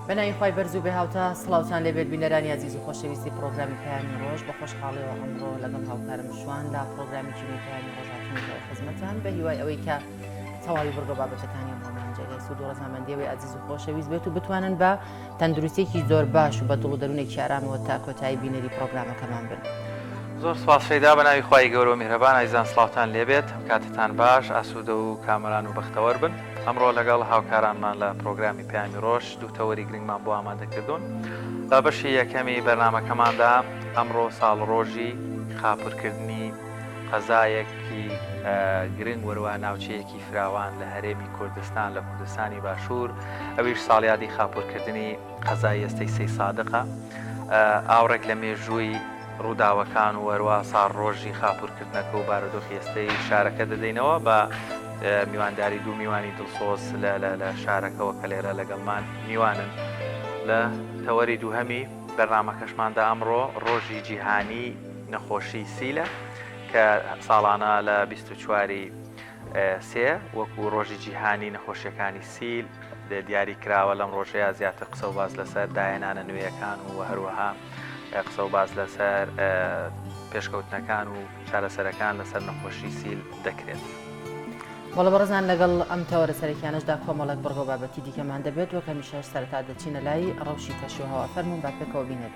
بەناوی خی بەرز و بێ هاوتا سڵاوتان لێبێت بینەرانی عزیز و خۆشەویستی پرۆگرامی پایانی ڕۆژ بە خۆشحاڵیەوە ئەمڕۆ لەگەڵ هاوکارم شوان لا پرۆگرامی چینی پایانی ڕۆژاتونیەوە خزمەتان بە هیوای ئەوەی کە تەواوی بڕگە بابەتەکانی ئەمڕۆمان جێگەی سوود و ڕەزامەندیەوەی عزیز و خۆشەویست بێت و بتوانن بە تەندروستێکی زۆر باش و بە دڵ و دەروونێکی ئارامەوە تا کۆتایی بینەری پرۆگرامەکەمان بن. زۆر سپاس فەیدا بەناوی خوای گەورە و میهرەبان ئایزان سڵاوتان لێبێت کاتتان باش ئاسوودە و کامەران و بەختەوەر بن. ئەمڕۆ لەگەڵ هاوکارانمان لە پرۆگرامی پایانی ڕۆژ دوو تەوەری گرنگمان بۆ ئامادەکردوون. لە بەشی یەکەمی بەرنامەکەماندا ئەمڕۆ ساڵڕۆژی خاپورکردنی قەزایەکی گرنگ وەروە ناوچەیەکی فراوان لە هەرێمی کوردستان لە کوردستانی باشوور ئەویش ساڵیادی خاپورکردنی قەزای ئێستەی سەی سادقە ئاوڕێک لە مێژووی ڕووداوەکان و وەروە ساڵڕۆژی خاپورکردنەکە و بارودۆخی ئێستەی شارەکە دەدەینەوە بە میوانداری دوو میوانی دڵسۆز لە شارەکەەوە کە لێرە لەگەڵمان میوانن. لە تەوەری دووهەمی بەرنامەکەشماندا ئەمڕۆ ڕۆژی جیهانی نەخۆشی سیلە کە ساڵانە لە 24 سێ وەکو ڕۆژی جیهانی نەخۆشیەکانی سیل دیاری کراوە لەم ڕۆژەیە زیاتر قسە و باز لەسەر داهێنانە نوێیەکان و هەروەها قسە و باز لەسەر پێشکەوتنەکان و چارەسەرەکان لەسەر نەخۆشی سیل دەکرێت. وەڵە بەڕێزان لەگەڵ ئەم تەوەرە سەرەکیانەشدا کۆمەڵک بڕگە بابەتی دیکەمان دەبێت وە کەمیشەش سەرەتا دەچینە لای ڕەوشی کەشوهەوە فەرموون با پێکەوە بینێت.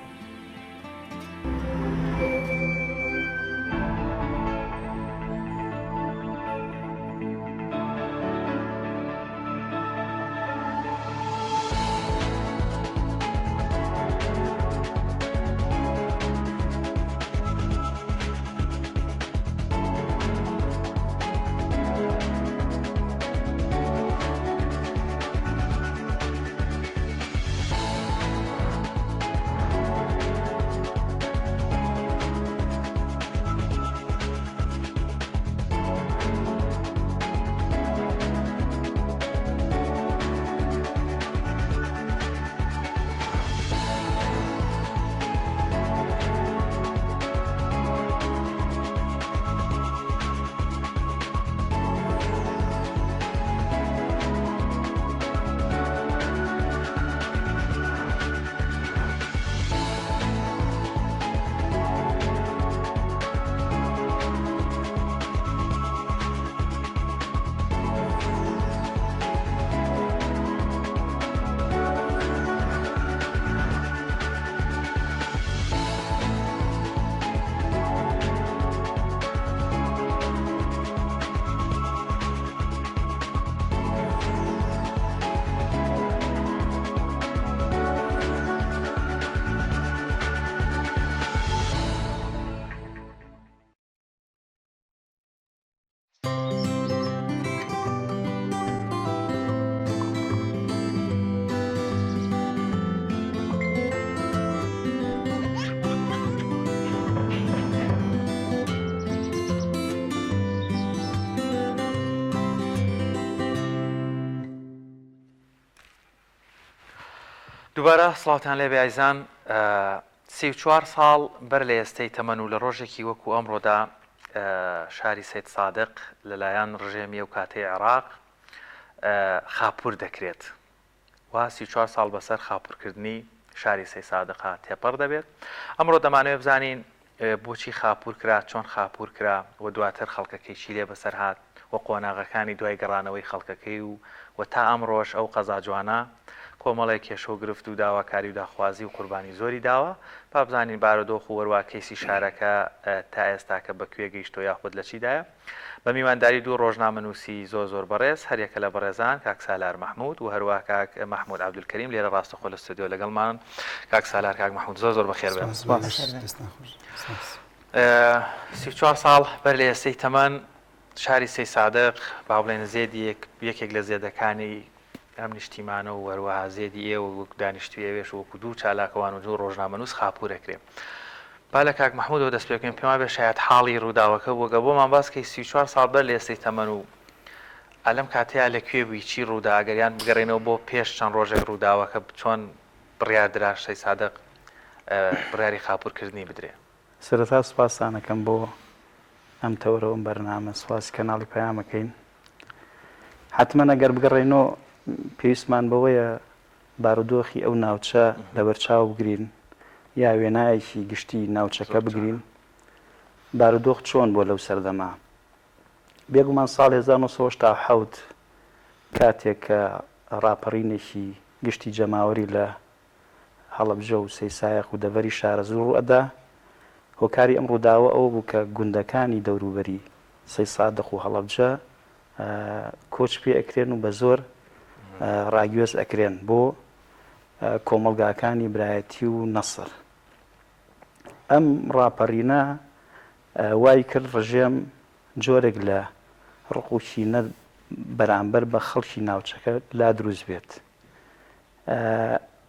دووبارە سڵاوتان لێبێ ئایزان 34 ساڵ بەر لە ئێستەی تەمەن و لە ڕۆژێکی وەکو ئەمڕۆدا شاری سید سادق لەلایەن ڕژێمیە و کاتەی عێراق خاپور دەکرێت و 34 ساڵ بەسەر خاپورکردنی شاری سید سادقا تێپەڕ دەبێت. ئەمڕۆ دەمانوێت بزانین بۆچی خاپور کرا، چۆن خاپور کرا و دواتر خەڵکەکەی چی لێ بەسەر هات و قۆناغەکانی دوای گەڕانەوەی خەڵکەکەی و تا ئەمڕۆژ ئەو قەزا جوانە کۆمەڵی کێشە و گرفت و داواکاری و داخوازی و قوربانی زۆری داوە با بزانین بارودۆخ و وەروە کەیسی شارەکە تا ئێستاکە بەکوێ گەیشتۆ یاخود لە چیدایە. بە میوانداری دوو ڕۆژنامەنووسی زۆر بەڕێز هەریەکە لە بەڕێزان کاک سالار مەحموود و هەروە کاک مەحموود عەبدولکەریم لێرە ڕاستەخۆ لە ستودیۆ لەگەڵمان. کاک سالار کاک مەحموود زۆر بەخێر بێن. 34 ساڵ بەر لە ئێستەی تەمەن شاری سەی سادق با بڵێن زێدی یەکێک لە زێدەکانی ئەم نیشتیمانە و وەروەها زێدی ئێوە وەکو دانیشتوی ئێوێش وەکو دوو چالاکەوان و دوو ڕۆژنامەنووس خاپورەکرێ. با لە کاک مەحموودەوە دەست پێ بکەین پێما بێ شاید حاڵی ڕووداوەکە بووگە بۆمان باسکەی 34 ساڵ بەر لە ئێستەی تەمەن و ئەلەم کاتەیە لەکوێ بووی چی ڕوودا ئەگەریان بگەڕێنەوە بۆ پێش چەند ڕۆژێک ڕووداوەکە چۆن بڕیاردرا سەی سادق بڕیاری خاپورکردنی بدرێ. سەرەتا سوپاسانەکەم بۆ ئەم تەورەوەم بەرنامە سواسی کەناڵی پەیامەکەین. حتمما ئەگەر بگەڕێنەوە پێویستمان بەوەیە بارودۆخی ئەو ناوچە لە بەرچاو بگرین یا وێنایەکی گشتی ناوچەکە بگرین بارودۆخ چۆن بۆ لەو سەردەما بێگومان ساڵ 1970 کاتێک کە ڕاپەڕینێکی گشتی جەماوەری لە هەڵەبجە و سەیسایەق و دەڤەری شارە زوو ئەدا هۆکاری ئەم ڕووداوە ئەوە بوو کە گوندەکانی دەوروبەری سەی سادق و هەڵەبجە کۆچ پێ ئەکرێن و بە زۆر ڕاگوێز ئەکرێن بۆ کۆمەڵگاکانی برایەتی و نەسر ئەم ڕاپەڕینە وای کرد ڕژێم جۆرێک لە ڕقوچینە بەرامبەر بە خەڵکی ناوچەکە لا دروست بێت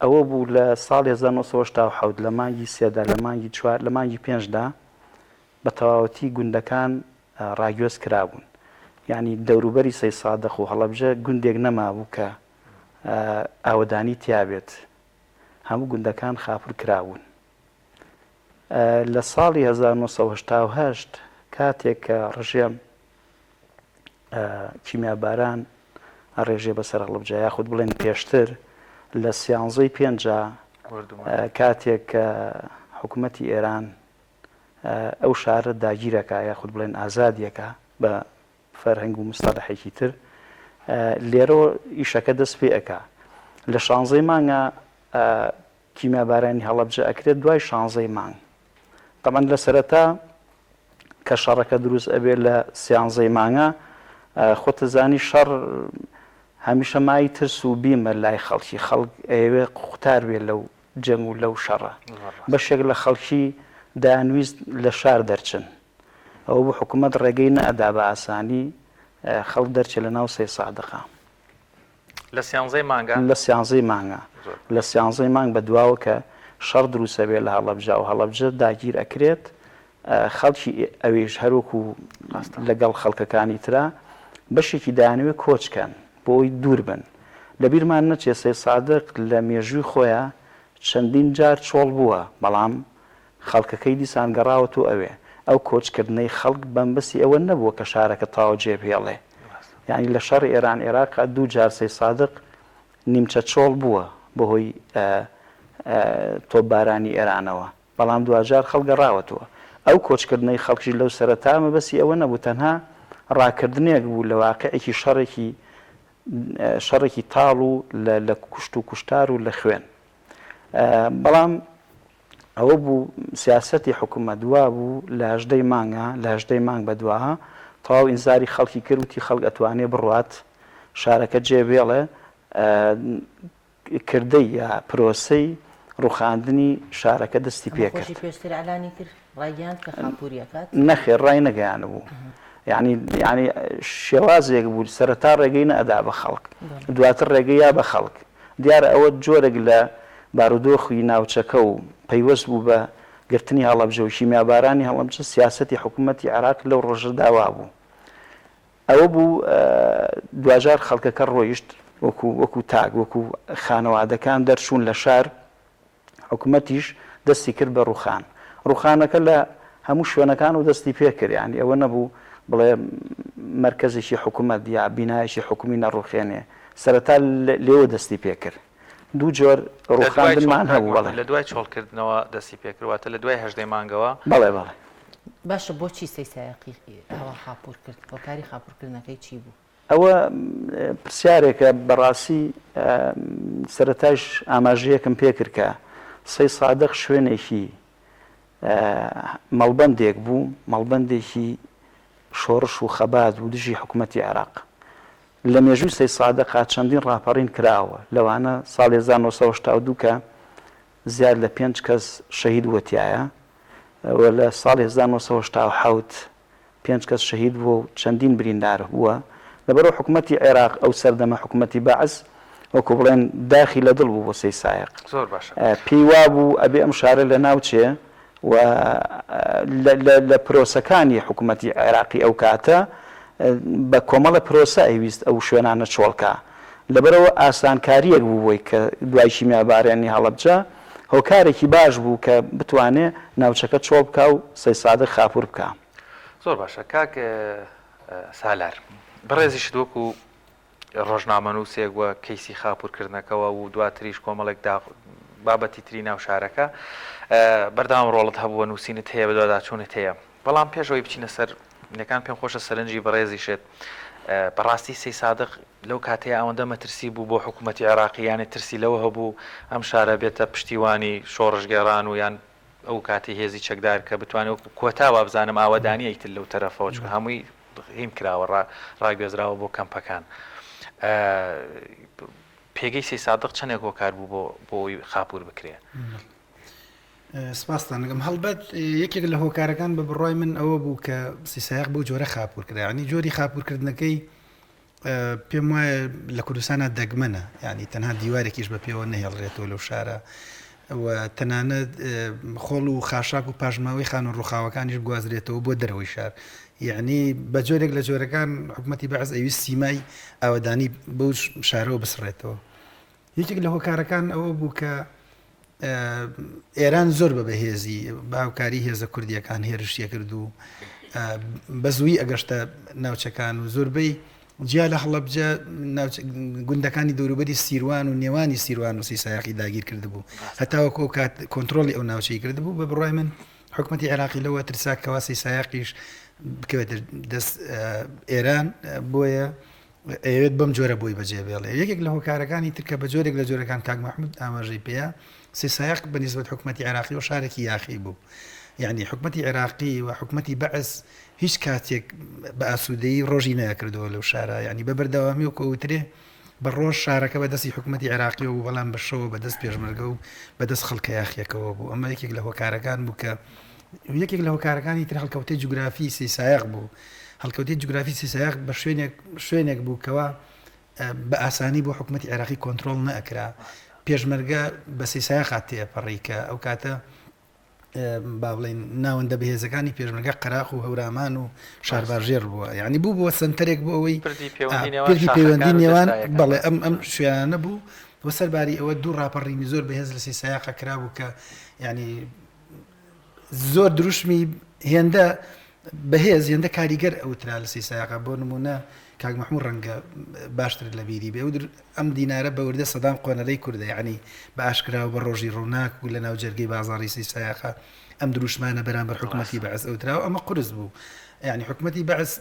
ئەوە بوو لە ساڵی 1970 لە مانگی سێدا لە مانگی چوار لە مانگی پێنجدا بە تەواوەتی گوندەکان ڕاگوێز کرابوون یعنی دەوروبەری سەی سادق و هەڵەبجە گوندێک نەمابوو کە ئاوەدانی تیابێت هەموو گوندەکان خاپور کرابوون لە ساڵی 1970 کاتێک کە ڕژێم کیمیاباران ئەڕێژێ بەسەر هەڵەبجە یاخود بڵێن پێشتر لە سیانزەی پێنجا کاتێک کە حکوومەتی ئێران ئەو شارە داگیرەکە یاخود بڵێن ئازادیەکە بە فەرهەنگ و مستەلەحێکی تر لێرەوە ئیشەکە دەست پێ ئەکا لە 16 مانگە کیمیابارانی هەڵەبجە ئەکرێت دوای 16 مانگ تەمان لە سەرەتا کە شەڕەکە دروست ئەبێت لە 13 مانگە خۆتە زانی شەڕ هەمیشە مای ترس و بیمە لای خەڵکی خەڵک ئەوێ قوتار بێت لەو جەنگ و لەو شەڕە بەشێک لە خەڵکی دایانویست لە شار دەرچن ئەوە بۆ حکوومەت ڕێگەی نەئەدا بە ئاسانی خەڵک دەرچێت لە ناو سەی سادقە لە 13 مانگە لە 13 مانگە لە 13 مانگ بە دواوە کە شەڕ دروستە بێت لە هەڵەبجە و هەڵەبجە داگیر ئەکرێت خەڵکی ئەوێش هەروەکو لەگەڵ خەڵکەکانی ترا بەشێکی دایانوێت کۆچکەن بۆی دوور بن لە بیرمان نەچێت سەی سادق لە مێژووی خۆیان چەندین جار چۆڵ بووە بەڵام خەڵکەکەی دیسان گەڕاوەتەوە ئەوێ ئەو کۆچکردنەی خەڵک بەمبەسی ئەوە نەبووە کە شارەکە تاوە جێبهێڵێ یعنی لە شەڕ ئێران عێراقا دوو جار سەی سادق نیمچە چۆڵ بووە بەهۆی تۆپبارانی ئێرانەوە بەڵام دوجار خەڵک گەڕاوەتەوە ئەو کۆچکردنەی خەڵکی لەو سەرەتا مەبەسی ئەوە نەبوو تەنها ڕاکردنێک بوو لە واقعێکی شەڕێکی تاڵ و لە کوشت و کوشتار و لە خوێن بەڵام ئەوە بوو سیاسەتی حکوومەت دوا بوو لە 18 مانگە لە 18 مانگ بە دواها تەواو ئینزاری خەڵکی کردوتی خەڵک ئەتوانێ بڕوات شارەکە جێبێڵێ کردەی یا پرۆسەی ڕوخاندنی شارەکە دەستی پێکرد پێشتر ئەلانی کرد ڕایگەیاند کە خاپووریەکەات نەخێر ڕای نەگەیانە بوو یعنی شێوازێک بوو سەرەتا ڕێگەی نەئەدا بە خەڵک دواتر ڕێگەیا بە خەڵک دیارە ئەوە جۆرێک لە بارودۆخی ناوچەکە و پەیوەست بوو بە گرتنی هەڵەبجە و کیمیابارانی هەڵەبجە سیاسەتی حکوومەتی عێراق لەو ڕۆژە داوا بوو ئەوە بوو دوجار خەڵکەکە ڕۆیشت وەکو تاک وەکو خانەوادەکان دەرچوون لە شار حکوومەتیش دەستی کرد بە ڕوخانەکە لە هەموو شوێنەکان و دەستی پێکرد یعنی ئەوە نەبوو بڵێ مرکزێکی حکوومەت یا بینایەکی حکومی نەڕوخێنێ سەرەتا لێوە دەستی پێکرد دوو جۆر ڕوخاندنمان هەبوو بەڵێ لە دوای چۆڵکردنەوە دەستی پێکردواتە لە دوای 18 مانگەوە بەڵێ بەڵێ باشە بۆچی سەی سایەقی ئەوە خاپوور کرد هۆکاری خاپوورکردنەکەی چی بوو ئەوە پرسیارێکە بەڕاستی سەرەتاش ئاماژەیەکم پێکرد کە سەی سادق شوێنێکی مەڵبەندێک بوو مەڵبەندێکی شۆڕش و خەبات و دژی حکوومەتی عێراق لە مێژووی سەی سادقا چەندین ڕاپەڕین کراوە لەوانە ساڵی 1970 کە زیاد لە 5 کەس شەهید وەتیایە لە ساڵی 1970 5 کەس شەهید بووە و چەندین بریندار بووە لەبەرەوە حکوومەتی عێراق ئەو سەردەمە حکوومەتی بەعز وەکو بڵێن داخی لە دڵ بوو بۆ سەی سایق زۆر باشە پێی وا بوو ئەبێ ئەم شارە لە ناوچێ و لە پرۆسەکانی حکوومەتی عێراقی ئەو کاتە بە کۆمەڵە پرۆسە ئەویست ئەو شوێنانە چۆڵکە لەبەرەوە ئاسانکاریەک بوو بۆی کە دوای کیمیابارانی هەڵەبجە هۆکارێکی باش بوو کە بتوانێ ناوچەکە چۆڵ بکە و سەی سادق خاپوور بکە زۆر باشە کاک سالار بەڕێزیشت وەکو ڕۆژنامەنووسێک وە کەیسی خاپورکردنەکەەوە و دواتریش کۆمەڵێک بابەتی تری ناو شارەکە بەردەوام ڕۆڵت هەبووە نووسینت هەیە بە دوواداچوونت هەیە بەڵام پێشەوەی بچینە سەر نەکان پێم خۆشە سەرنجی بەڕێزیشێت بەڕاستی سەی سادق لەو کاتەیە ئەوەندە مەترسی بوو بۆ حکوومەتی عێراقییانی ترسی لەوە هەبوو ئەم شارە بێتە پشتیوانی شۆڕژگێڕان و یان ئەو کاتی هێزی چەکدار کە بتوانێت کۆتاوە بزانم ئاوەدانیەیتر لەو تەرەفەوە چکە هەمووی هیم کراوە ڕاگەزراوە بۆ کەمپەکان پێگەی سەی سادق چەندێک هۆکار بوو بۆی خاپور بکرێ سپاسان لەگەم هەڵبەت یەکێک لە هۆکارەکان بە بڕای من ئەوە بوو کە سیسایق بۆ جۆرە خاپورکرا ینی جۆری خاپورکردنەکەی پێم وایە لە کوردستانە دەگمەنە ینی تەنها دیوارێکیش بە پێوە نەهێڵڕێتەوە لەو شارە و تەنانەت خۆڵ و خاشاک و پاژماوەی خان و ڕووخاوەکانیش گوازرێتەوە بۆ دەرەوەی شار یعنی بە جۆرێک لە جۆرەکان حکوومەتی بەعز ئەوی سیمای ئاوەدانی بەو شارەوە بسڕێتەوە یەکێک لە هۆکارەکان ئەوە بوو کە ئێران زۆر بە بەهێزی باوکاری هێزە کوردیەکان هێرشیە کرد و بە زووی ئەگەشتە ناوچەکان و زۆربەی جیا لە هەڵەبجە گوندەکانی دەوروبەری سیروان و نێوانی سیروان و سیسایقی داگیر کرد بوو هەتاوەکۆ کات کۆنتترۆلی ئەو ناوچەی کرد بوو بە بڕای من حکوومەتی عێراقی لەوە ترساکەوا سیسایقیش بکەوێتە دەست ئێران بۆیە ئەوێت بەم جۆرە بۆی بەجێبێڵێ یەکێک لە هۆکارەکانی ترکە بە جۆرێک لە جۆرەکان کاک محمود ئاماژەی پێەیە سیسایق بەنسبەت حکوومەتی عێراقی و شارێکی یاخی بوو یعنی حکوومەتی عێراقی و حکوومەتی بەعز هیچ کاتێک بە ئاسوودەیی ڕۆژی نەکردەوە لەو شارە ینی بە بەردەوامی و کۆوترێ بە ڕۆژ شارەکە بە دەستی حکوومەتی عێراقی و بەڵام بەشەوە بە دەست پێشمەرگە و بە دەست خەڵکە یاخیەکەەوە بوو ئەمە یەکێک لە هۆکارەکان بوو کە یەکێک لە هۆکارەکانی تر هەڵکەوتەی جوگرافی سیسایق بوو هەڵکەوتەی جوگرافی سیسایق بە شوێنێک بوو کەوا بە ئاسانی بۆ حکوومەتی عێراقی کۆنتترۆل نەئەکرا پێشمەرگە بە سیسایقات تێپەڕیکە ئەو کاتە با بڵێن ناوەندە بەهێزەکانی پێشمەرگە قەراق و هەورامان و شارباژێر بووە یعنی بوو بۆ سنتەرێک بۆ ئەوەی پردی پەیوەندی نێوان بەڵێ ئەم شوێنانە بوو بۆ سەرباری ئەوە دوو ڕاپەڕینی زۆر بەهێز لە سیسایقە کرابوو کە ینی زۆر دروشمی هێندە بەهێز هێندە کاریگەر ئەوترا لە سیسایقە بۆ نمونە کاک محموود ڕەنگە باشتر لە بیری بێ ئەم دینارە بەوردە سەدام قۆنەرەی کوردە یعنی بە ئاشکرا و بە ڕۆژی ڕووناک و لە ناو جەرگەی بازاڕی سیسایقە ئەم دروشمانە بەرامبەر حکوومەتی بەعز ئەوتراوە ئەمە قورس بوو یعنی حکوومەتی بەعز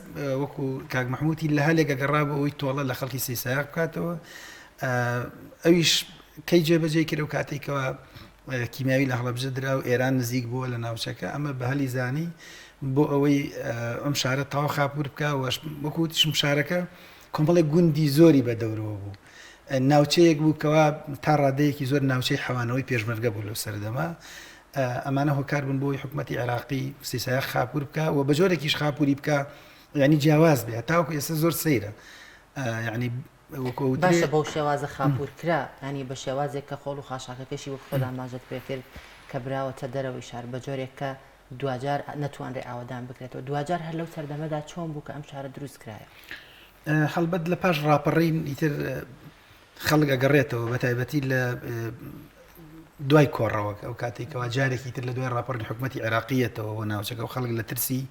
وەکو کاک محمودی لە هەلێکە گەڕابوو ئەوەی تۆڵە لە خەڵکی سیسایق بکاتەوە ئەویش کەی جێبەجێ کرد و کاتێکەوە کیمیاوی لە هەڵەبجە درا و ئێران نزیک بووە لە ناوچەکە ئەمە بە هەلی زانی بۆ ئەوەی ئەم شارە تاوا خاپور بکە وەکوتیشم شارەکە کۆمپڵێک گوندی زۆری بە دەورەوە بوو ناوچەیەک بوو کەوا تا ڕادەیەکی زۆر ناوچەی حەوانەوەی پێشمەرگە بوو لەو سەردەما ئەمانە هۆکار بوون بۆی حکوومەتی عێراقی سیسایق خاپور بکە و بە جۆرێکیش خاپوری بکە ینی جیاواز بێ تاوەکو ئێستا زۆر سەیرە ینی باشە بەو شێوازە خاپور کرا ینی بە شێوازێک کە خۆڵ و خاشاکەکەشی وەک خۆدا ماژت پێکرد کە براوەتە دەرەوەی شار بە جۆرێک کە دوجار نەتوانرێ ئاوادان بکرێتەوە دوجار هەر لەو سەردەمەدا چۆن بوو کە ئەم شارە دروست کرایە هەڵبەت لە پاش ڕاپەڕین ئیتر خەڵک ئەگەڕێتەوە بە تایبەتی لە دوای کۆڕەوە ئەو کاتێکەوە جارێکی تر لە دوای ڕاپەڕی حکوومەتی عێراقیەتەوە بۆ ناوچەکە و خەڵک لە ترسی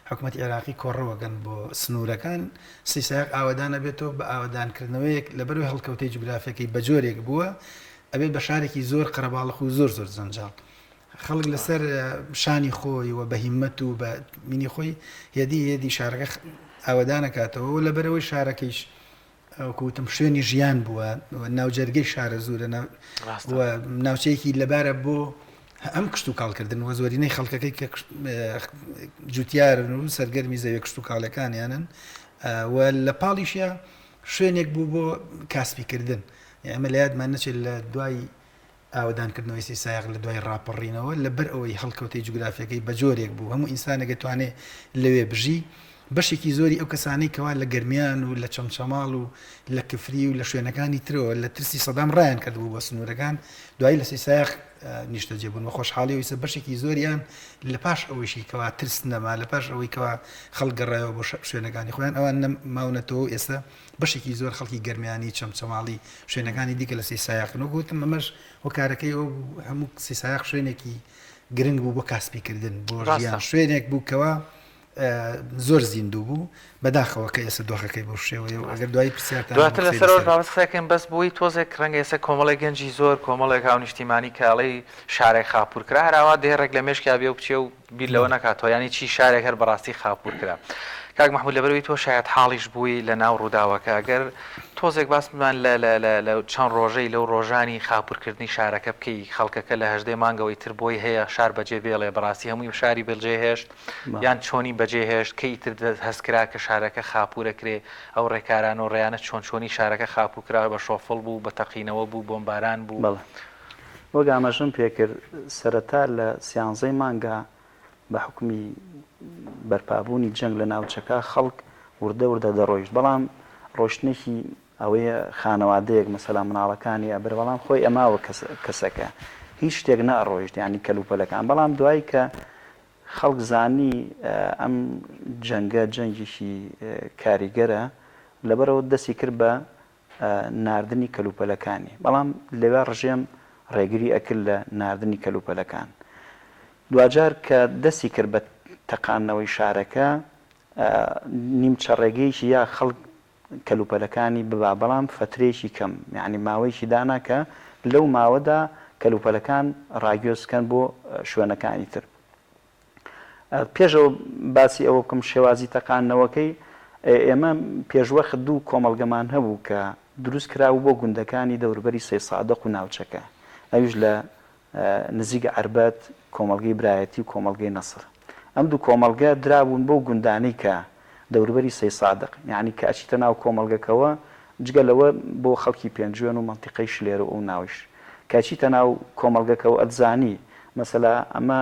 حکوومەتی عێراقی کۆڕەوەگەن بۆ سنوورەکان سیسایق ئاوادانە بێتەوە بە ئاوادانکردنەوەیەک لەبەروی هەڵکەوتەی جوگرافیەکەی بە جۆرێک بووە ئەبێت بە شارێکی زۆر قەرەباڵغ و زۆر زۆر جەنجاڵ خەڵک لەسەر شانی خۆی و بە هیممەت و بە مینی خۆی هێدی شارەکە ئاوادانەکاتەوە و لەبەرەوەی شارەکەیش کوتم شوێنی ژیان بووە ناوجەرگەی شارە زورە ناوچەیەکی لەبارە بۆ ئەم کشت و کاڵکردن وە زۆرینەی خەڵکەکەی کە جوتیارن و سەرگەرمی زەوێ کشت و کاڵەکانیانن و لە پاڵیشە شوێنێک بوو بۆ کاسبیکردن ئەمە لە یادمان نەچێت لە دوای ئاوادانکردنەوەی سیسایق لە دوای ڕاپەڕینەوە لەبەر ئەوەی هەڵکەوتەی جوگرافیەکەی بە جۆرێک بوو هەموو ئینسانێکە توانێت لەوێ بژی بەشێکی زۆری ئەو کەسانەی کەوا لە گەرمیان و لە چەمچەماڵ و لە کفری و لە شوێنەکانی ترەوە لە ترسی سەدام ڕایان کردبوو بە سنوورەکان دوای لە سیسایق نیشتە جێبوون و خۆشحاڵیەوەیسە بەشێکی زۆریان لە پاش ئەوەیشی کەوا ترس نەما لە پاش ئەوەی کەوا خەڵک گەڕایەوە بۆ شوێنەکانی خۆیان ئەوان ماونەتەوە ئێستا بەشێکی زۆر خەڵکی گەرمیانی چەمچەماڵی شوێنەکانی دیکە لە سیسایقن و گوتم ئەمەش هۆکارەکەی ئەو هەموو سیسایق شوێنێکی گرنگ بوو بۆ کاسبیکردن بۆ ژیان شوێنێک بوو کەوا زۆر زیندوو بوو بەداخەوە کە ئێستا دۆخەکەی بۆ شێوەیە و ئەگەر دوای پرسیارتان دواتر لەسەرەوە بابەتەکەم بەس بووی تۆزێک ڕەنگە ئێستا کۆمەڵی گەنجی زۆر کۆمەڵێک هاو نیشتیمانی کاڵەی شارێک خاپور کرا هەراوا دێڕێک لە مێشکیا بێ و بچێ و بیر لەوە نکاتەوە ینی چی شارێک هەر بەڕاستی خاپور کرا کاک محمود لەبەرەوەی تۆ شاید حاڵیش بووی لە ناو ڕووداوەکە ئەگەر تۆزێک باسمان لە چەند ڕۆژەی لەو ڕۆژانی خاپورکردنی شارەکە بکەی خەڵکەکە لە هەژدەی مانگەوەی تر بۆی هەیە شار بەجێ بێڵێ بەڕاستی هەمووی شاری بەجێ هێشت یان چۆنی بەجێ هێشت کەی تر هەستکرا کە شارەکە خاپورەکرێ ئەو ڕێکاران و ڕێیانە چۆنی شارەکە خاپورکرا بە شۆفڵ بوو بە تەقینەوە بوو بۆمباران بوو وەک ئاماژەم پێکرد سەرەتا لە سیانزەی مانگە بە حکومی بەرپابوونی جەنگ لە ناوچەکە خەڵک وردە دەڕۆیشت بەڵام ڕۆشتنێکی ئەوەیە خانەوادەیەک مەسەلا مناڵەکانی ئەبر بەڵام خۆی ئەماوە کەسەکە هیچ شتێک نەڕۆیشت ینی کەلوپەلەکان بەڵام دوایی کە خەڵک زانی ئەم جەنگە جەنگیشی کاریگەرە لەبەرەوە دەستی کرد بە ناردنی کەلوپەلەکانی بەڵام لەوێ ڕژێم ڕێگری ئەکرد لە ناردنی کەلوپەلەکان دوجار کە دەستی کرد بە تەقانەوەی شارەکە نیمچە ڕێگەیشی یا خەڵک کەلوپەلەکانی ببا بەڵام فترێکی کەم یعنی ماوەیەکی داناکە لەو ماوەدا کەلوپەلەکان ڕاگوێزکەن بۆ شوێنەکانی تر پێشەوە باسی ئەوە بکەم شێوازی تەقانەوەکەی ئێمە پێشوەخت دوو کۆمەڵگەمان هەبوو کە دروست کراوە بۆ گوندەکانی دەوروبەری سێ سادق و ناوچەکە ئەویش لە نزیک عربەت کۆمەڵگەی برایەتی و کۆمەڵگەی نەسر ئەم دوو کۆمەڵگە درابوون بۆ گوندانەی کە دەوروبەری سێ سادق یعنی کە ئەچیتە ناو کۆمەڵگەکەوە جگەلەوە بۆ خەڵکی پێنجوێن و منتیقەی شلێر و ئەو ناویش کاچیتە ناو کۆمەڵگەکەەوە ئەتزانی مەسەلا ئەمە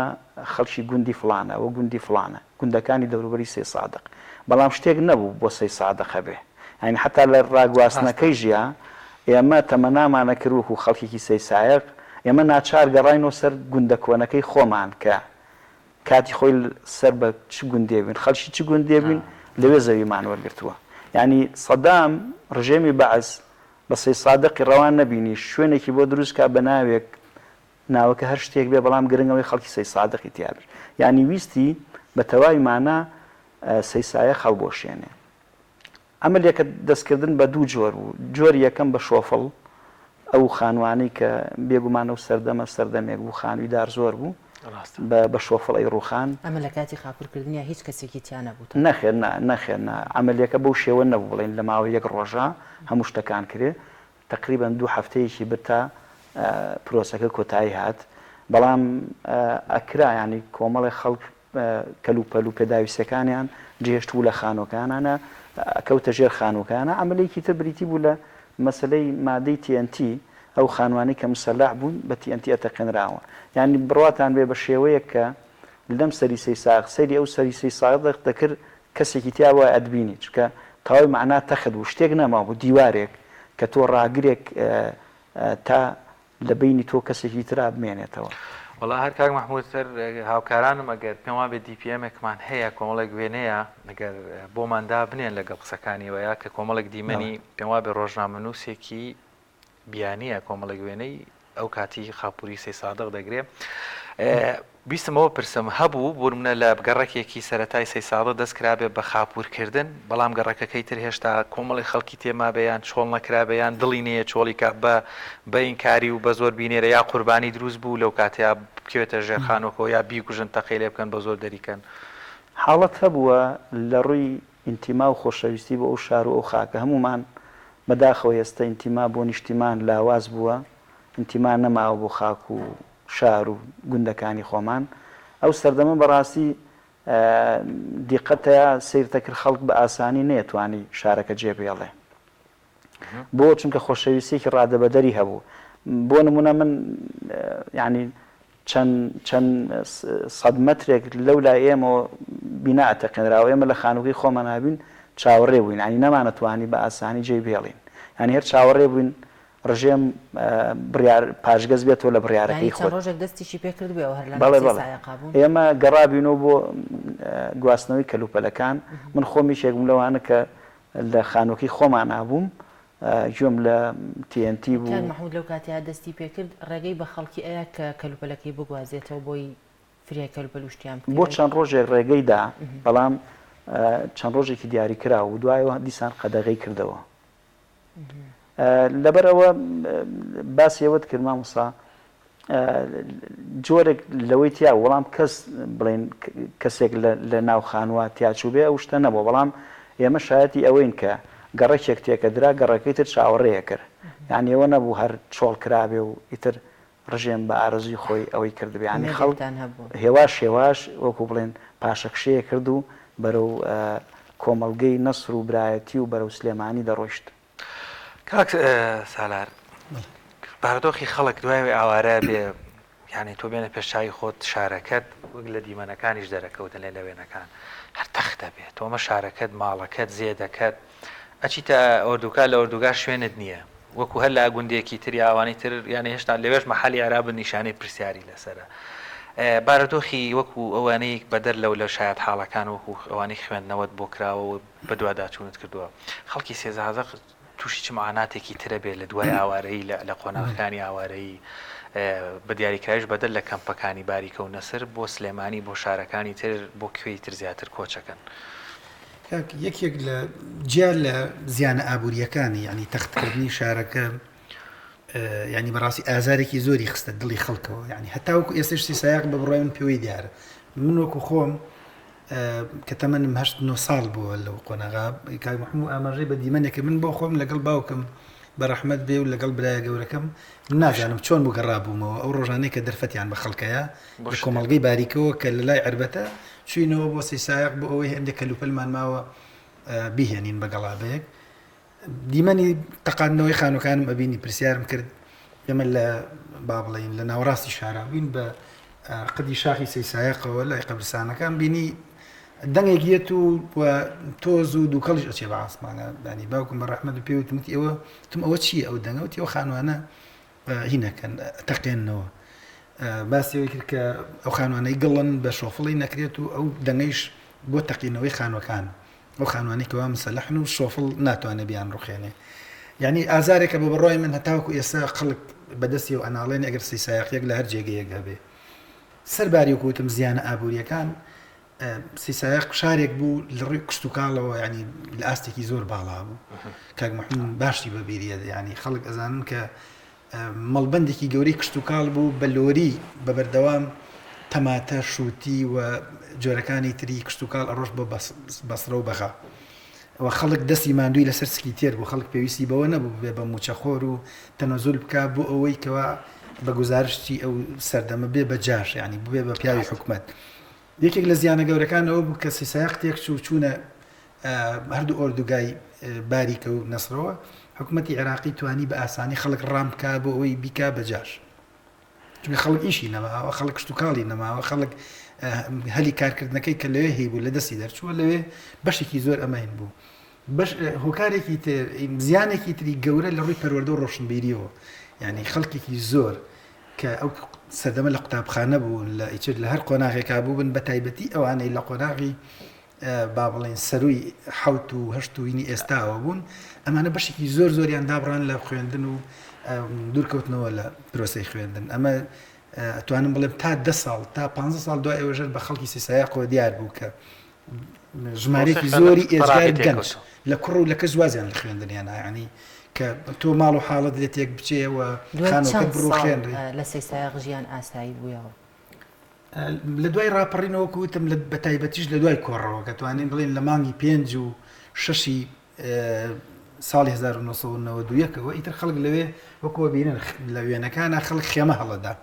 خەڵکی گوندی فلانە و گوندی فلانە گوندەکانی دەوروبەری سێ سادق بەڵام شتێک نەبوو بۆ سێ سادق هەبێ ینی حتا لە ڕاگواستنەکەی ژیا ئێمە تەمەنامان نەکردووە و خەڵکێکی سێ سایق ئێمە ناچار گەڕاینەوە سەر گوندە کۆنەکەی خۆمان کە کاتی خۆی سەر بە چ گوندێبین خەڵکی چ گوندێبین لەوێ زەویمان وەرگرتووە ینی سەدام ڕژێمی بەعز بە سێ سادقی ڕەوان نەبینی شوێنێکی بۆ دروستکە بە ناوێک ناوەکە هەر شتێک بێ بەڵام گرنگەوەی خەڵکی سێ سادقی تیابێت ینی ویستی بە تەواوی مانە سێ سایە خەڵبۆشێنێ ئەمەلێکە دەستکردن بە دوو جۆر بوو جۆر یەکەم بە شۆفڵ ئەو خانوانەی کە بێگومانە و سەردەمێک بوو خانوویدار زۆر بوو بە شۆفڵ ئەی ڕووخان ئەمە لە کاتی خاپورکردنیە هیچ کەسێکی تیان نەبوو نەخێر ئەمەلێکە بەو شێوە نەبوو بڵێن لە ماوەی یەک ڕۆژە هەموو شتەکان کرێ تقریبان دوو هەفتەیەکی بتا پرۆسەکە کۆتایی هات بەڵام ئەکرا ینی کۆمەڵی خەڵک کەلوپەل و پێداویستەکانیان جێشتبوو لە خانۆکانانە کەوتە ژێر خانووکانە ئەمەلێکی تر بریتی بوو لە مەسلەی مادەی TNT ئەو خانوانی کە مسەلاح بوون بە TNT ئەتەقێنراوە ینی بڕاتان بێ بە شێوەیە کە لەم سەری سەی ساغ سەری ئەو سەری سەی ساغ دەکرد کەسێکی تیا وای ئەدبینی چکە تەواوی معنا تەخت بوو شتێک نەما بوو دیوارێک کە تۆ ڕاگرێک تا لە بینی تۆ کەسێکی ترا بمێنێتەوە وڵا هەر کاک محمود سەر هاوکارانم ئەگەر پێم وابێ DPMێکمان هەیە کۆمەڵێک وێنەیە ئەگەر بۆماندا بنێن لەگەڵ قسەکانیەوەیە کە کۆمەڵێک دیمەنی پێم وابێ ڕۆژنامەنووسێکی بیانیە کۆمەڵێک وێنەی ئەو کاتی خاپووری سێ سادق دەگرێ بیستمەوە پرسم هەبوو بوومە لە گەڕێکێکی سەرەتای سێ ساڵە دەستکرابێ بە خاپورکردن بەڵام گەڕەکەەکەی تر هێشتا کۆمەڵی خەڵکی تێما بەیان چۆڵ نەکرابیان دڵی نەیە چۆڵیکە بە ئینکاری و بە زۆر بینێرە یا قوربانی دروست بوو لەو کاتەیە بکوێتە ژێرخانۆکەوە یا بیکوژن تەقی لێ بکەن بە زۆر دەریکەن حاڵەت هەبووە لە ڕووی ئینتیما و خۆشەویستی بۆ ئەو شار و ئەو خاکە هەمومان بەداخەوە ئێستا ئینتیما بۆ نیشتیمان لاواز بووە ئینتیما نەماوە بۆ خاک و شار و گوندەکانی خۆمان ئەو سەردەمە بەڕاستی دیقەتەیە سیرتەکرد خەڵک بە ئاسانی نێتوانی شارەکە جێبێڵێ بۆ چونکە خۆشەویستێکی ڕادەبەدەری هەبوو بۆ نمونە من ینی چەند سەد مەترێک لەو لای ئێمەوە بینا ئەتەقێنراوە ئێمە لە خانووکەی خۆمان نابین چاوەڕێ بووین ینی نەمانەتوانی بە ئاسانی جێبێڵین ینی هەر چاوەڕێ بووین ڕژێم پاشگەز بێتەوە لە بڕیارەکەی خۆ ڕۆژێک دەستیشی پێکرد بێ ئێمە گەڕابینەوە بۆ گواستنەوەی کەلوپەلەکان من خۆمیشێکم لەوانە کە لە خانووکی خۆمان نابووم گوێم لە TNT بوو محمود لەو کاتیا دەستی پێکرد ڕێگەی بە خەڵکی ئەیە کە کەلوپەلەکەی بگوازێتەوە بۆی فریای کەلوپەلوشتیان بۆ چەند ڕۆژێک ڕێگەیدا بەڵام چەند ڕۆژێکی دیاری کرا و دوایەوە دیسان قەدەغی کردەوە لەبەرەوە باسیەوەت کرد مامۆستا جۆرێک لەوەی تیا وەڵام کەس بڵێن کەسێک لە ناو خانووە تیاچوو بێ ئەو شتە نەبوو بەڵام ئێمە شایەتی ئەوەین کە گەڕێکێک تێکەدرا گەڕەکەی تر چاوەڕێیە کرد یعنی ئەوە نەبوو هەر چۆڵ کرابێ و ئیتر ڕژێن بە ئارەزوی خۆی ئەوەی کردبێ ینی خەڵک هێواش هێواش وەکو بڵێن پاشەکشەیە کرد و بەرەو کۆمەڵگەی نەسر و برایەتی و بەرەو سلێمانی دەڕۆیشت. کاک سالار بارودۆخی خەڵک دوای ئاوارە بێ یعنی تۆ بێنە پێشچوی خۆت شارەکەت وەک لە دیمەنەکانیش دەرەکەوتن لێ لەوێنەکان هەر تەختە بێت تۆمە شارەکەت ماڵەکەت زێدەکەت ئەچیتە ئۆردوگا لە ئۆردوگا شوێنت نییە وەکو هەر لە گوندێکی تری ئاوانی تر یعنی هێشتا لەوێش مەحەلی عرابن نیشانەی پرسیاری لەسرە بارودۆخی وەکو ئەوانەی بەدەر لە شایەت حاڵەکان وەکو ئەوانەی خوێندنەوەت بۆ کراوە و بە دوواداچوونت کردووە خەڵکی سێزازە تووشی چ معاناتێکی ترە بێت لە دوای ئاوارەی لە قۆناغەکانی ئاوارەی بە دیاریکراش بەدەر لە کەمپەکانی باریکە و نەسر بۆ سلێمانی بۆ شارەکانی تر بۆ کوێی تر زیاتر کۆچەکەن یەکێک لە جیا لە زیانە ئابوووریەکانی ینی تەختکردنی شارەکە ینی بەڕاستی ئازارێکی زۆری خستە دڵی خەڵکەوە ینی هەتاوەکو ئێستشتی سایق بە بڕای من پێوەی دیارە من وەکو خۆم کە تەمەنم 8 ساڵ بووە لەو قۆناغا کاک محموود ئاماژەی بە دیمەنێکە من بۆ خۆم لەگەڵ باوکم بە ڕەحمەت بێ و لەگەڵ برایە گەورەکەم نازانم چۆن بوو گەڕابوومەوە ئەو ڕۆژانەی کە دەرفەتیان بە خەڵکەیە لە کۆمەڵگەی باریکەوە کە لە لای عربەتە چوینەوە بۆ سیسایق بۆ ئەوەی هەندێک کەلوپەلمان ماوە بیهێنین بە گەڵابەیەک دیمەنی تەقاندنەوەی خانووکانم ئەبینی پرسیارم کرد ئێمە لە با بڵێین لە ناوەڕاستی شاراوین بە قدی شاخی سیسایقەوە لای قەبرستانەکان بینی دەنگێکیەت و تۆز و دووکەڵیش ئەچێ بە ئاسمانە دانی باوکم بە ڕەحمەت و پێوتمتی ئەوە تم ئەوە چییە ئەو دەنگەوتی ئەو خانوانە هینەکەن تەقێنەوە باسیەوەی کرد کە ئەو خانوانەی گڵن بە شۆفڵی نەکرێت و ئەو دەنگەیش بۆ تەقینەوەی خانوەکان ئەو خانوانی کەوا مسەلەحن و شۆفڵ ناتوانێت بیان ڕوخێنێ یعنی ئازارێکە بە بڕۆی من هەتاوەکو ئێستا خەڵک بەدەستی و ئەناڵێن ئەگەر سیسایقیەک لە هەر جێگەیەک هەبێ سەرباری وکوتم زیانە ئابوووریەکان سیسایق شارێک بوو لە ڕووی کشت و کاڵەوە ینی لە ئاستێکی زۆر باڵا بوو کاک محموود باشی بەبیریە ینی خەڵک ئەزانن کە مەڵبەندێکی گەورەی کشت و کاڵ بوو بە لۆری بە بەردەوام تەماتە شووتی و جۆرەکانی تری کشت و کاڵ ئەڕۆژ بۆ بەسرە و بەغا و خەڵک دەستی ماندووی لەسەر سکی تێر بوو خەڵک پێویستی بەوە نەبوو بێ بە موچەخۆر و تەنەزول بکە بۆ ئەوەی کەوا بە گزارشتی ئەو سەردەمە بێ بە جاش ینی بێ بە پیاوی حکومەت یەکێک لە زیانە گەورەکانەوە بوو کە سیسایق تێک چوونە هەردوو ئۆردوگای باریکە و نەسرەوە حکومەتی عێراقی توانی بە ئاسانی خەڵک ڕام بکە بۆ ئەوەی بیکا بە جاش چونکە خەڵک ئیشی نەماوە خەڵک کشت و کاڵی نەماوە خەڵک هەلی کارکردنەکەی کە لەوێ هەیە بوو لە دەستی دەرچووە لەوێ بەشێکی زۆر ئەمەین بوو هۆکارێکی تر زیانێکی تری گەورە لە ڕووی پەروەردە و ڕۆشنبیریەوە یعنی خەڵکێکی زۆر کە ئەو سەردەمە لە قوتابخانە بوون لە ئیتر لە هەر قۆناغێکا بوو بن بە تایبەتی ئەوانەی لە قۆناغی با بڵێن سەروی حوت و هەشت و وینی ئێستاوە بوون ئەمانە بەشێکی زۆر زۆریان دابڕان لە خوێندن و دوورکەوتنەوە لە پرۆسەی خوێندن ئەمە توانم بڵێم تا 10 ساڵ تا 15 ساڵ دوای ئێوەژەر بە خەڵکی سیسایقەوە دیار بوو کە ژمارەیەکی زۆری ئێزگار گەنج لە کوڕ و لە کەس وازیان لە خوێندنیانە ینی کە تۆ ماڵ و حاڵت لێت یەک بچێەوە خانەکە بڕۆخێنڕی لە سیسایق ژیان ئاسایی بوویەوە لە دوای ڕاپەڕینەوە کوتم بە تایبەتیش لە دوای کۆڕەوە کە توانین بڵێن لە مانگی 5 و 6 ساڵی 1992ەوە ئیتر خەڵک لەوێ وەکوە بینن لە وێنەکانە خەڵک خێمە هەڵەدا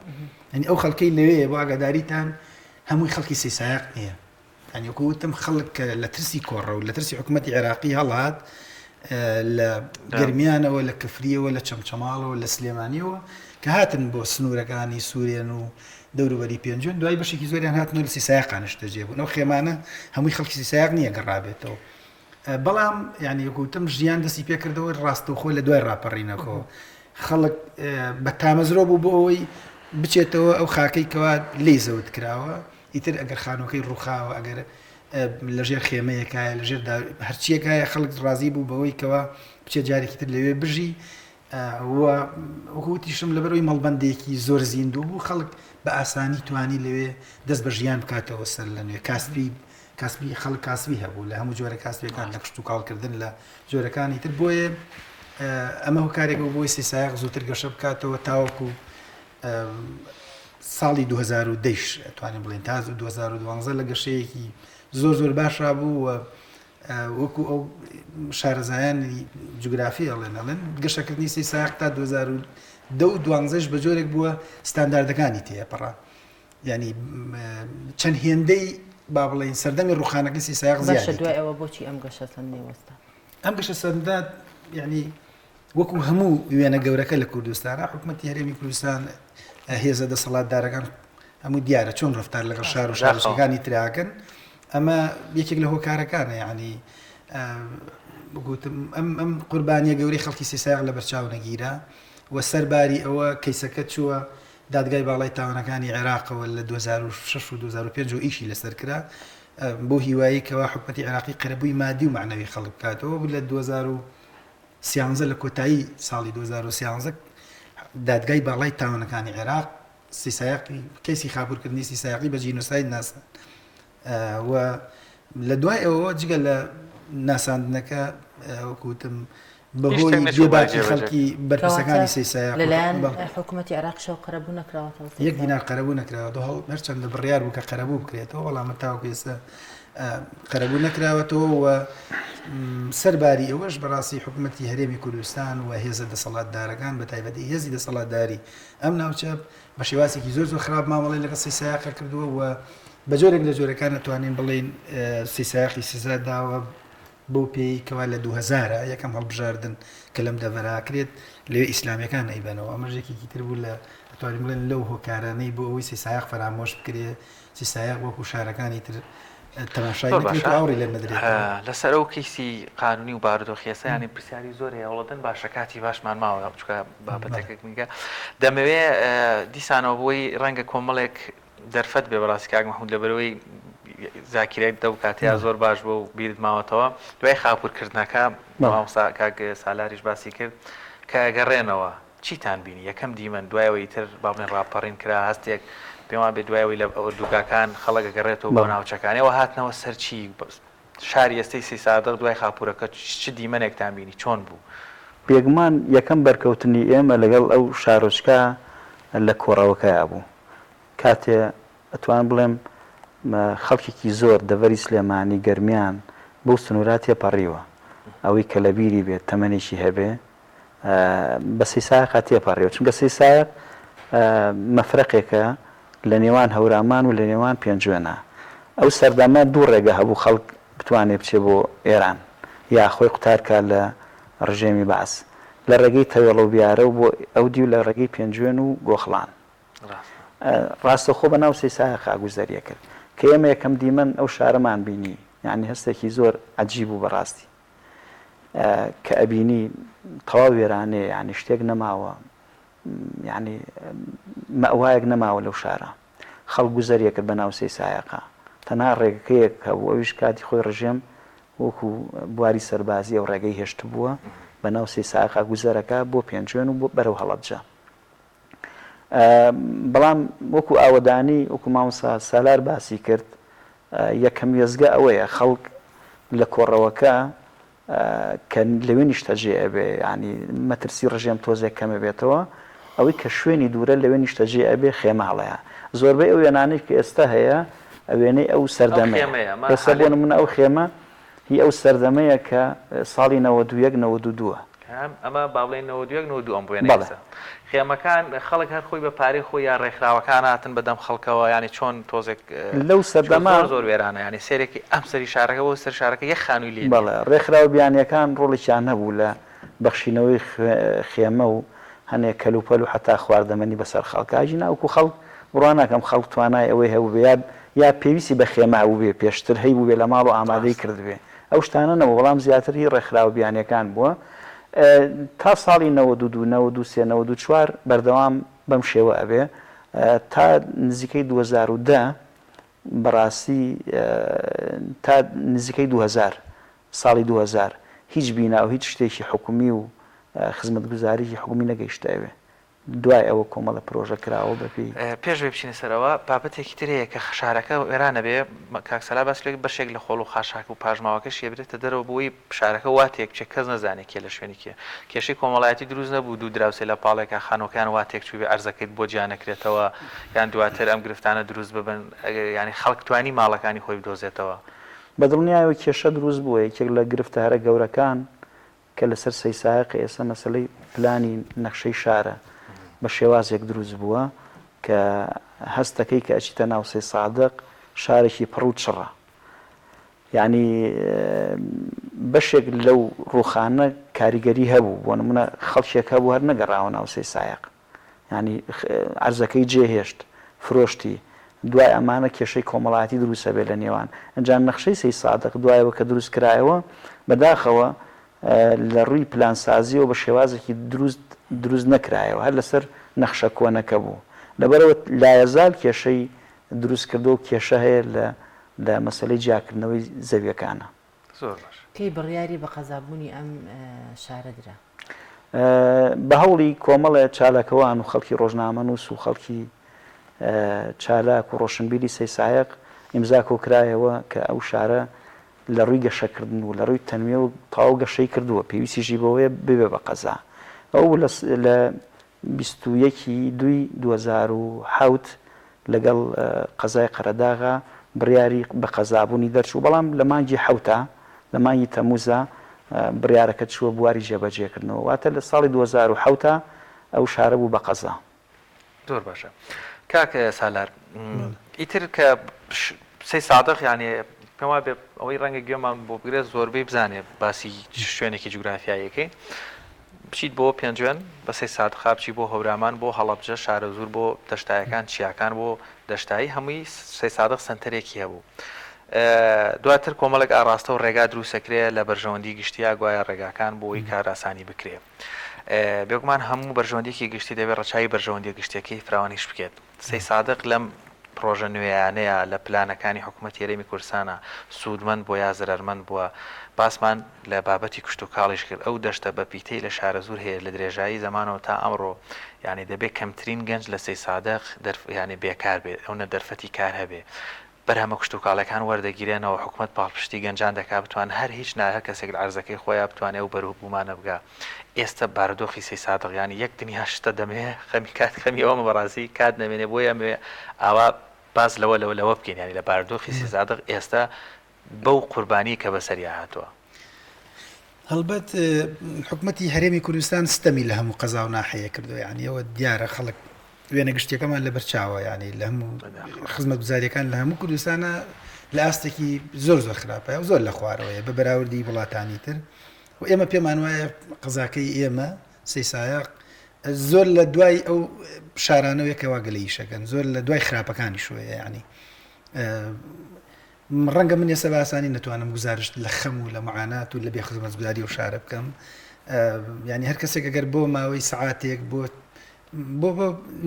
ئەنی ئەو خەڵکەی لەوێ بۆ ئاگاداریتان هەمووی خەڵکی سیسایق نییە ئەنی وەکوتم خەڵک لە ترسی کۆڕە و لە ترسی حکوومەتی عێراقی هەڵات لە گەرمیانەوە لە کفریەوە لە چەمچەماڵەوە لە سلێمانیەوە کە هاتن بۆ سنوورەکانی سوورێن و دەوروبەری پێنجون دوای بەشێکی زۆریان هاتنەوە لە سیسایقانش دەجێبوون ئەو خێمانە هەمووی خەڵکی سیسایق نییە گەڕابێتەوە بەڵام یعنی وەکوتم ژیان دەستی پێکردەوە ڕاستەوخۆ لە دوای ڕاپەڕینەکەەوە خەڵک بە تامەزرۆ بوو بۆ ئەوەی بچێتەوە ئەو خاکەی کەوا لێی زەوت کراوە ئیتر ئەگەر خانووکەی ڕووخاوە ئەگەر لەژێر خێمەیەکایە لەژێر هەرچیەکایە خەڵک ڕازی بوو بەوەی کەوا بچێت جارێکی تر لەوێ بژی وەکوتیشم لەبەرەوەی مەڵبەندێکی زۆر زیندوو بوو خەڵک بە ئاسانی توانی لەوێ دەست بە ژیان بکاتەوە سەر لە نوێ کاسبی خەڵک کاسبی هەبوو لە هەموو جۆرە کاسبیەکان لە کشت و کاڵکردن لە جۆرەکانی تر بۆیە ئەمە هۆکارێک بۆی سێسایق زووتر گەشە بکاتەوە تاوەکو ساڵی 2010 توانین بڵێن تا 2012 لە گەشەیەکی زۆر باشا بوو وەکو ئەو شارەزایانی جوگرافی ئەڵێن گەشەکردنی سێسایق تا 2012 بە جۆرێک بووە ستانداردەکانی تێپەڕا ینی چەند هێندەی با بڵێن سەردەمی ڕوخانەکەی سێسایق زیاد دوای ئەوە بۆچی ئەم گەشە نێوەستا ئەم گەشە سەردات ینی وەکو هەموو وێنە گەورەکە لە کوردستانە حکوومەتی هەرێمی کوردستان هێزە دەسەڵاتدارەکان هەموو دیارە چۆن ڕفتار لەگەڵ شار و شارەکانی تراکەن ئەمە یەکێک لە هۆکارەکانە یعنی بگوتم ئەم قوربانیە گەوری خەڵکی سێسایق لە بەرچاو نەگیرە و سەرباری ئەوە کەیسەکە چووە دادگای باڵای تاوانەکانی عێراقەوە لە 2006 و 2005 و ئیشی لەسەر کرا بۆ هیوایی کەوا حکومەتی عێراقی قەرەبووی مادی و معنەوی خەڵک بکاتەوە لە 2013 لە کۆتایی ساڵی 2013 دادگای باڵای تاوانەکانی عێراق سێسایقی کەیسی خاپورکردنی سێسایقی بە جینۆساید ناسان و لە دوای ئەوە جگە لە ناساندنەکە وەکوتم بەهۆی بێباکی خەڵکی بەرپرسەکانی سێسایق لەلایەن حکوومەتی عێراقشەوە قەرەبوو نەکراوەتەوە یەک دینار قەرەبوو نەکراوە هەرچەندە بڕیار بوو کە قەرەبوو بکرێتەوە وەڵامە تاوەکو ئێستا قەرەبوو نەکراوەتەوە و سەرباری ئەوەش بەڕاستی حکوومەتی هەرێمی کوردستان و هێزە دەسەڵاتدارەکان بە تایبەتی هێزی دەسەڵاتداری ئەم ناوچە بە شێوازێکی زۆر خراپ مامەڵی لەگەڵ سێسایقە کردووە و بە جۆرێک لە جۆرەکان دەتوانین بڵێن سێسایقی سزا داوە بۆ پێی کەوا لە 2000 یەکەم هەڵبژاردن کە لەم دەڤەراکرێت لێ ئیسلامیەکان نەیبەنەوە ئەمەژێکی تر بوو لە دەتوانین بڵێن لەو هۆکارانەی بۆ ئەوەی سێسایق فەرامۆش بکرێ سێسایق وەکو شارەکانی تر تەماشای ئاوری لێ مەدرێت لەسەر ئەو کەیسی قانونی و بارودۆخیەسەیانی پرسیاری زۆر هەوڵەدەن باشە کاتی باشمان ماوە بچکە بابەتێکێک میگە دەمەوێت دیسانەوە بۆی ڕەنگە کۆمەڵێک دەرفەت بێ بەڕاستی کاک مەحموود لەبەرەوەی زاکیرێک دە و کاتەیە زۆر باش بۆ و بیرت ماوەتەوە دوای خاپورکردنەکە مامۆستا کاک سالاریش باسی کرد کە گەڕێنەوە چیتان بینی یەکەم دیمەن دوایەوەی تر با بڵێن ڕاپەڕین کرا هەستێک پێمان بێ دوایەوەی لە ئۆردوگاکان خەڵک گەڕێتەوە بۆ ناوچەکانەوە هاتنەوە سەرچی شاری ئێستەی سی سادق دوای خاپورەکە چ دیمەنێکتان بینی چۆن بوو بێگومان یەکەم بەرکەوتنی ئێمە لەگەڵ ئەو شارۆچکە لە کۆڕەوەکەیە بوو کاتێ ئەتوان بڵێم خەڵکێکی زۆر دەڤەری سلێمانی گەرمیان بۆ سنوورات تێپەڕیوە ئەوەی کە لە بیری بێت تەمەنێکی هەبێ بە سێسایق تێپەڕیوە چونکە سێسایق مەفرەقێکە لە نێوان هەورامان و لە نێوان پێنجوێنە ئەو سەردەمە دوو ڕێگە هەبوو خەڵک بتوانێت بچێ بۆ ئێران یا خۆی قوتارکە لە ڕژێمی باس لە ڕێگەی تەوێڵە و بیارە و بۆ ئەو دی و لە ڕێگەی پێنجوێن و گۆخڵان ڕاستەخۆ بە ناو سێسایق گوزەریە کرد کە ئێمە یەکەم دیمەن ئەو شارەمان بینی یعنی هەستێکی زۆر عەجیب و بەڕاستی کە ئەبینی تەواو وێرانەیە یعنی شتێک نەماوە یعنی مەوایەک نەماوە لەو شارە خەڵک گوزەریە کرد بە ناو سێسایقە تەنها ڕێگەکەیەک هەبوو ئەویش کاتی خۆی ڕژێم وەکو بواری سەربازی ئەو ڕێگەی هێشت بووە بە ناو سێسایقە گوزەرەکە بۆ پێنجوێن و بۆ بەرەو هەڵەبجە بەڵام وەکو ئاوەدانی وەکو مامۆستا سالار باسی کرد یەکەم وێزگە ئەوەیە خەڵک لە کۆڕەوەکە کە لەوێ نیشتەجێ ئەبێ ینی مەترسی ڕژێم تۆزێک کەمە بێتەوە ئەوەی کە شوێنی دوورە لەوێ نیشتەجێ ئەبێ خێماڵەیە زۆربەی ئەو وێنانەی کە ئێستا هەیە ئەوێنەی ئەو سەردەمەیە ئێستا بۆ نمونە ئەو خێمە هی ئەو سەردەمەیە کە ساڵی 91-92 ئەمە با بڵێن 92 ئەم بوێنە خێمەکان خەڵک هەر خۆی بە پارەی خۆی یا ڕێکخراوەکان هاتن بەدەم خەڵکەوە ینی چۆن تۆزێک لەو سەردەما زۆر وێرانە ینی سێرێکی ئەم سەری شارەکە بۆ سەر شارەکە یەک خانووی لێ بەڵێ ڕێکخراو بیانیەکان ڕۆڵێکیان هەبوو لە بەخشینەوەی خێمە و هەنێک کەلوپەل و حتا خواردەمەنی بەسەر خەڵکاژی ناوکو خەڵک بڕواناکەم خەڵک توانای ئەوەی هەبوو بێ یا پێویستی بە خێمە هەبوو بێ پێشتر هەی بوو بێ لە ماڵ و ئامادەی کردبێ ئەو شتانە نەبوو بەڵام زیاتر هی ڕێکخراو بیانیەکان بووە تا ساڵی 92-93-94 بەردەوام بەم شێوە ئەبێ تا نزیکەی 2010 بەڕاستی تا نزیکەی 2000 ساڵی 2000 هیچ بینا و هیچ شتێکی حکومی و خزمەتگوزاریی حکومی نەگەیشتاوێ دوای ئەوە کۆمەڵە پرۆژە کراوە بەپی پێش بێ بچینە سەرەوە بابەتێکی ترەیە کە شارەکە وێرانە بێ کاکسەلا باس لێک بەشێک لە خۆڵ و خاشاک و پاژماوەکەش یێبرێتە دەرەوە بۆی شارەکە واتێک چێ کەس نەزانێت کێ لە شوێنێکە کێشەی کۆمەڵایەتی دروست نەبوو دوو دراوسێ لە پاڵێکە خانۆکان واتێک چوو بێ ئەرزەکەیت بۆ جیانەکرێتەوە یان دواتر ئەم گرفتانە دروست ببن ینی خەڵک توانی ماڵەکانی خۆی بدۆزێتەوە بەدڵنیایەوە کێشە دروست بووە یەکێک لە گرفتارە گەورەکان کە لەسەر سەیسایق ئێستا مەسلەی پلانی نەخشەی شارە بە شێوازێک دروست بووە کە هەستەکەی کە ئەچیتە ناو سێ سادق شارێکی پڕ و چڕە یعنی بەشێک لەو ڕووخانە کاریگەری هەبوو بۆ نمونە خەڵکێک هەبوو هەر نەگەڕاوە ناو سێ سایق ینی عەرزەکەی جێهێشت فرۆشتی دوای ئەمانە کێشەی کۆمەڵایەتی دروستە بێت لە نێوان ئەنجام نەخشەی سێ سادق دوایەوە کە دروست کرایەوە بەداخەوە لە ڕووی پلانسازیەوە بە شێوازێکی دروست نەکرایەوە هەر لەسەر نەخشە کۆنەکە بوو لەبەرەوە لایەزال کێشەی دروست کردو و کێشە هەیە لە مەسلەی جیاکردنەوەی زەویەکانە زۆر باش کەی بڕیاری بە قەزابوونی ئەم شارە درا بە هەوڵی کۆمەڵە چالاکەوان و خەڵکی ڕۆژنامەنووس و خەڵکی چالاک و ڕۆشنبیری سەیسایق ئیمزا کۆکرایەوە کە ئەو شارە لە ڕووی گەشەکردن و لە ڕووی تەنمێ و تاو گەشەی کردووە پێویستیژی بەوەیە ببێ بە قەزا ئەو لە 21/2/2007 لەگەڵ قەزای قەرەداغا بڕیاری بە قەزابوونی دەرچوو بەڵام لە مانگی حەوتە لە مانگی تەمووزە بڕیارەکە چووە بواری جێبەجێکردنەوە واتە لە ساڵی 2007 ئەو شارە بوو بە قەزا زۆر باشە کاکە سالار ئیتر کە سەی سادق یعنی پێما بێ ئەوەی ڕەنگە گوێمان بۆ بگرێت زۆربەی بزانێ باسی شوێنێکی جوگرافیایەکەی بچیت بۆ پێنجوێن بە سەی سادقا بچی بۆ هەورامان بۆ هەڵەبجە شارە زۆر بۆ دەشتایەکان چیاکان بۆ دەشتایی هەمووی سەی سادق سنتەرێکی هەبوو دواتر کۆمەڵک ئاڕاستە و ڕێگا دروستەکرێ لە بەرژەوەندی گشتیا گوایە ڕێگاکان بۆی کاراسانی بکرێ بێگومان هەموو بەرژەوەندێکی گشتی دەبێت ڕەچایی بەرژەوەندی گشتەکەی فراوانیش بکێت سەی سادق لەم پرۆژە نوێیانەیە لە پلانەکانی حکوومەتی هەرێمی کوردستانە سوودمەند بۆ یا زەرمەند بووە باسمان لە بابەتی کشت و کاڵیش کرد ئەو دەشتە بە پیتەی لە شارە زۆر هەیە لە درێژایی زمانەوە تا ئەمڕۆ یعنی دەبێت کەمترین گەنج لە سەی سادق یعنی بێکار بێت ئەو نە دەرفەتی کار هەبێ بەرهەمە کشت و کاڵەکان وەردەگیرێنەوە حکوومەت پاڵپشتی گەنجان دەکات بتوان هەر هیچ ناهە کەسێک لە عەرزەکەی خۆیان بتوانێت و بەروبوومانە بگا ئێستا بارودۆخی سەی سادق ینی یەک دنیا شتە دەمێ خەمی کات خەمی ئەوە بەڕازی کات نەمێنێ بۆیە ئاوا باز لەوە بکەین ینی لە بارودۆخی سەی سادق ئێستا بەو قوربانی کە بەسەریا هاتووە هەڵبەت حکوومەتی هەرێمی کوردستان ستەمی لە هەموو قەزا و ناحەیە کردو ینی ئەوە دیارە خەڵک وێنە گشتەکەمان لە بەرچاوە ینی لە هەموو خزمەتگوزاریەکان لە هەموو کوردستانە لە ئاستێکی زۆر خراپە و زۆر لە خوارەوەیە بە بەراوردی وڵاتانی تر و ئێمە پێمان وایە قەزاکەی ئێمە سەی سایق زۆر لە دوای ئەو شارانەوەیەکەوا گەلەیشەکەن زۆر لە دوای خراپەکانی شوەیە ینی ڕەنگە من ێستا باسانی نەتوانم گزارشت لە خەم و لە معانات و لە بێ خزمەتگوزاری و شارە بکەم ینی هەر کەسێک ئەگەر بۆ ماوەی سەعاتێک بۆ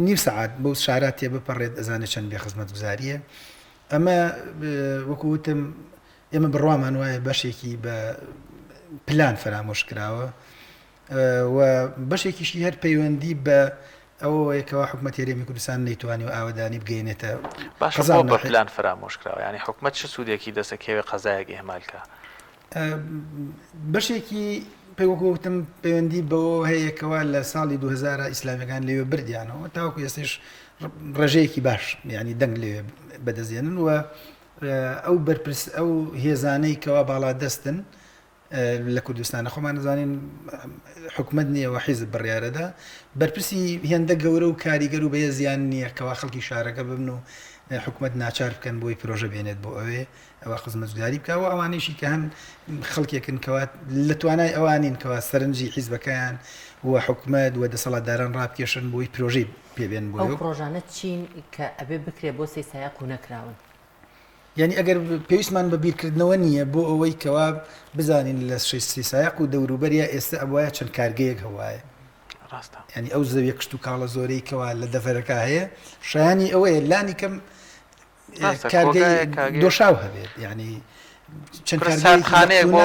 نیم سەعات بۆ شاراتێ بپەڕێت ئەزانە چەند بێ خزمەتگوزاریە ئەمە وەکوتم ئێمە بڕوامان وایە بەشێکی بە پلان فرامۆش کراوە و بەشێکیشی هەر پەیوەندی بە ئەوەیەکەوە حکوومەتی هەرێمی کوردستان نەیتوانی و ئاوەدانی بگەینێتە باش بە پلان فرامۆش کراوە ینی حکوومەت چه سوودێکی دەسەکەوێ قەزایەک ئێمالکە بەشێکی پێوەکوتم پەیوەندی بەوە هەیەکەوە لە ساڵی 2000 ئیسلامیەکان لەوێ بردیانەوە تاوەکو ئێستش ڕێژەیەکی باش ینی دەنگ لێوێ بەدەزێنن و ئەو هێزانەی کەوا باڵا دەستن لە کوردستانە خۆمان نزانین حکوومەت نییە و حیزب بڕیارەدا بەرپرسی هێندە گەورە و کاریگەر و بەیە زیان نییە کەوا خەڵکی شارەکە ببن و حکوومەت ناچار بکەن بۆی پرۆژە بێنێت بۆ ئەوە خزمەتگوزاری بکەوە ئەوانەیشی کە هەم خەڵکێکن کەوا لە توانای ئەوانین کەوا سەرنجی حیزبەکەیان و حکوومەت و دەسەڵاتداران ڕابکێشن بۆی پرۆژەی پێبێن بۆ ئەو پرۆژانە چین کە ئەبێ بکرێ بۆ سەی سایق و نەکراون یعنی ئەگەر پێویستمان بە بیرکردنەوە نییە بۆ ئەوەی کەوا بزانین لە سەی سایق و دەوروبەریە ئێستا ئەوایە چەند کارگەیەک هەوایە ینی ئەو زەویە کشت و کاڵە زۆرەی کەوا لە دەفەرەکە هەیە شایانی ئەوەیە لانی کەم کارگەی دۆشاو هەبێت ینی چەند خانەیەک بۆ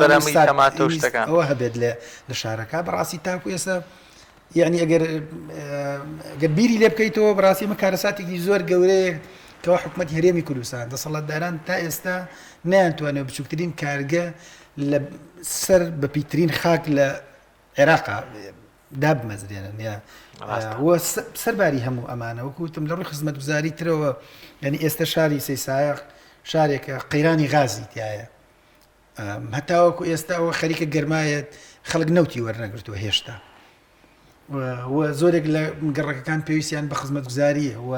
بەرەمی تەماتە و شتەکان ئەوە هەبێت لە شارەکە بەڕاستی تاکو ئێستا یعنی ئەگەر بیری لێ بکەیتەوە بەڕاستی مە کارەساتێکی زۆر گەورەیە کەەوە حکوومەتی هەرێمی کوردستان دەسەڵاتداران تا ئێستا نەیانتوانێت بچووکترین کارگە لە سەر بەپیترین خاک لە عێراقا دابمەزرێنن سەرباری هەموو ئەمانە وەکوتم لە ڕووی خزمەتگوزاری ترەوە ینی ئێستا شاری سەیسایق شارێکە قەیرانی غازی تایە هەتاوەکو ئێستا ئەوە خەریکە گەرمایەت خەڵک نەوتی وەرنەگرتووە هێشتا زۆرێک لە گەڕەکەکان پێویستیان بە خزمەتگوزاریە و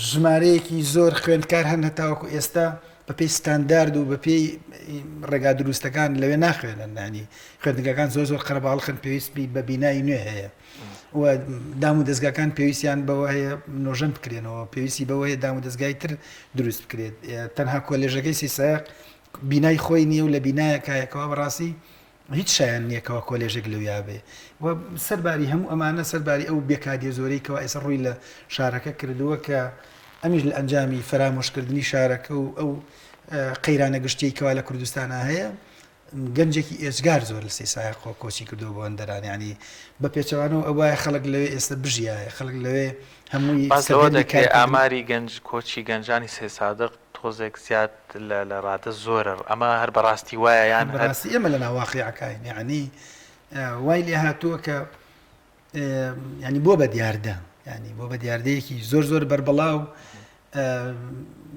ژمارەیەکی زۆر خوێندکار هەن هەتاوەکو ئێستا بەپێی ستاندارد و بەپێی ڕێگا دروستەکان لەوێ ناخوێنن نانی خوێندنگەکان زۆر قەرەباڵخن پێویستی بە بینایی نوێ هەیە و دام و دەستگاکان پێویستیان بەوە هەیە نۆژەن بکرێنەوە پێویستی بەوەیە دام و دەستگای تر دروست بکرێت تەنها کۆلێژەکەی سیسایق بینای خۆی نییە و لە بینایەکایەکەوە بەڕاستی هیچ شایان نییەکەوە کۆلێژێک لەویا بێ و سەرباری هەموو ئەمانە سەرباری ئەو بێکادیە زۆرەی کەەوە ئێستا ڕووی لە شارەکە کردووە کە ئەمیش لە ئەنجامی فەرامۆشکردنی شارەکە و ئەو قەیرانە گشتیەکەوا لە کوردستانە هەیە گەنجێکی ئێجگار زۆر لە سیسایق کۆچی کردو بۆ ئەندەران ینی بە پێچەوانەوە ئەوە خەڵک لەوێ ئێستا بژیایە خەڵک لەوێ هەمووی ئاماری گەنج کۆچی گەنجانی سێسادق تۆزێک زیاد لە ڕادە زۆرە ئەمە هەر بەڕاستی وایە یان بەڕاستی ئێمە لە ناواقعەکەین یعنی وای لێ هاتووە کە ینی بۆ بە دیاردە ینی بۆ بە دیاردەیەکی زۆر بەربەڵاو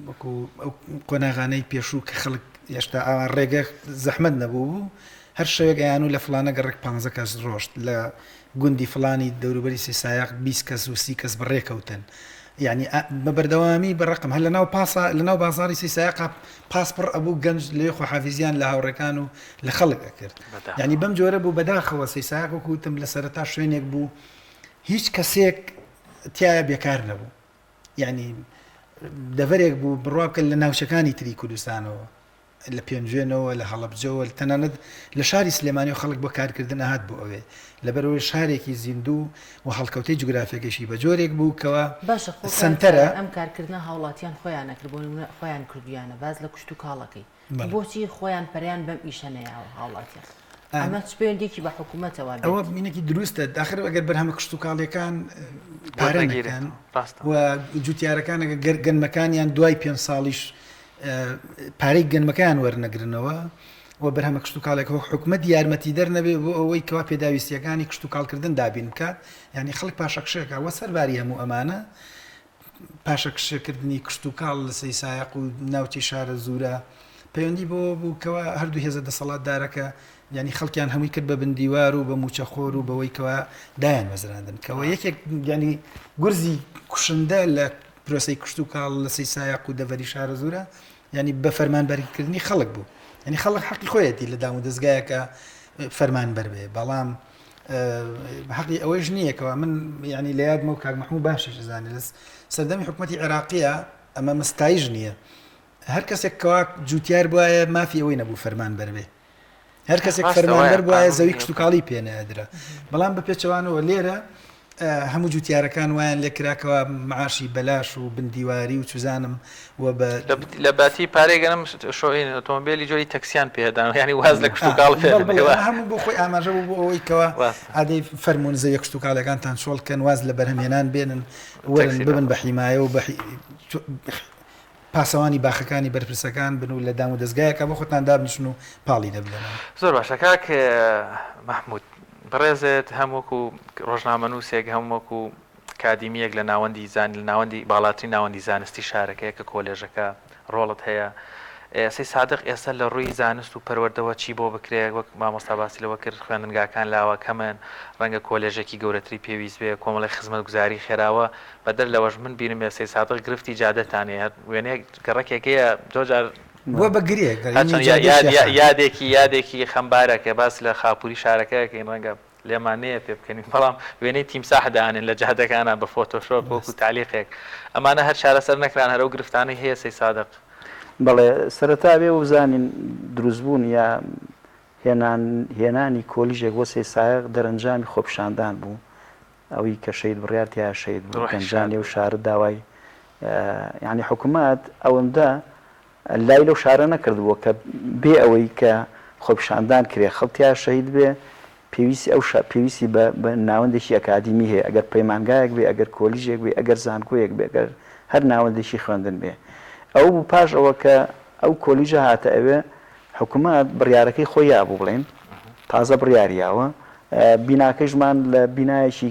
وەکو ئەو قۆناغانەی پێشوو کە خەڵک هێشتا ئاوان ڕێگە زەحمەت نەبوو هەر شەوێک ئەیان و لە فلانە گەڕێک 15 کەس ڕۆشت لە گوندی فلانی دەوروبەری سیسایق 20 کەس و 30 کەس بەڕێکەوتن یعنی بە بەردەوامی بەڕقم هەر لەناو بازاری سیسایق پاسپڕ ئەبوو گەنج لێ خۆحافیزیان لە هاوڕێکان و لە خەڵک ئەکرد یعنی بەم جۆرە بوو بەداخەوە سیسایق وەکوتم لە سەرەتا شوێنێک بوو هیچ کەسێک تایە بێکار نەبوو یعنی دەڤەرێک بوو بڕواکە لە ناوچەکانی تری کوردستانەوە لە پێنجێنەوە لە هەڵەبجەوە تەنانەت لە شاری سلێمانی و خەڵک بۆ کارکردن هات بۆ ئەوێ لەبەرەوەی شارێکی زیندوو و هەڵکەوتەی جوگرافیەکەشی بە جۆرێک بوو کەەوە سنتەرە ئەم کارکردن هاوڵاتیان خۆیان نەکردبوون خۆیان کردویانە باز لە کوشت و کاڵەکەی بۆچی خۆیان پەریان بەم ئیشەنەیە هاوڵاتیان ئەمە پەیوەندێکی بە حکوومەتەوە ئەوە بینێکی دروستە داخر ئەگەر بەرهەمە کشت و کاڵیەکان پارەگیرن و جوتیارەکان گەنمەکانیان دوای 5 ساڵیش پارەی گەنمەکان وەرنەگرنەوە و بەرهەمە کشت و کاڵێکەوە حکومەت یارمەتی دەرنەبێ بۆ ئەوەی کەوا پێداویستیەکانی کشت و کاڵکردن دابین بکات یعنی خەڵک پاشەکشێکە وە سەرباری هەموو ئەمانە پاشەکشێکردنی کشت و کاڵ لە سەیسایق و ناوچی شارە زورە پەیوەندی بۆ بووکەوە هەردوو هێزە دەسەڵاتدارەکە ینی خەڵکیان هەمووی کرد بە بندیوار و بە موچەخۆر و بەوەی کەوا دایان مەزراندن کەەوە یەکێک ینی گورزی کوشندە لە پرۆسی کشت و کاڵ لە سەیسایق و دەڤەری شارە زورە ینی بە فەرمانبەریکردنی خەڵک بوو ینی خەڵک حەقی خۆیەتی لە دام و دەستگایەکە فەرمانبەر بێ بەڵام حەقی ئەوەیش نییەکەوە من ینی لە یادمە و کاک مەحموود باشیش زانێ لە سەردەمی حکومەتی عێراقیە ئەمە مەستایش نییە هەر کەسێک کەوا جوتیار بواە مافی ئەوەی نەبوو فەرمانبەر بێ هەر کەسێک فەرمانبەر بواە زەوی کشت و کاڵی پێنەدرا بەڵام بە پێچەوانەوە لێرە هەموو جوتیارەکان وایان لێکراکەوە معاشی بەلاش و بندیواری و چوزانم و لە باتی پارێگەنم شۆین ئۆتۆمبیلی جۆری تەکسیان پێدان ینی واز لە کشت و کاڵ هەموو بۆ خۆی ئاماژە بوو بۆ ئەوەی کەەوە ئادەی فەرمونون زەوی کشت و کاڵەکانتان شۆڵکەن واز لە بەرهەمهێنان بێنن وەرن ببن بە حیمایە و پاسەوانی باخەکانی بەرپرسەکان بن و لە دام و دەستگایەکە بۆ خۆتان دابنیشن و پاڵی دەبلێنەوە زۆر باشە کاک مەحموود بڕێزت هەمووەکو ڕۆژنامەنووسێک هەمووەکو کادیمیەک لە ناوەندی زانی لە ناوەندی باڵاتری ناوەندی زانستی شارەکەی کە کۆلێژەکە ڕۆڵت هەیە سەی سادق ئێستا لە ڕووی زانست و پەروەردەوە چی بۆ بکرێت وەک مامۆستا باسی لەوە کرد خوێندنگاکان لاوە کەمن ڕەنگە کۆلێژێکی گەورەتری پێویست بێ کۆمەڵی خزمەتگوزاری خێراوە بەدەر لەوەش من بینم سەی سادق گرفتی جادەتانێ وێنەیە گەڕەکێکەیە جۆجار بۆ بەگرێ یادێکی خەمبارەکە باس لە خاپوری شارەکەکەین ڕەنگە لێمانەیە پێ بکەین بەڵام وێنەی تیمساحدانێن لە جادەکانە بە فۆتۆشۆپ وەکو تالیقێک ئەمانە هەر چارەسەر نەکران هەرە و گرفتانەی هەیە سەی سادق بەڵێ سەرەتا بێ و بزانین دروستبوون یا هێنانی کۆلیژێک بۆ سەیسایق دەرەنجامی خۆپشاندان بوو ئەوەی کە شەید بڕیار تیا شەید بوو گەنجانی و شارە داوای یعنی حکوومەت ئەوەندە لای لەو شارە نەکردووە کە بێ ئەوەی کە خۆپیشاندان کرێ خەڵتیا شەهید بێ پێویستی بە ناوەندێکی ئەکادیمی هەیە ئەگەر پەیمانگایەک بێ ئەگەر کۆلیژێک بێ ئەگەر زانکۆیەک بێ ئەگەر هەر ناوەندێکی خوێندن بێ ئەو بوو پاش ئەوە کە ئەو کۆلیژە هاتە ئەوێ حکوومەت بڕیارەکەی خۆی یابوو بڵێن تازە بڕیاریاوە بیناکەژمان لە بینایەکی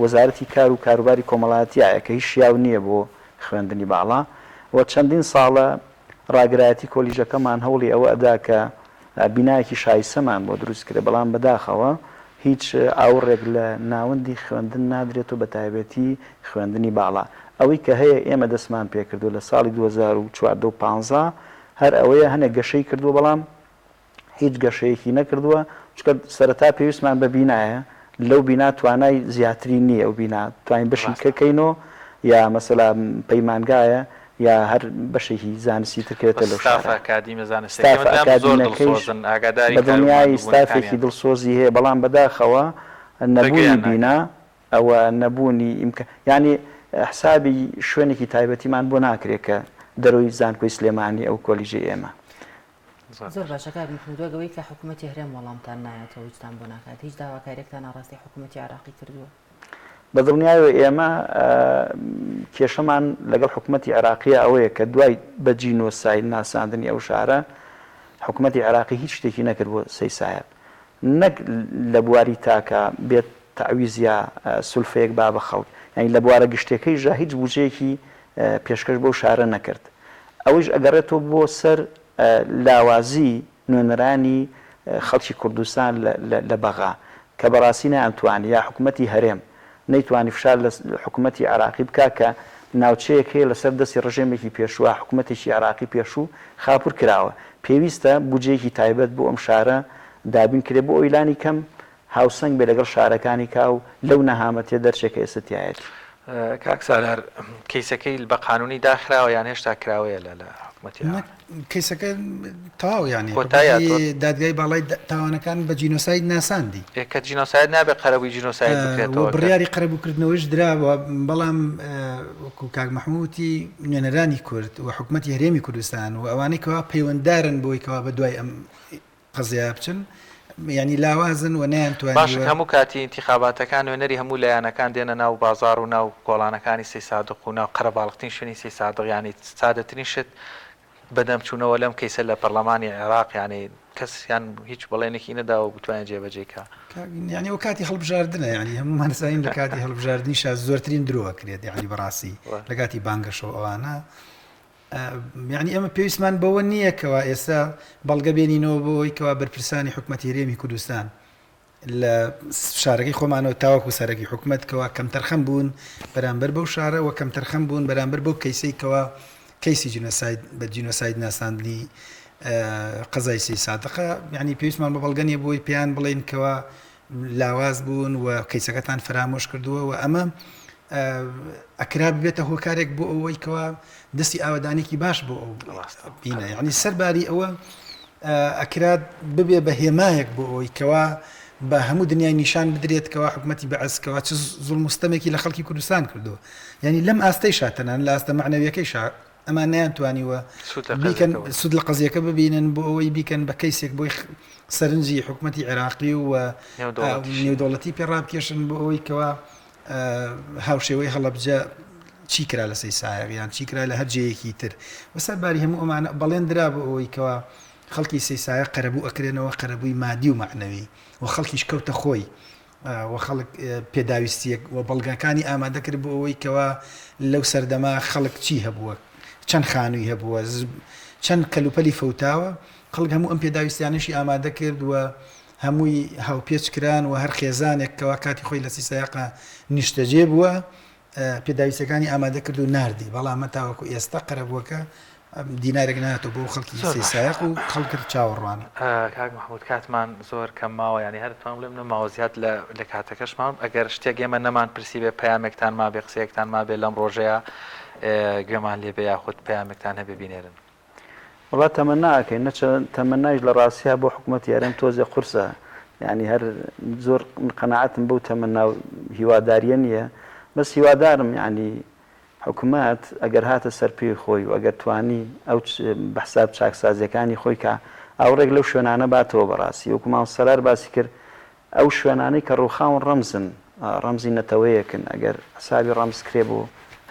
وەزارەتی کار و کاروباری کۆمەڵایەتیایە کە هیچ شیاو نییە بۆ خوێندنی باڵا و چەندین ساڵە ڕاگرایەتی کۆلیژەکەمان هەوڵی ئەوە ئەدا کە بینایەکی شایستەمان بۆ دروست کرێ بەڵام بەداخەوە هیچ ئاوڕێک لە ناوەندی خوێندن نادرێت و بە تایبەتی خوێندنی باڵا ئەوەی کە هەیە ئێمە دەستمان پێکردو لە ساڵی 2014 هەر ئەوەیە هەنێک گەشەی کردو بەڵام هیچ گەشەیەکی نەکردووە چکە سەرەتا پێویستمان بە بینایە لەو بینا توانای زیاتری نییە ئەو بینا توانین بەشی کەکەینەوە یا مەسەلا پەیمانگایە یا هەر بەشێکی زانستی ترکێتە لەو بە دڵنیای ستافێکی دڵسۆزی هەیە بەڵام بەداخەوە نەبوونی بینا ئەوە نەبوونی ئیمکە ینی حسابی شوێنێکی تایبەتیمان بۆ ناکرێت کە دەرەوەی زانکۆی سلێمانی ئەو کۆلیژی ئێمە زۆر باشەکار دوگەوەی کە حکوومەتی هەرێم وەڵامتان نایەتەوە هیچتان بۆ ناکات هیچ داواکارێکتان ناڕاستی حکوومەتی عراقی کردووە بە دڵنیایەوە ئێمە کێشەمان لەگەڵ حکوومەتی عراقیە ئەوەیە کە دوای بە جینۆساید ناساندنی ئەو شارە حکوومەتی عراقی هیچ شتێکی نەکرد بۆ سەیسایەت نەک لە بواری تاکە بێت تعویزیا سولفەیەک با بە خەڵک یعنی لە بوارە گشتەکەی ژا هیچ بودجەیەکی پێشکەش بەو شارە نەکرد ئەوەش ئەگەڕێتەوە بۆ سەر لاوازی نوێنەرانی خەڵکی کوردستان لە بەغا کە بەڕاستی نەیانتوانی یا حکوومەتی هەرێم نەیتوانی فشار لە حکوومەتی عراقی بکا کە ناوچەیەک هەیە لەسەر دەستی ڕژێمێکی پێشووە حکوومەتێکی عراقی پێشوو خاپور کراوە پێویستە بودجەیەکی تایبەت بۆ ئەم شارە دابین کرێ بۆ ئۆیلانی کەم هاوسەنگ بێ لەگەڵ شارەکانی کاو لەو نەهامەتێ دەرچێکە ئێستایەتی کاک سالار کەیسەکەی بە قانونی داخراوە یان هێشتا کراوەیە لە حکوومەتی کەیسەکە تەواو ینی دادگای باڵای تاوانەکان بە جینۆساید ناساندی کە جینۆساید نابێت قەرەبووی جینۆساید بکرێتەوە بڕیاری قەرەبووکردنەوەش دراوە بەڵام وەکو کاک مەحموودی نوێنەرانی کورد و حکوومەتی هەرێمی کوردستان و ئەوانەی کەوا پەیوەنددارن بۆی کەوا بە دوای ئەم قەزیا بچن ینی لاوازن و نەیانتوانین باش هەموو کاتی انتخاباتەکان وێنەری هەموو لایەنەکان دێنە ناو بازار و ناو کۆڵانەکانی سەی سادق و ناو قەرەباڵغترین شوێنی سەی سادق ینی سادەترین شت بەدەمچوونەوە لەم کەیسە لە پەرلەمانی عێراق ینی کەسیان هیچ بەڵێنێکی نەداوە بتوانێت جێبەجێکە ینی وە کاتی هەڵبژاردنە ینی هەموو مانساین لە کاتی هەڵبژاردننی شا زۆرترین درۆکرێت ینی بەڕاستی لە کاتی بانگەشەوە ئەوانە یعنی ئەمە پێویستمان بەوە نییە کەوا ئێستا بەڵگە بێنینەوە بۆی کەوا بەرپرسانی حکوومەتی هەرێمی کوردستان لە شارەکەی خۆمانەوە تاوەکو سەرەکی حکوومەت کەوا کەم تەرخەم بوون بەرامبەر بەو شارە و کەم تەرخەم بوون بەرامبەر بەو کەیسەی کەوا کەیسی جینۆساید بە جینۆساید ناساندنی قەزای سەی سادقە یعنی پێویستمان بە بەڵگەنیە بۆی پێیان بڵێن کەوا لاواز بوون و کەیسەکەتان فرامۆش کردووە و ئەمە ئەکرا بێتە هۆکارێک بۆ ئەوەی کەوا دەستی ئاوادانێکی باش بۆ ئەو بینە یعنی سەرباری ئەوە ئەکرات ببێ بە هێمایەک بۆ ئەوەی کەوا بە هەموو دنیای نیشان بدرێت کەوا حکوومەتی بەعسکەوە چ زوڵم مستەمێکی لە خەڵکی کوردستان کردووە یعنی لەم ئاستەی شاتەنان لە ئاستە معنەویەکەی ئەمان نەیانتوانیوە بیکەن سود لە قەزیەکە ببینن بۆ ئەوەی بیکەن بە کەیسێک بۆی سەرنجی حکوومەتی عێراقی و نێودەوڵەتی پێڕابکێشن بۆ ئەوەی کەوا هاوشێوەی هەڵەبجە چی کرا لە سەی سایەغیان چی کرا لە هەر جەیەکی تر وەسەرباری هەموو ئەمانە بەڵێن درا بۆ ئەوەی کەوا خەڵکی سەی سایە قەرەبوو ئەکرێنەوە قەرەبووی مادی و معنەوی و خەڵکیش کەوتە خۆی و خەڵک پێداویستیەک و بەڵگەکانی ئامادە کرد بۆ ئەوەی کەوا لەو سەردەما خەڵک چی هەبووە چەند خانووی هەبووە چەند کەلوپەلی فەوتاوە خەڵک هەموو ئەم پێداویستیانشی ئامادە کرد و هەمووی هاوپێچ کران و هەر خێزانێک کەوا کاتی خۆی لە سیسایقا نیشتەجێ بووە پێداویستەکانی ئامادە کرد و نردی بەڵام تاوەکو ئێستا قەرەبووەکە دینارێک ناتەوە بۆ خەڵکی سیسایق و خەڵکرد چاوەڕوان کاک مەحموود کاتمان زۆر کەم ماوە ینی هەرتوان بڵێم نەماوە زیاد لە کاتەکەشمان ئەگەر شتێک ئێمە نەمان پرسی بێ پەیامێکتان ما بێ قسەیەکتان ما بێ لەم ڕۆژەیە گوێمان لێبێ یاخود پەیامێکتان هەبێ بینێرن وڵات تەمەناکەین تەمەنایش لە ڕاستیە بۆ حکوومەتی هەرێم تۆزێ قورسە یعنی هەر زۆر قەناعەتم بەو تەمەنا و هیواداریە نییە بەس هیوادارم یعنی حکوومەت ئەگەر هاتە سەر پێی خۆی و ئەگەر توانی ئەو بەحساب چاکسازیەکانی خۆی کە ئاوڕێک لەو شوێنانە باتەوە بەڕاستی وەکومان سەرار باسی کرد ئەو شوێنانەی کە ڕووخاون ڕەمزن ڕەمزی نەتەوەیەکن ئەگەر حسابی ڕەمز کرێ بۆ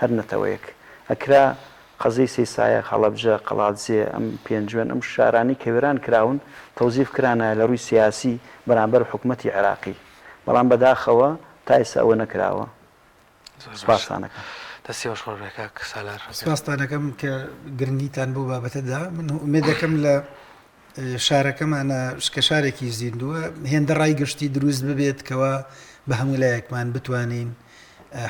هەر نەتەوەیەک ئەکرا قەزەی سێسایە خەڵەبجە قەڵاتجێ ئەم پێنجوێن ئەم شارانی کە وێران کراون تەوزیف کرانە لە ڕووی سیاسی بەرامبەر حکوومەتی عێراقی بەڵام بەداخەوە تا ئێستا ئەوە نەکراوە. سپاسانەکەم. دەستیەوەش خۆڕێکە سالار سپاسدانەکەم کە گرنگیتان بۆ بابەتەدا من ئومێد دەکەم لە شارەکەمانە شکە شارێکی زیندووە هێندە ڕای گشتی دروست ببێت کەەوە بە هەموو لایەکمان بتوانین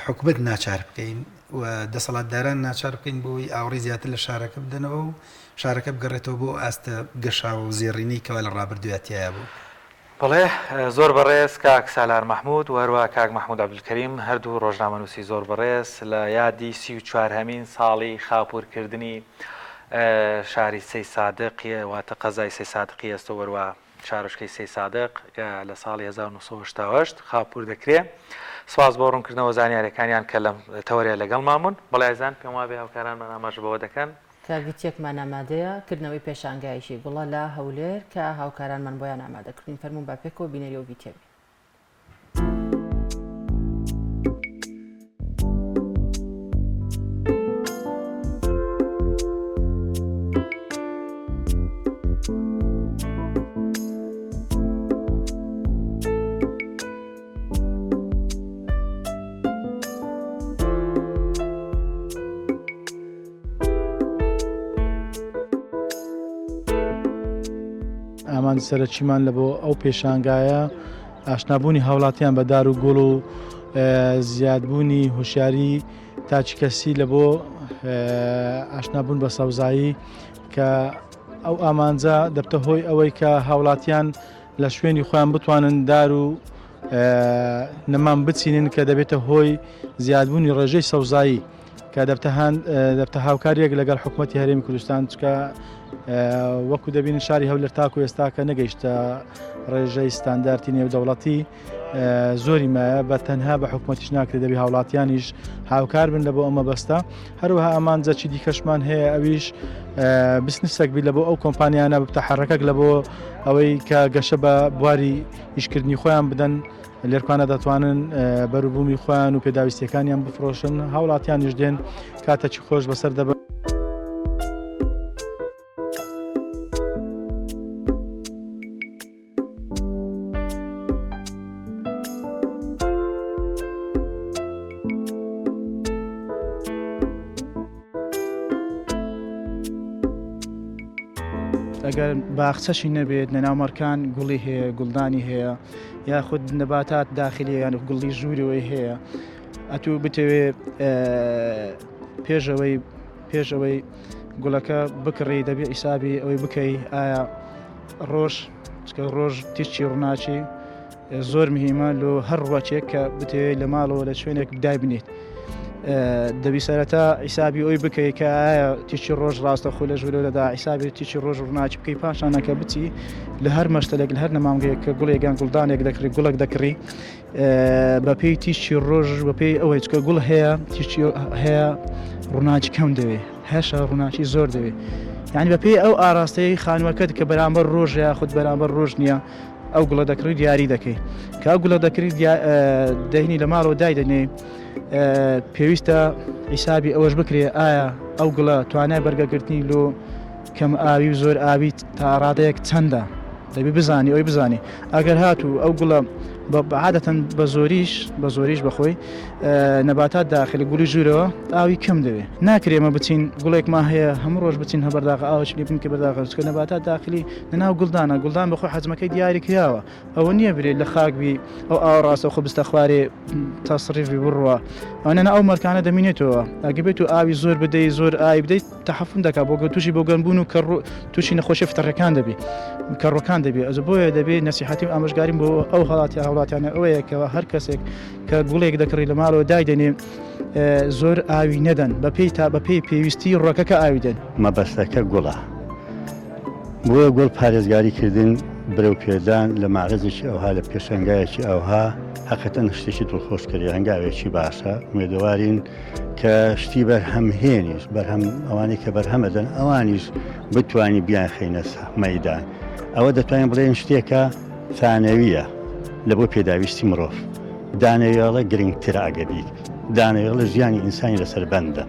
حکومت ناچار بکەین و دەسەڵاتداران ناچار بکەین بۆی ئاوڕی زیاتر لە شارەکە بدەنەوە و شارەکە بگەڕێتەوە بۆ ئاستە گەشاوە و زێڕینەی کەەوە لە ڕابردوواتیایە بوو. بڵێ زۆر بەڕێز کاک سالار مەحموود وەروە کاک مەحموود عەبدولکەریم هەردوو ڕۆژنامەنووسی زۆر بەڕێز لە یادی 34هەمین ساڵی خاپوورکردنی شاری سەی سادقیە واتە قەزای سەی سادقی ئێستا وەروە شارۆچکەی سەی سادق لە ساڵی 1970 خاپوور دەکرێت. سواز بۆ ڕوونکردنەوە زانیاریەکانیان کە لەم تەوەریە لەگەڵ مامون بەڵایزان پێم وابێ هاوکارانمان ئاماژ بەوە دەکەن تاگیتێکمان ئامادەیە کردنەوەی پێشانگایشی گوڵە لە هەولێر کە هاوکارانمان بۆیان ئامادەکردین فەرموون با پێکەوە بینەریەوە ڤیدیۆ. ئامان سەرچیمان لە بۆ ئەو پێشانگایە ئاشنابوونی هاوڵاتیان بە دار و گوڵ و زیادبوونی هوشیاری تاچ کەسی لە بۆ ئاشنابوون بە سەوزایی کە ئەو ئامانجا دەبتە هۆی ئەوەی کە هاوڵاتیان لە شوێنی خۆیان بتوانن دار و نەمان بچینن کە دەبێتە هۆی زیادبوونی ڕێژەی سەوزایی کە دەبتە هاوکاریەک لەگەڵ حکوومەتی هەرێمی کوردستان چکە وەکو دەبینن شاری هەولێر تاکو ئێستاکە نەگەیشتە ڕێژەی ستانداردی نێودەوڵەتی زۆری مایە بە تەنها بە حکوومەتیش ناکرێت دەبی هاوڵاتیانیش هاوکار بن لە بۆ ئەمە بەستە هەروەها ئەمانجەچی دیکەشمان هەیە ئەویش بسنسەک بی لە بۆ ئەو کۆمپانیانە بتە حرەکەک لە بۆ ئەوەی کە گەشە بە بواری ئیشکردنی خۆیان بدەن لێرکوانە دەتوانن بەروبوومی خۆیان و پێداویستیەکانیان بفرۆشن هاوڵاتیانیش دێن کاتەکی خۆش بەسەر دەبن. ئەگەر باخچەشی نەبێت لە ناومەرکان گوڵی هەیە گوڵدانی هەیە یاخود نەباتات داخلی یان گوڵی ژووریەوەی هەیە ئەتوو بتەوێ پێشەوەی گوڵەکە بکڕی دەبێت ئیسابی ئەوەی بکەی ئایا ڕۆژ تیشتی ڕووناچی زۆر مهمە لە هەر ڕوەچێک کە بتەوێت لە ماڵەوە لە شوێنێک بدای بنێت دەبی سەرەتا ئیسابی ئەوی بکەی کە ئایا تیشتی ڕۆژ ڕاستە خۆ لە ژوورەوەدا ئیسابی تیشتی ڕۆژ ڕووناچ بکەی پاشانەکە بچی لە هەر مەشتەلێک لە هەر نەمامگەیەک کە گوڵێکیان گوڵدانێک دەکڕی گوڵک دەکڕی بەپێی تیشتی ڕۆژ بەپێی ئەوەی چکە گوڵ هەیە تیشتی هەیە ڕووناچی کەم دەوێت هێشە ڕووناچی زۆر دەوێت یعنی بەپێی ئەو ئاراستەی خانووەکەت کە بەرامبەر ڕۆژ یا خودت بەرامبەر ڕۆژ نییە ئەو گوڵە دەکڕی دیاری دەکەی کە ئەو گوڵە دەکری دەهینی لە ماڵەوە دایدەنێ پێویستە ئیسابی ئەوەش بکرێ ئایا ئەو گوڵە توانای بەرگەگرتنی لۆ کەم ئاوی و زۆر ئاوی تا ڕادەیەک چەندە دەبی بزانی ئەوی بزانی ئەگەر هاتوو ئەو گوڵە عادەتەن بە زۆریش بەخۆی نەباتات داخلی گوڵی ژوورەوە ئاوی کەم دەوێت ناکرێمە بچین گوڵێکمان هەیە هەموو ڕۆژ بچین هەبەرداغ ئاوچ بکە بەرداغچکە نەباتات داخلی لەناو گوڵدانە گوڵدان بەخۆی حەزمەکەی دیاری کراوە ئەوە نییە برێت لە خاکبی ئەو ئاوڕاستە خۆ بستە خوارێ تەسریفی بڕوە ئەوەنە ئەو مەرکانە دەمینێتەوە ئەگەبێت و ئاوی زۆر بدەیت زۆر ئاوی بدەیت تەحەفون دەکات بۆ تووشی بۆ گەنبوون و تووشی نەخۆشی فتەڕەکان دەبی کەڕەکان دەبێت ئەز بۆیە دەبێت نەسیحەتی و ئامۆژگاریم بۆ ئەو هەڵاتیانە ئەوەیەکەوە هەر کەسێک کە گوڵێک دەکڕی لە ماڵەوە دایدەنێ زۆر ئاوی نەدەن بەپێی تا بەپێی پێویستی ڕۆکەکە ئاوی دەن مەبەستەکە گوڵە بۆیە گوڵ پارێزگاریکردن برەو پێدان لە ماڕزێکی ئەوها لە پێشەنگایەکی ئەوها حەقەتەن شتێکی دڵخۆشکردی هەنگاوێکی باشە وێدەوارین کە شتی بەرهەمهێنیش بەرهەم ئەوانەی کە بەرهەمەدەن ئەوانیش بتوانی بیان خینە مەیدان ئەوە دەتوانین بڵێن شتێکە ثانەویە لە بۆ پێداویستی مرۆڤ دانەوێڵە گرنگترە ئەگەبی دانەوێڵە ژیانی ئینسانی لەسەر بەندە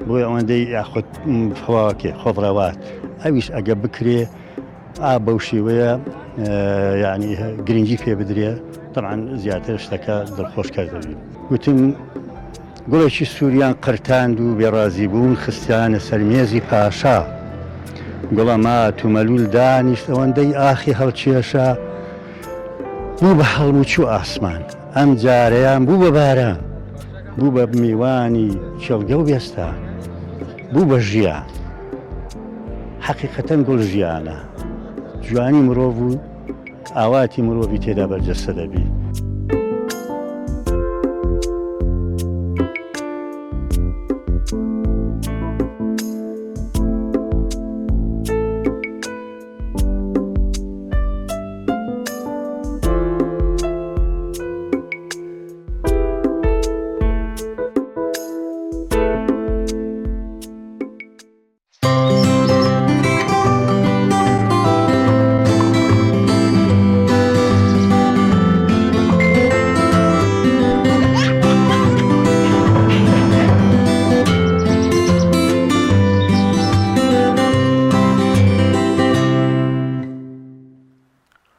بۆی ئەوەندەی یاخود فواکێ خۆڕەوات ئەویش ئەگە بکرێ بەو شێوەیە یعنی گرنگی پێ بدرێ طبعاً زیاتر شتەکە دڵخۆشکەر دەبی گوتم گوڵێکی سووریان قرتاند و بێڕازی بوون خستیانە سەرمێزی پاشا گوڵە مات و مەلول دانیشت ئەوەندەی ئاخی هەڵکێشە بوو بە هەڵم و چوو ئاسمان ئەم جارەیان بوو بە باران بوو بە میوانی چێڵگە و بێستا بوو بە ژیان حەقیقەتەن گوڵ ژیانە جوانی مرۆڤ و ئاواتی مرۆڤی تێدا بەرجەستە دەبی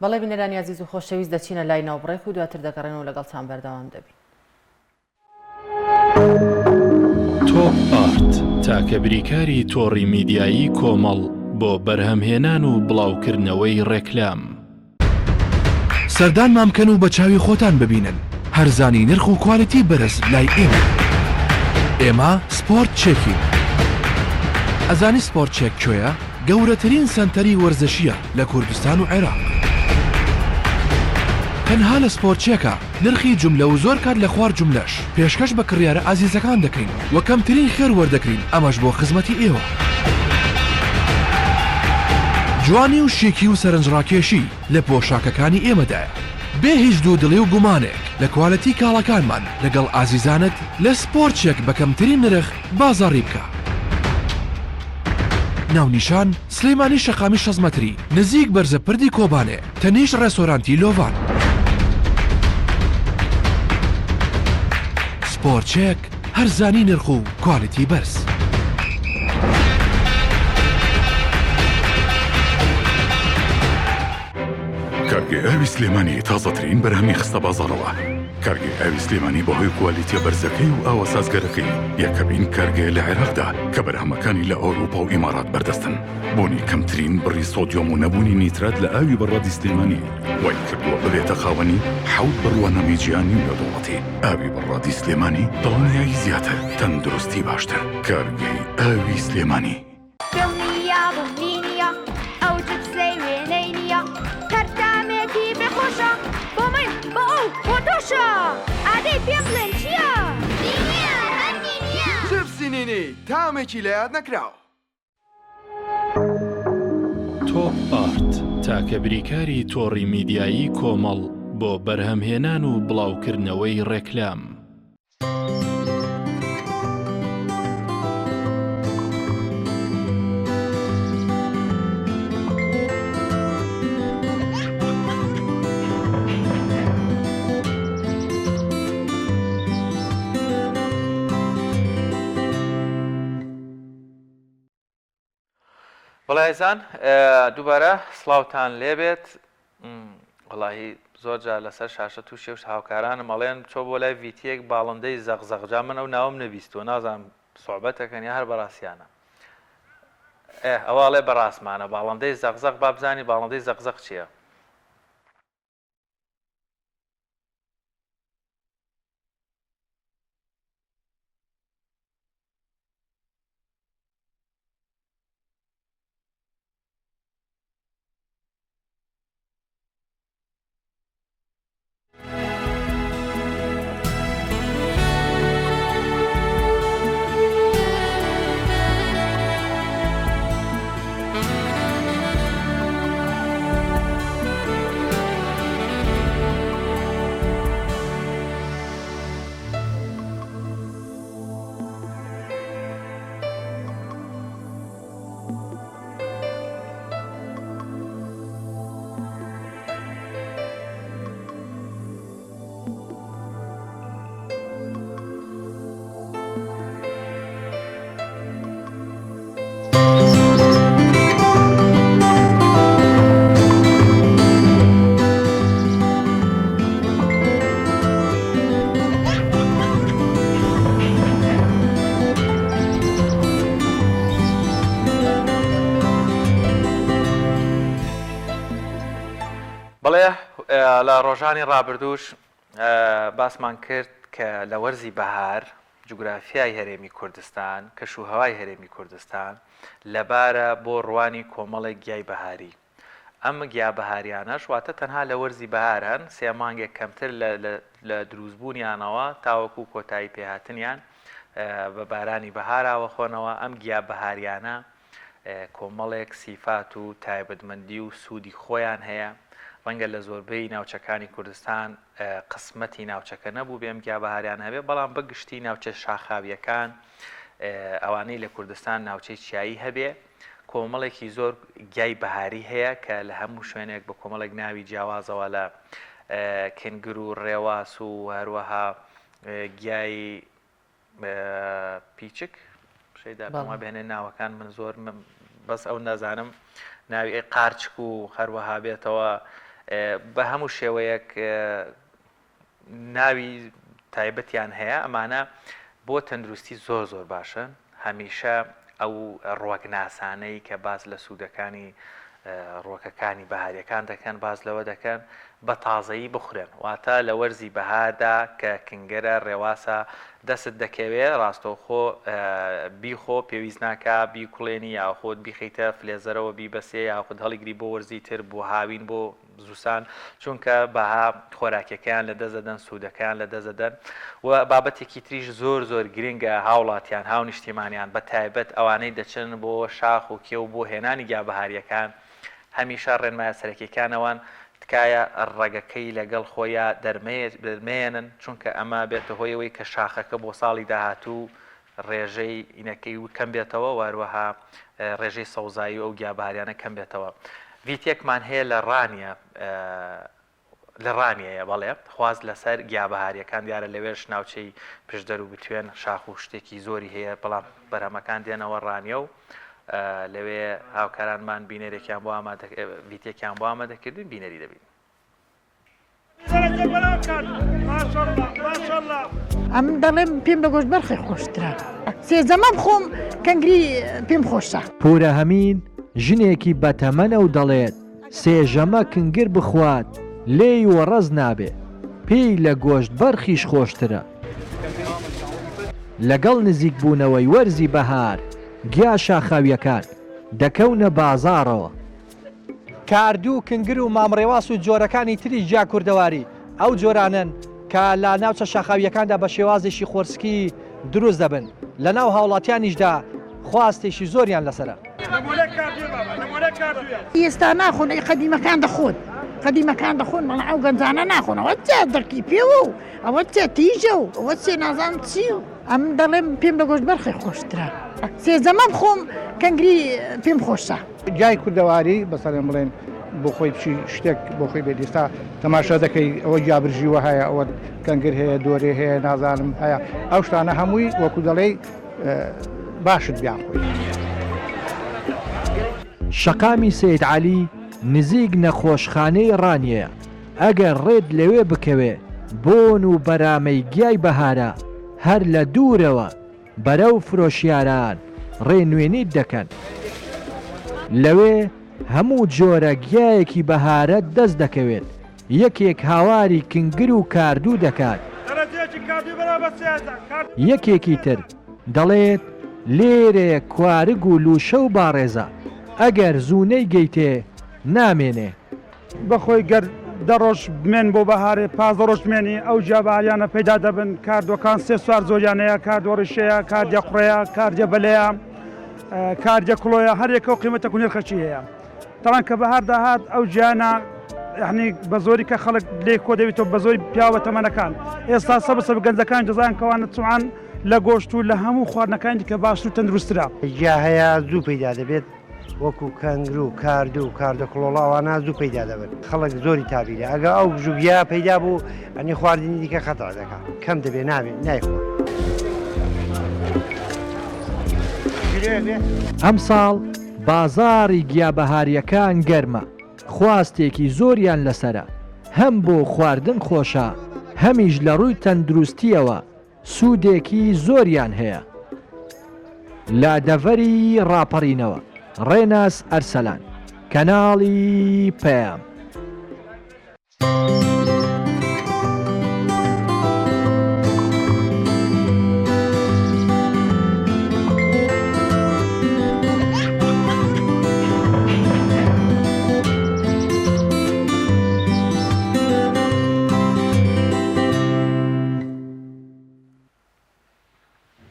بەڵێ بینەرانی عزیز و خۆشەویست دەچینە لای ناوبڕێک و دواتر دەگەڕێنەوە لەگەڵتان بەردەوام دەبین. تۆپ ئارت تاکە بریکاری تۆڕی میدیایی کۆمەڵ بۆ بەرهەمهێنان و بڵاوکردنەوەی ڕێکلام. سەردانمان بکەن و بە چاوی خۆتان ببینن. هەرزانی نرخ و کوالیتی بەرز لای ئێمە. ئێمە سپۆرت چێکین. ئەزانی سپۆرت چێک کوێیە؟ گەورەترین سەنتەری وەرزشیە لە کوردستان و عێراق. تەنها لە سپۆرت چێکە نرخی جوملە و زۆر کات لە خوار جوملەش پێشکەش بە کڕیارە ئازیزەکان دەکەین و کەمترین خێر وەردەکرین ئەمەش بۆ خزمەتی ئێوە. جوانی و شێکی و سەرنجڕاکێشی لە پۆشاکەکانی ئێمەدایە. بێ هیچ دوودڵی و گومانێک لە کوالەتی کاڵەکانمان لەگەڵ ئازیزانت لە سپۆرت چێک بە کەمترین نرخ بازاڕی بکە. ناونیشان سلەیمانی شەقامی 6 مەتری نزیک بەرزە پردی کۆبانێ تەنیش ڕێستۆرانتی لۆڤان. سپۆرت چێک هەرزانی نرخ و کوالیتی بەرز. کارگێ ئاوی سلێمانی تازەترین بەرهەمی خستە بازاڕەوە. کارگێ ئاوی سلێمانی بەهۆی کوالیتیە بەرزەکەی و ئاوە سازگەرەکەی یەکەمین کارگێ لە عێراقدا کە بەرهەمەکانی لە ئەوروپا و ئیمارات بەردەستن. بۆنی کەمترین بڕی سۆدیۆم و نەبوونی نیترات لە ئاوی بەڕادی سلێمانی وای کردووە ببێتە خاوەنی 7 بڕوانەمی جیهانی و نێودەوڵەتی. ئاوی بەڕادی سلێمانی دڵنیایی زیاتر، تەندروستی باشتر. کارگێی ئاوی سلێمانی. ئادەی پێم بڵێن چییە؟ چپسی نینی تامێکی لە یاد نەکراوە. تۆپ ئارت تاکە بریکاری تۆڕی میدیایی کۆمەڵ بۆ بەرهەمهێنان و بڵاوکردنەوەی ڕێکلام. وڵایزان دووبارە سڵاوتان لێبێت. وڵاهی زۆر جار لەسەر شاشە تووشێ و هاوکارانە مەڵێن چۆ بۆ لای ڤیتیەک باڵندەی زەغزەغجا منە و ناوم نەبیستۆ نازانم سوحبەتەکەن یا هەر بەڕاستیانە. ئەوواڵێ بەڕاستمانە باڵندەی زەغزەغ با بزانی باڵندەی زەغزەغ چییە؟ لە ڕۆژانی ڕابردووش باسمان کرد کە لە وەرزی بەهار جوگرافیای هەرێمی کوردستان کەشوهەوای هەرێمی کوردستان لەبارە بۆ ڕوانی کۆمەڵێک گیای بەهاری ئەم گیا بەهاریانەش واتە تەنها لە وەرزی بەهارن سێ مانگێک کەمتر لە دروستبوونیانەوە تاوەکو کۆتایی پێهاتنیان بە بارانی بەهاراوە خۆنەوە ئەم گیا بەهاریانە کۆمەڵێک سیفات و تایبەتمەندی و سوودی خۆیان هەیە ڕەنگە لە زۆربەی ناوچەکانی کوردستان قسمەتی ناوچەکە نەبوو بێم گیا بەهاریان هەبێ بەڵام بەگشتی ناوچە شاخاویەکان ئەوانەی لە کوردستان ناوچەی چیایی هەبێ کۆمەڵێکی زۆر گیای بەهاری هەیە کە لە هەموو شوێنێک بە کۆمەڵێک ناوی جیاوازەوە لە کنگر و ڕێواس و هەروەها گیای پیچک شەیدا بێنێ ناوەکان من زۆر بەس ئەو نازانم ناوی قارچک و هەروەها بێتەوە بە هەموو شێوەیەک ناوی تایبەتیان هەیە ئەمانە بۆ تەندروستی زۆر زۆر باشن هەمیشە ئەو ڕۆکناسانەی کە باز لە سوودەکانی ڕۆکەکانی بەهاریەکان دەکەن باز لەوە دەکەن بە تازایی بخورێن واتە لە وەرزی بەهاردا کە کنگەرە ڕێواسە دەست دەکەوێت ڕاستەوخۆ بیخۆ پێویست ناکە بیکوڵێنی یاخۆت بیخیتە فلێزەرەوە بیبەسێ یاخود هەڵیگری بۆ وەرزی تر بۆ هاوین بۆ زووسان چونکە بەها خۆراکەکەیان لە دەزەدەن سوودەکەیان لە دەزەدەن و بابەتێکی تریش زۆر زۆر گرنگە هاوڵاتیان هاو نیشتیمانیان بە تایبەت ئەوانەی دەچن بۆ شاخ و کێ و بۆ هێنانی گیابەهاریەکان هەمیشە ڕێنمایە سەرەکیەکانەوەن تکایە ڕێگەکەی لەگەڵ خۆیان دەرمێنن چونکە ئەمە بێتە هۆیەوەی کە شاخەکە بۆ ساڵی داهاتوو ڕێژەی ئینەکەی کەم بێتەوە واروەها ڕێژەی سەوزایی ئەو گیابەهاریانە کەم بێتەوە ڤیتێکمان هەیە لە ڕانیەیە بەڵێ خواز لەسەر گیابەهاریەکان دیارە لەوێش ناوچەی پشدەر و بتوێن شاخ و شتێکی زۆری هەیە بەڵام بەرهەمەکان دێنەوە ڕانیە و لەوێ هاوکارانمان بینەرێکیان بۆ ڤیتێکیان بۆ ئامادەکردن بینەری دەبین ئەم دەڵێم پێم لە گۆشت بەرخی خۆشترە سێزەمە بخۆم کەنگری پێم خۆشە پورە هەمین ژنێکی بەتەمەنە و دەڵێت سێژەمە کنگر بخوات لێی وەڕەز نابێ پێی لە گۆشت بەرخیش خۆشترە لەگەڵ نزیک بوونەوەی وەرزی بەهار گیا شاخاویەکان دەکەونە بازاڕەوە کاردوو کنگر و مامڕێواس و جۆرەکانی تری جیا کوردەواری ئەو جۆرانن کە لە ناوچە شاخاویەکاندا بە شێوازێکی خۆرسکی دروست دەبن لە ناو هاوڵاتیانیشدا خواستێکی زۆریان لەسرە ئێستا ناخۆن قەدیمەکان دەخۆن قەدیمەکان دەخۆن بەڵام ئەو گەنجانە ناخۆن ئەوە چێ دەرکی پێوە و ئەوە چێ تیژە و ئەوە چێ نازان چی و ئەم دەڵێم پێم لە گۆشت بەرخی خۆشترە سێزەمە بخۆم کەنگری پێم خۆشە جای کوردەواری بەسەرێن بڵێن بۆ خۆی بچی شتێک بۆ خۆی بێت ئێستا تەماشا دەکەی ئەوە جابرژیوە هەیە ئەوە کەنگر هەیە دۆرێ هەیە نازانم هەیە ئەو شتانە هەمووی وەکو دەڵێ باشت بیان خۆی شەقامی سید عەلی نزیک نەخۆشخانەی ڕانیە ئەگەر ڕێت لەوێ بکەوێ بۆن و بەرامەی گیای بەهارە هەر لە دوورەوە بەرەو فرۆشیاران ڕێنوێنیت دەکەن لەوێ هەموو جۆرە گیایەکی بەهارە دەست دەکەوێت یەکێک هاواری کنگر و کاردوو دەکات یەکێکی تر دەڵێت لێرێ کوارگ و لوشە و باڕێزە ئەگەر زوونەی گەیتێ نامێنێ بەخۆی گەر دەڕۆژ بمێن بۆ بەهارێ پاز ڕۆژ بمێنی ئەو جیابەهاریانە پەیدا دەبن کاردوەکان سێ سوار زۆریانەیە کاردوەڕیشەیە کاردە قوڕەیە کاردە بەلەیە کاردە کڵۆیە هەرێکە و قیمەتە کونێر خەچی هەیە تەڵان کە بەهار داهات ئەو گیانە یعنی بە زۆری کە خەڵک لێ کۆ دەوێتەوە بە زۆری پیاوە تەمەنەکان ئێستا سەبسە گەنجەکان جەزان کەوانە چوان لە گۆشت و لە هەموو خواردنەکانی کە باش و تەندروسترا جا هەیە زوو پەیدا دەبێت وەکو کەنگر و کاردوو و کاردە کڵۆڵاوانە زوو پەیدا دەبن خەڵک زۆری تابیرە ئەگە ئەو ژوبیا پەیدا بوو ئەنی خواردنی دیکە خەتەر دەکات کەم دەبێت نابێت نایخۆ ئەم ساڵ بازاڕی گیابەهاریەکان گەرمە خواستێکی زۆریان لەسرە هەم بۆ خواردن خۆشە هەمیش لە ڕووی تەندروستیەوە سوودێکی زۆریان هەیە لادەڤەری ڕاپەڕینەوە ڕێناس ئەرسەلان کەناڵی پەیام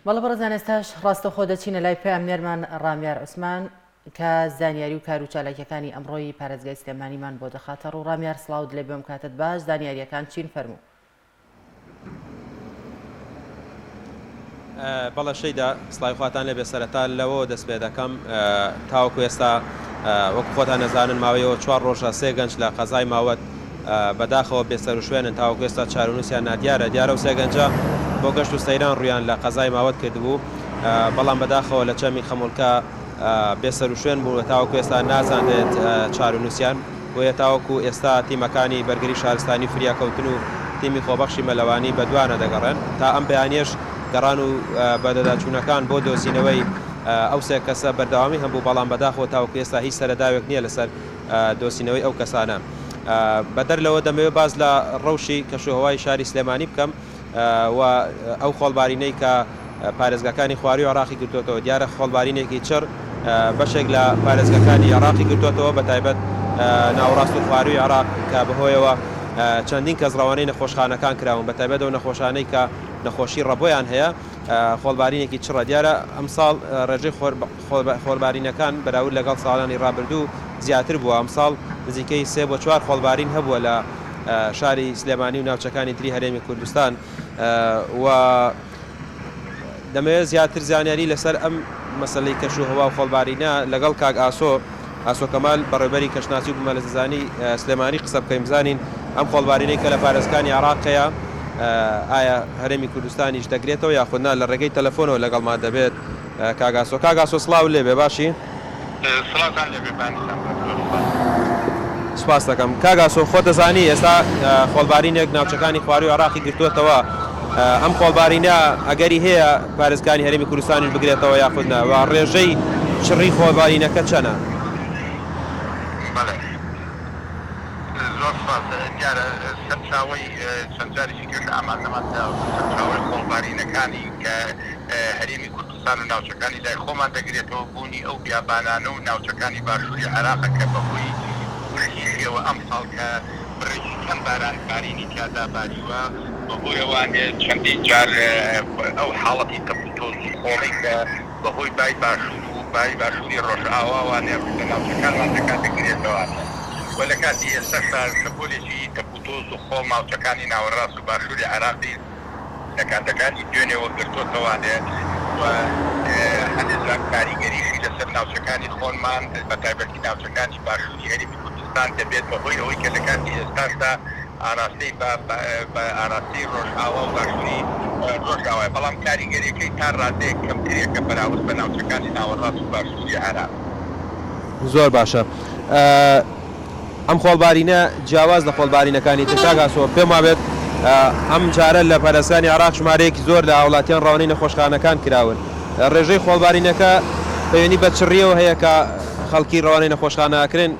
بەڵە بەڕێزان ئێستاش ڕاستەخۆ دەچینە لای پامنێرمان ڕامیار عوسمان کە زانیاری و کار و چالاکیەکانی ئەمڕۆی پارێزگای سلێمانیمان بۆ دەخاتە ڕوو. ڕامیار سڵاوت لێ بێم کاتت باش، زانیاریەکان چین فەرموو؟ بەڵە شەیدا سڵای خواتان لێ بێ سەرەتا لەوە دەست پێ دەکەم تاوەکو ئێستا وەکو خۆتان نەزانن ماوەیەوە 4 ڕۆژە 3 گەنج لە قەزای ماوەت بەداخەوە بێسەر و شوێنن تاوەکو ئێستا چارونووسیان نادیارە دیارە و 3 گەنجە بۆ گەشت و سەیران ڕویان لە قەزای ماوەت کردبوو، بەڵام بەداخەوە لە چەمی خەمولکە بێسەر و شوێن بوو تاوەکو ئێستا نازانێت چارونووسیان بۆیە تاوەکو ئێستا تیمەکانی بەرگری شارستانی فریاکەوتن و تیمی خۆبەخشی مەلەوانی بەدوانە دەگەڕێن تا ئەم بەیانیەش گەڕان و بەدەداچوونەکان بۆ دۆزینەوەی ئەو سێ کەسە بەردەوامی هەبوو، بەڵام بەداخەوە تاوەکو ئێستا هیچ سەرەداوێک نییە لەسەر دۆسینەوەی ئەو کەسانە. بەدەر لەوە دەمەوێت باز لە ڕەوشی کەشوهەوای شاری سلێمانی بکەم و ئەو خۆڵبارینەی کە پارێزگاکانی خواروی عێراقی گرتوتەوە دیارە خۆڵبارینێکی چڕ بەشێک لە پارێزگاکانی عێراقی گرتوتەوە بەتایبەت ناوەڕاست و خواروی عێراق کە بەهۆیەوە چەندین کەس ڕەوانەی نەخۆشخانەکان کراون بەتایبەت ئەو نەخۆشانەی کە نەخۆشی ڕەبۆیان هەیە خۆڵبارینێکی چڕە. دیارە ئەمساڵ ڕێژەی خۆڵبارینەکان بەراورد لەگەڵ ساڵانی ڕابردوو زیاتر بووە، ئەمساڵ نزیکەی 3 بۆ 4 خۆڵبارین هەبووە لە شاری سلێمانی و ناوچەکانی تری هەرێمی کوردستان و دەمەوێت زیاتر زانیاری لەسەر ئەم مەسەلەی کەشوهەوا و خۆڵبارینە لەگەڵ کاک ئاسۆ کەمال بەڕێبەری کەشناسی و بوومەلەرزەزانی سلێمانی قسە بکەین بزانین ئەم خۆڵبارینەی کە لە پارێزگانی عێراقەیە ئایا هەرێمی کوردستانیش دەگرێتەوە یاخودنا لە ڕێگەی تەلەفۆنەوە لەگەڵمان دەبێت. کاگاسۆ سڵاو لێبێ باشی؟ سپاس دەکەم. کاگاسۆ خۆ دەزانی ئێستا خۆڵبارینێک ناوچەکانی خواروی عێراقی گرتووەتەوە، ئەم خۆڵبارینە ئەگەری هەیە پارێزگانی هەرێمی کوردستانیش بگرێتەوە یاخودنا و ڕێژەی چڕی خۆڵبارینەکە چەنە؟ دیارە سەرچاوی چەند جارێکی کرد ئامادەماندا سەرچاوی خۆڵبارینەکانی کە هەرێمی کوردستان و ناوچەکانی لای خۆمان دەگرێتەوە بوونی ئەو بیابانانە و ناوچەکانی باشووری عێراقە کە بەهۆی وشیشەوە ئەم ساڵ کە بڕێکی کەم بارانبارینی تیادا باریوە بەهۆی ئەوانێ چەندین جار ئەو حاڵەتی تەپوتۆزی خۆڵی کە بەهۆی بای باشوور و بای باشووری ڕۆژئاواوانێ لە ناوچەکانمان دەکات دەگرێتەوە و لە کاتی ئێستا شەپۆلێکی تەپوتۆز و خۆڵ ناوچەکانی ناوەڕاست و باشووری عێراقی لە کاتەکانی دوێنێەوە گرتوتەوانێ و هەندێک کاریگەریشی لەسەر ناوچەکانی خۆنمان بە تایبەتی ناوچەکانی باشووری هەرێمی کوردستان دەبێت بەهۆی ئەوەی کە لە کاتی ئێستاشدا ئاراستەی بە ئاراستەی ڕۆژئاوا و باشووری ڕۆژئاوای بەڵام کاریگەریەکەی تا ڕادەیە کەمترێکە بەراورد بە ناوچەکانی ناوەڕاست و باشووری عێراق. زۆر باشە. ئەم خۆڵبارینە جیاواز لە خۆڵبارینەکانی تکاگاسۆ پێم وابێت ئەم جارە لە پارێزگانی عێراق ژمارەیەکی زۆر لە وڵاتیان ڕەوانەی نەخۆشخانەکان کراون. ڕێژەی خۆڵبارینەکە پەیوەندی بە چڕیەوە هەیە کە خەڵکی ڕەوانەی نەخۆشخانەکرێن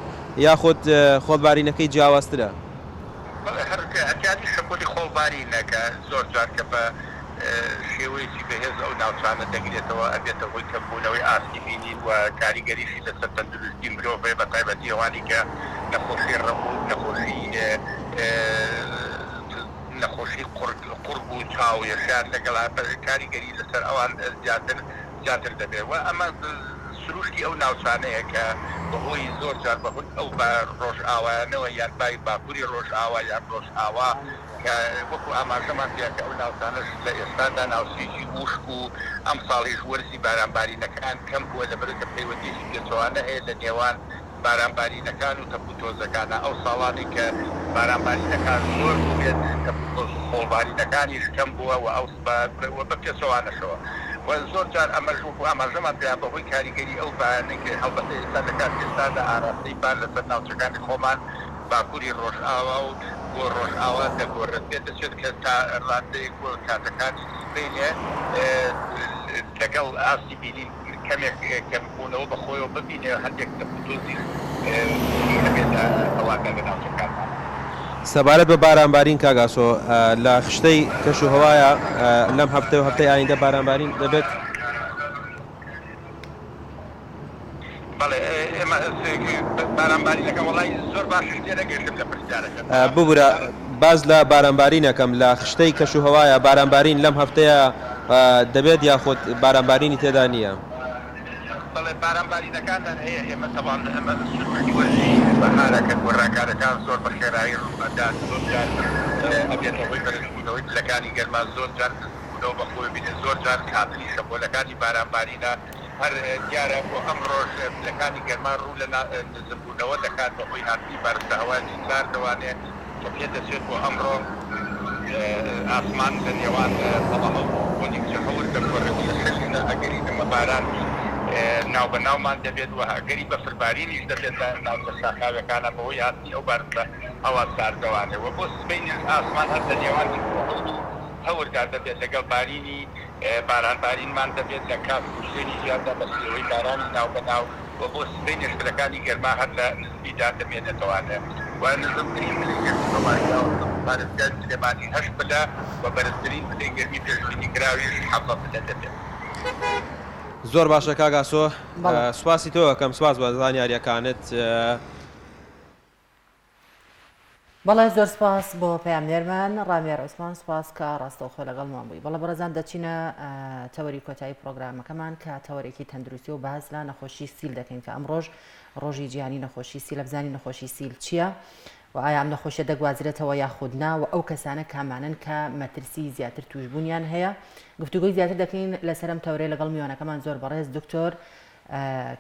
یاخود خۆڵبارینەکەی جیاوازترە؟ هەرکاتی شەپۆلی خۆڵبارینەکە زۆر جار کە بە شێوەیەکی بەهێز ئەو ناوچانە دەگرێتەوە ئەبێتە هۆی کەمبوونەوەی ئاستی بینی و کاریگەریشی لەسەر تەندروستی مرۆڤ بە تایبەتی ئەوانی کە نەخۆشی ڕەبوو نەخۆشی قورب و چاویەشیان لەگەڵ کاریگەری لەسەر ئەوان زیاتر دەبێت و ئەمە سروشتی ئەو ناوچانەیە کە بەهۆی زۆر جار بەهۆی ئەو بە ڕۆژئاوایانەوە یان بای باکووری ڕۆژئاوا یان ڕۆژئاوا کە وەکو ئاماژەمان پێ کە ئەو ناوچانەش لە ئێستادا ناوسێکی وشک و ئەم ساڵیش وەرزی بارانبارینەکان کەم بووە لەبەر کە پەیوەندیشی پێچەوانە هەیە لە نێوان بارانبارینەکان و تەپوتۆزەکانە ئەو ساڵانی کە بارانبارینەکان زۆر بێت تەپوتۆز و خۆڵبارینەکانیش کەم بووە و ئەو بە پێچەوانەشەوە و زۆر جار ئەمەش وەکو ئاماژەمان پێ بەهۆی کاریگەری ئەو بارانەی کە هەڵبەتە ئێستا لە کات ئێستادا ئاراستەی بار لەسەر ناوچەکانی خۆمان باکووری ڕۆژئاوا و بۆ ڕۆژئاوا دەگۆڕێت پێ دەچێت کە تا ڕادەیەک بۆ کاتەکانی سپینێ لەگەڵ ئاستی بینین کەمێک کەمبوونەوە بەخۆیەوە ببینێ هەندێک تەپوتۆزی هەبێتە ئەوانە لە ناوچەکانمان. سەبارەت بە بارانبارین کاگاسۆ لە خشتەی کەشوهەوایە لەم هەفتە و هەفتەی ئایندە بارانبارین دەبێت؟ بەڵێ ئێمە بارانبارینەکە وەڵای زۆر باشی تێنەگەشتم لە پرسیارەکە. ببوورە باز لە بارانبارینەکەم لە خشتەی کەشوهەوایە بارانبارین لەم هەفتەیە دەبێت یاخود بارانبارینی تێدا نییە بەڵێ بارانبارینەکانتان هەیە ئێمە تەواان ئەمە سروشی بەهارەکە گۆڕاکارەکان زۆر بە خێرایی ڕوودان زۆر جار ئەبێتەوەی بەرزبوونەوەی لەکانی گەرما زۆر جار بوونەوە بەخۆی بینێت زۆر جار کاتری شەپۆلەکانی بارانبارینە هەر دیارە بۆ ئەم ڕۆژ لەکانی گەرما ڕوو لە نزمبوونەوە دەکات بەخۆی هاتی بارستە هەوای زار دەوانێت کە پێ دەچێت بۆ ئەمڕۆ ئاسمان لە نێوان بەڵامە بۆنی جەهور دەگەڕێت ئەگەری دەمە باران ناو بە ناومان دەبێت و ئەگەری بەفربارینیش دەبێت ناوچە ساحاوەکانە بەهۆی هاتی ئەو بارستە ئەوە ساردەوانێەوە بۆ سبەینی ئاسمان هەر لە نێوان هەوردا دەبێت لەگەڵ بارینی بارانبارینمان دەبێت لە کاف شوێنی زیادە بە سێوەی بارانی ناو بە ناو و بۆ سبەی نشتەکانی گەرما هەر لە نزمیدا دەمێنێتەوانێت و نزمترین پارێزگای سلێمانی هەشت بدە و بەرزترین بدەی گەرمی پێشبینی کراویش حەفە بدە دەبێت زۆر باشە کاگاسۆ سواسی تۆ کەم سواز بە زانیاریەکانت بەڵێ زۆر سپاس بۆ پەیامنێرمان ڕامێر عوسمان سپاس کە ڕاستەوخۆ لەگەڵمان بووی بەڵە بەڕێزان دەچینە تەوەری کۆتایی پرۆگرامەکەمان کە تەوەرێکی تەندروستی و باز لە نەخۆشی سیل دەکەین کە ئەمڕۆژ ڕۆژی جیهانی نەخۆشی سیل لە بزانی نەخۆشی سیل چییە و ئایا ئەم نەخۆشیە دەگوازرێتەوە یاخودنا و ئەو کەسانە کامانن کە مەترسی زیاتر توشبوونیان هەیە گفتوگوی زیاتر دەکەین لەسەرم تەورەی لەگەڵ میوانەکەمان زۆر بەڕێز دکتۆر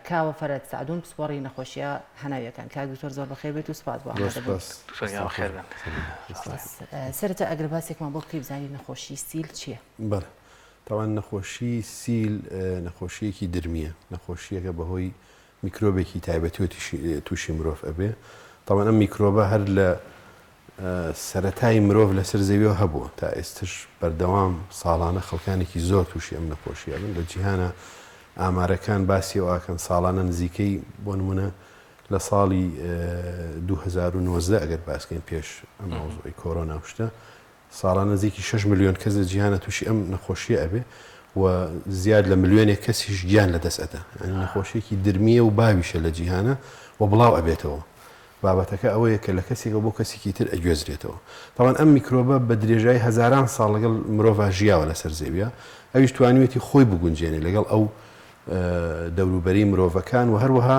کاوە فەرەت سعدون پسپۆڕی نەخۆشیە هەناویەکان کاک دکتۆر زۆر بەخێر بێت و سپاس بۆ سەرەتا ئەگەر باسێکمان بۆ بکەی بزانی نەخۆشی سیل چییە؟ بەڵێ تاوان نەخۆشی سیل نەخۆشیەکی درمیە نەخۆشیەکە بەهۆی میکرۆبێکی تایبەتی و تووشی مرۆڤ ئەبێ تاوان ئەم میکرۆبە هەر لە سەرەتای مرۆڤ لەسەر زەویەوە هەبووە تا ئێستش بەردەوام ساڵانە خەڵکانێکی زۆر تووشی ئەم نەخۆشیە بن لە جیهانە ئامارەکان باسی ئەوکەن ساڵانە نزیکەی بۆ نمونە لە ساڵی 2019 ئەگەر باسکەین پێش ئەم مەوزوعی کۆرۆنا شتە ساڵانە نزیکی 6 ملیۆن کەس لە جیهانە تووشی ئەم نەخۆشیە ئەبێ و زیاد لە ملیۆنێک کەسیش گیان لەدەست ئەدا نەخۆشیێکی درمیە و باویشە لە جیهانە و بڵاو ئەبێتەوە بابەتەکە ئەوەیە کە لە کەسێکە بۆ کەسێکی تر ئەگوێزرێتەوە تاوان ئەم میکرۆبە بە درێژای هەزاران ساڵ لەگەڵ مرۆڤ ژیاوە لەسەر زەویە ئەویش توانیوێتی خۆی بگونجێنێ لەگەڵ ئەو دەوروبەری مرۆڤەکان و هەروەها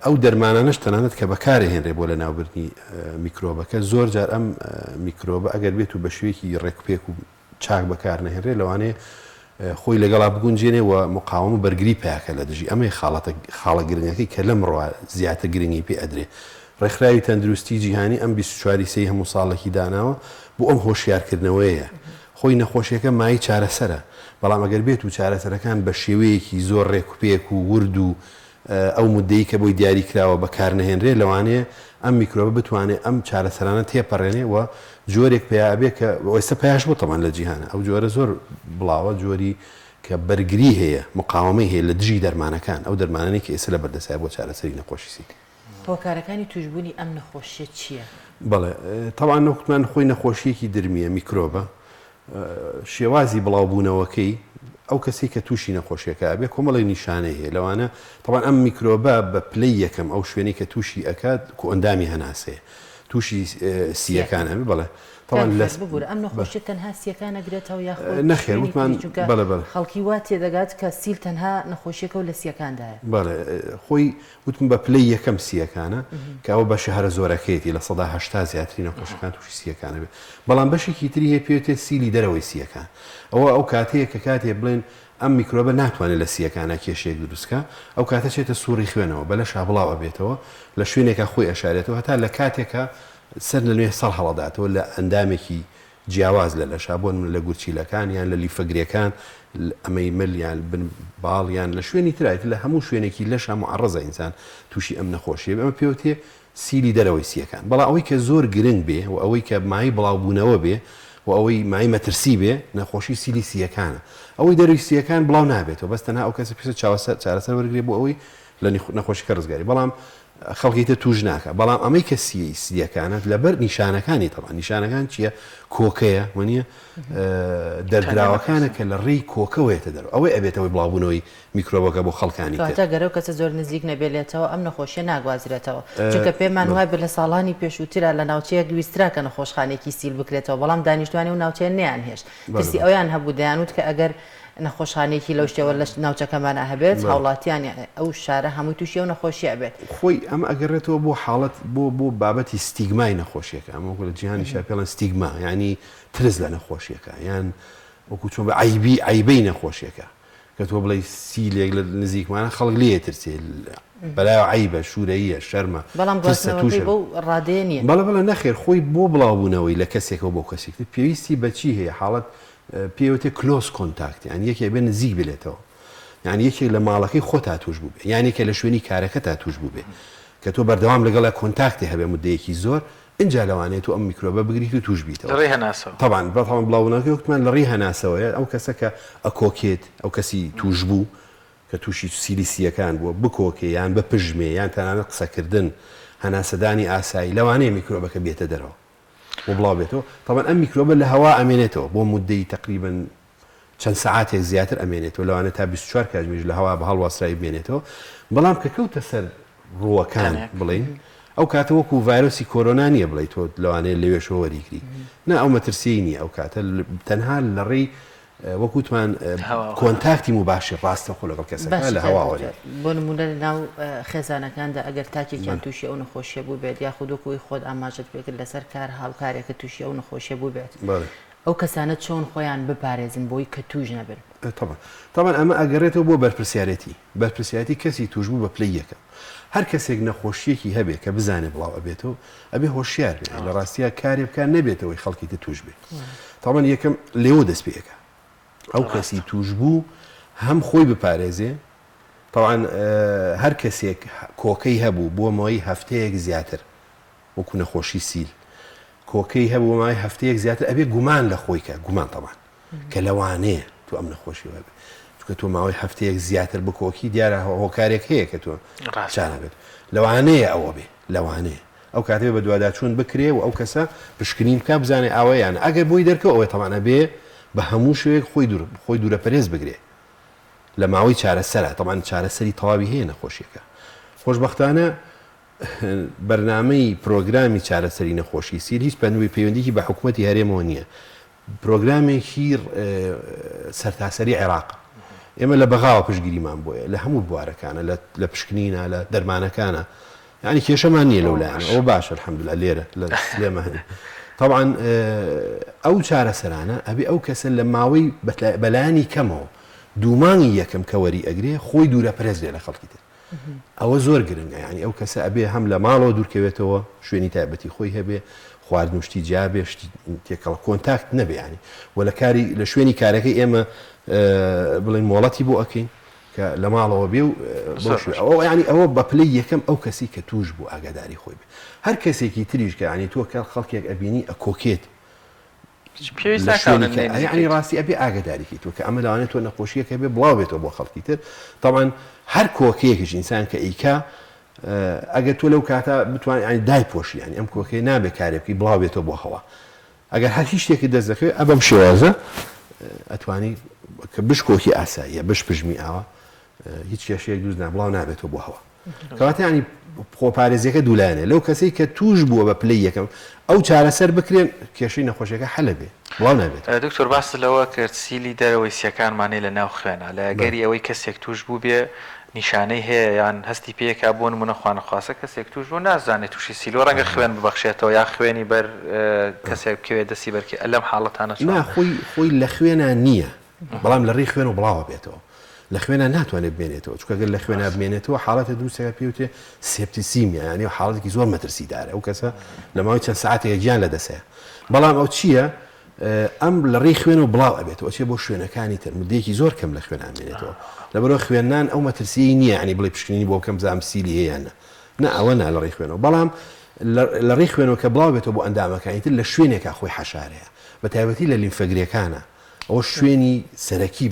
ئەو دەرمانانش تەنانەت کە بەکارهێنرێ بۆ لە ناوبردنی میکرۆبەکە زۆر جار ئەم میکرۆبە ئەگەر بێت و بە شوێکی ڕێکپێک و چاک بەکار نەهێنرێ لەوانەیە خۆی لەگەڵا بگونجێنێ و مقاوم و بەرگری پیاکە لە دژی ئەمەی خاڵە گرنگەکەی کە لەم ڕۆ زیاتر گرنگی پێ ئەدرێ ڕێکخراوی تەندروستی جیهانی ئەم 24 سی هەموو ساڵێکی داناوە بۆ ئەم هۆشیارکردنەوەیە خۆی نەخۆشیەکە مای چارەسەرە بەڵام ئەگەر بێت و چارەسەرەکان بە شێوەیەکی زۆر ڕێکوپێک و ورد و ئەو مدەی کە بۆی دیاری کراوە بەکار نەهێنرێ لەوانەیە ئەم میکرۆبە بتوانێت ئەم چارەسەرانە تێپەڕێنێ و جۆرێک پێیابێ کە ئێستا پێیاش بۆ تەمان لە جیهانە ئەو جۆرە زۆر بڵاوە جۆری کە بەرگری هەیە مقاومەی هەیە لە دژی دەرمانەکان ئەو دەرمانانی کە ئێستا لە بەردەسای بۆ چارەسەری نەخۆشی سیل هۆکارەکانی توشبوونی ئەم نەخۆشیە چییە؟ بەڵێ تەوان نەوتمان خۆی نەخۆشیەکی درمیە میکرۆبە شێوازی بڵاوبوونەوەکەی ئەو کەسی کە تووشی نەخۆشیەکە بێ کۆمەڵی نیشانەی هەیە لەوانە تەوان ئەم میکرۆبە بە پلەی یەکەم ئەو شوێنەی کە تووشی ئەکات کۆ ئەندامی هەناسەیە تووشی سیەکانە بڵێ ببوور ئەم نەخۆشیە تەنها سیەکان ئەگرێتەوە یاخۆ نەخێر وتمان بەڵێ خەڵکی وا تێدەگات کە سیل تەنها نەخۆشیەکە و لە سیەکاندایە بەڵێ خۆی وتم بە پلەی یەکەم سیەکانە کە ئەوە بەشی هەرە زۆرەکەیەتی لە 180 زیاتری نەخۆشەکان تووشی سیەکانە بێت بەڵام بەشێکی تری هەیە پێوتێت سیلی دەرەوەی سیەکان ئەو کاتەیە کە کاتێ بڵێن ئەم میکرۆبە ناتوانێت لە سیەکانە کێشێک دروستکە ئەو کاتە چێتە سووری خوێنەوە بە لە شابڵاو ئەبێتەوە لە شوێنێکە خۆی ئەشارێتەوە هەتا لە کاتێکە سەر لە نوێ سەڵ هەڵەداتەوە لە ئەندامێکی جیاواز لە لەشا بۆن لە گورچیلەکان یان لە لیفەگرەکان ئەمەی مل یان باڵ یان لە شوێنی ترایت لە هەموو شوێنێکی لەشا معڕەزە ئینسان تووشی ئەم نەخۆشیە ئەمە پێوتێ سیلی دەرەوەی سیەکان بەڵام ئەوەی کە زۆر گرنگ بێ و ئەوەی کە مای بڵاوبوونەوە بێ و ئەوەی مای مەترسی بێ نەخۆشی سیلی سیەکانە ئەوەی دەروی سیەکان بڵاو نابێتەوە بەستەنها ئەو کەسە پێ چارەسەر وەرگێ بۆ ئەوەی لە نەخۆشیەکە ڕزگاری بەڵام خەڵکیتە توش ناکە بەڵام ئەمەی کە سیەکانت لەبەر نیشانەکانی تەڵان نیشانەکان چییە کۆکەیە وەنیە دەرگراوەکانە کە لە ڕێی کۆکەوەیەتە دەرەوە ئەوەی ئەبێتەوەی بڵاوبوونەوەی میکرۆبەکە بۆ خەڵکانی تا گەرەو کەسە زۆر نزیک نەبێتەوە ئەم نەخۆشیە ناگوازرێتەوە چونکە پێمان وای بە لە ساڵانی پێشووترا لە ناوچەیەک ویسترا کە نەخۆشخانێکی سیل بکرێتەوە بەڵام دانیشتوانی و ناوچەیە نیان هێشت پرسی ئەویان هەبوو دەیانوت کە ئەگەر نەخۆشخانێکی لەو شتێوە لە ناوچەکەمانە هەبێت هاوڵاتیان ئەو شارە هەمووی تووشی و نەخۆشیە بێت خۆی ئەم ئەگەڕێتەوە بۆ حاڵەت بۆ بابەتی ستیگمای نەخۆشیەکە ئەمە لە جیهانی شا پێڵەن ستیگما ینی ترس لە نەخۆشیەکە یان وەکو چۆن بە عیبەی نەخۆشیەکە کە تۆ بڵێ سیلێک لە نزیکمانە خەڵک لێ ترسێ بەلای عیبە شوورەیە شەرمە بەڵام بۆ ڕادەیە نیە بەڵە نەخێر خۆی بۆ بڵاوبوونەوەی لە کەسێکەوە بۆ کەسێک پێویستی بەچی هەیە حاڵەت پێوتێ کلۆس کۆنتاکت یان یەکێ بێ نزیک بێتەوە یان یەکێک لە ماڵەکەی خۆ تا توش بوو بێ یانێکە لە شوێنی کارەکە تا توش بوو بێ کە تۆ بەردەوام لەگەڵە کۆنتاکتی هەبێ مدەیەکی زۆر اینجا لەوانێت و ئەم میکرۆبە بگریت و توش بیتەوە ڕێ هەناسەوە طبعاً بەڵام بڵاوونەکەی وەکتمان لە ڕێ هەناسەوەیە ئەو کەسە کە ئەکۆکێت ئەو کەسی توش بوو کە تووشی سیلیسیەکان بووە بکۆکێ یان بە پژمێ یان تەنانەت قسەکردن هەناسەدانی ئاسایی لەوانەیە میکرۆبەکە بێتە دەرەوە و بڵاو بێتەوە طبعاً ئەم میکرۆبە لە هەوا ئەمێنێتەوە بۆ مدەی تقریباً چەند سعاتێک زیاتر ئەمێنێتەوە لەوانێت تا 24 کاتژمێژ لە هەوا بە هەڵواسرایی بێنێتەوە بەڵام کە کەوتە سەر ڕووەکان بڵین ئەو کاتە وەکو ڤایرۆسی کۆرۆنا نیە بڵێ تۆ لەوانەیە لەوێشەوە وەریگری نا ئەو مەترسی نیە ئەو کاتە تەنها لە ڕێی وەکوتمان کۆنتاکتی مباشر ڕاستە خۆ لەگەڵ کەسەکە لە هەواوەری بۆ نمونە لە ناو خێزانەکاندا ئەگەر تاکێکیان تووشی ئەو نەخۆشیە بوو بێت یا خودۆکەوەی خۆت ئاماژت پێکرد لەسەر کار هاوکارێکە تووشی ئەو نەخۆشیە بوو بێت ئەو کەسانە چۆن خۆیان بپارێزن بۆی کە توش نەبن طبعا ئەمە ئەگەڕێتەوە بۆ بەرپرسیارەتی کەسی توش بوو بە پلەی یەکەم هەر کەسێک نەخۆشیەکی هەبێ کە بزانێ بڵاو ئەبێتەوە ئەبێ هۆشیار بێ لە ڕاستیە کارێ بکار نەبێتەوەی خەڵکی توش بێت طبعا یەکەم لێوە دەست پێەکە ئەو کەسی توش بوو هەم خۆی بپارێزێ طبعا هەر کەسێک کۆکەی هەبوو بۆ ماوەی هەفتەیەک زیاتر وەکو نەخۆشی سیل کۆکەی هەبوو مای هەفتەیەک زیاتر ئەبێ گومان لە خۆیکە گومان طبعا کە لەوانەیە تو ئەم نەخۆشی هەبێ چونکە تۆ ماوەی هەفتەیەک زیاتر بکۆکی دیارە هۆکارێک هەیە کە تۆ چانەبێت لەوانەیە ئەوە بێ لەوانەیە ئەو کاتێ بە دوواداچوون بکرێ و ئەو کەسە پشکنین بکە بزانێ ئاوەیان ئەگەر بۆی دەرکەوە ئەوەی تەمانە بێ بە هەموو شوێک خۆی دوورە پەرێز بگرێ لە ماوەی چارەسەرە تەمان چارەسەری تەواوی هەیە نەخۆشیەکە خۆشبەختانە بەرنامەی پرۆگرامی چارەسەری نەخۆشی سیل هیچ پەنوی پەیوەندیکی بە حکوومەتی هەرێمەوە نییە پرۆگرامێکی سەرتاسەری عێراق ئێمە لە بەغاوە پشگیریمان بۆیە لە هەموو بوارەکانە لە پشکنینە لە دەرمانەکانە یعنی کێشەمان نییە لەولایەن ئەوە باشە الحەمدولله لێرە لێمە هەیە طبعا ئەو چارەسەرانە ئەبێ ئەو کەسە لە ماوەی بەلایانی کەمەوە دوومانی یەکەم کە وەری ئەگرێ خۆی دوورە پەرێز لێ لە خەڵکی تر ئەوە زۆر گرنگە ینی ئەو کەسە ئەبێ هەم لە ماڵەوە دوورکەوێتەوە شوێنی تایبەتی خۆی هەبێ خواردن شتی جیابێ تێکەڵ کۆنتاکت نەبێ ینی و لە کاری لە شوێنی کارەکەی ئێمە بڵین مۆڵەتی بۆ ئەەکەین کە لە ماڵەوە بێ و ئەوە ینی ئەوە بە پلەی یەکەم ئەو کەسی کە توش بوو ئاگاداری خۆی بێ هەر کەسێکی تریش کە ینی تۆ کە خەڵکێک ئەبینی ئەکۆکێت ینی ڕاستی ئەبێ ئاگداریکی تۆ کە ئەمە لەوانێت تۆ نەخۆشیەکە بێ بڵاو بێتەوە بۆ خەڵکی تر طبعا هەر کۆکەیەکیش ئینسان کە ئیکا ئەگەر تۆ لەو کاتە بتوانانی دایپۆشی ینی ئەم کۆکەی نابێت کارێکی بڵاو بێتەوە بۆ خەوە ئەگەر هەر هیچ شتێکی دەست دەکەوێت ئەبەم شێوازە ئەتوانی کە بشکۆکی ئاساییە بش پژمی ئاوە هیچ کێشەیەک دووز نابڵاو نابێتەوە بۆ هەوە کەواتە ینی خۆپارێزیەکە دوولایەنێ لەو کەسەی کە توش بووە بە پلەی یەکەم ئەو چارەسەر بکرێن کێشەی نەخۆشیەکە حەلە بێ بڵاو نابێت دکتۆر باس لەوە کرد سیلی دەرەوەی سیەکانمانەی لە ناو خوێنە لە گەری ئەوەی کەسێک توش بوو بێ نیشانەی هەیە یان هەستی پێیەکە بۆ نمونە خوانەخواسە کەسێک توش بوو نازانێت تووشی سیلۆ ڕەنگە خوێن ببەخشێتەوە یا خوێنی بەر کەسێک بکەوێت دەستی بەرکی ئەلەم حاڵەتانە خۆی لە خوێنە نییە بەڵام لە ڕێی خوێن و بڵاوە بێتەوە لە خوێنە ناتوانێت بمێنێتەوە چکەگەر لە خوێنە بمێنێتەوە حاڵەتە دووسەکە پێوتێ سێپتیسیمیە ینی حاڵەتێکی زۆر مەترسیدارە ئەو کەسە لە ماوەی چەند ساعتێک گیان لە دەسەیە بەڵام ئەو چییە ئەم لە ڕێی خوێن و بڵاو ئەبێتەوە چێ بۆ شوێنەکانی تر مدەیەکی زۆر کەم لە خوێن ئەمێنێتەوە لەبەرەوە خوێنان ئەو مەترسی نییە ینی بڵێ پشکنینی بۆ کەم زام سیلی هەیەیانە نه ئەوە نا لە ڕێی خوێنەوە بەڵام لە ڕێی خوێنەوە کە بڵاو بێتەوە بۆ ئەندامەکانی تر لە شوێنێکە خۆی حەشارەیە بە تایبەتی لە لیمفەگرێکانە ئەوە شوێنی سەرەکی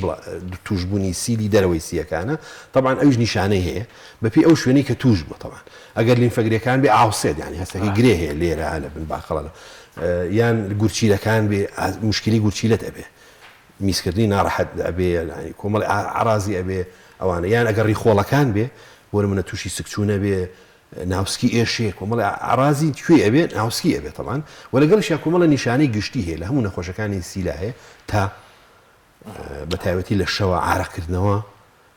توشببوونی سیلی دەرەوەی سیەکانە طبعاان ئەوش نیشانەی هەیە بەپی ئەو شوێنەی کە توش بوو طبعاان ئەگەر لیمفەگرەکان بێ ئاوسێت ینی هەستەکە گرێ هەیە لێرە لە بن باخەڵە یان گورچیلەکان بێ مشکلی گورچیلت ئەبێ میسکردنی ناڕەحەت ئەبێ کۆمەڵی عرازی ئەبێ ئەوانە یان ئەگەر ڕیخۆڵەکان بێ بۆ منە تووشی سکچوونە بێ ناوسکی ئێشێ کۆمەڵی عرازی کوێ ئەبێ ناوسکی ئەبێ طبعاان وەلەگەڵش یا کۆمەڵە نیشانەی گشتی هەیە لە هەموو نەخۆشەکانی سیلا هەیە تا بە تایبەتی لە شەوە ئارەقکردنەوە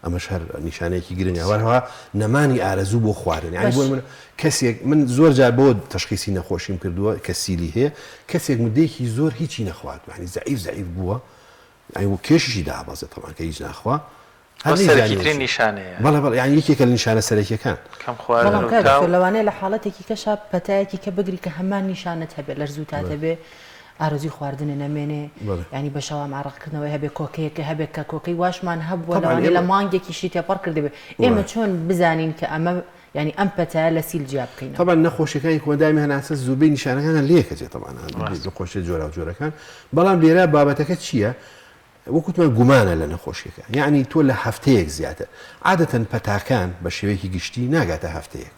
ئەمەش هەر نیشانەیەکی گرنگە وەرەوە نەمانی ئارەزوو بۆ خواردن ینی بۆ کەسێک من زۆر جار بۆ تەشخیصی نەخۆشیم کردووە کە سیلی هەیە کەسێک مدەیەکی زۆر هیچی نەخوارد ینی زەعیف بووە کێشیشی دابەزێت تەمان کە هیچ ناخوا سەرەکیترین نیشانەیە بەڵێ یان یەکێکە لە نیشانە سەرەکیەکان لەوانەیە لە حاڵەتێکی کەشە پەتایەکی کە بگری کە هەمان نیشانت هەبێت لەرزوو هەبێ ئارزوی خواردنە نەمێنێ ینی بەشەوە ماڕقکردنەوەی هەبێ کۆکەیەکە هەبێت کە کۆکەی واشمان هەبووە لەوانەیە لە مانگێکیشی تێپەڕ کردبێ ئێمە چۆن بزانین کە ئەمە ینی ئەم پەتایە لە سیل جیا بکەین طبعا نەخۆشیەکانی کۆدامی هەناسە زوبەی نیشانەکانە لێکەجێت طبعا خۆشی جۆرا و جۆرەکان بەڵام لێرە بابەتەکە چییە؟ وەکوتمان گومانە لە نەخۆشیەکە یعنی تۆ لە هەفتەیەک زیاتر عادەتەن پەتاکان بە شێوەیەکی گشتی ناگاتە هەفتەیەک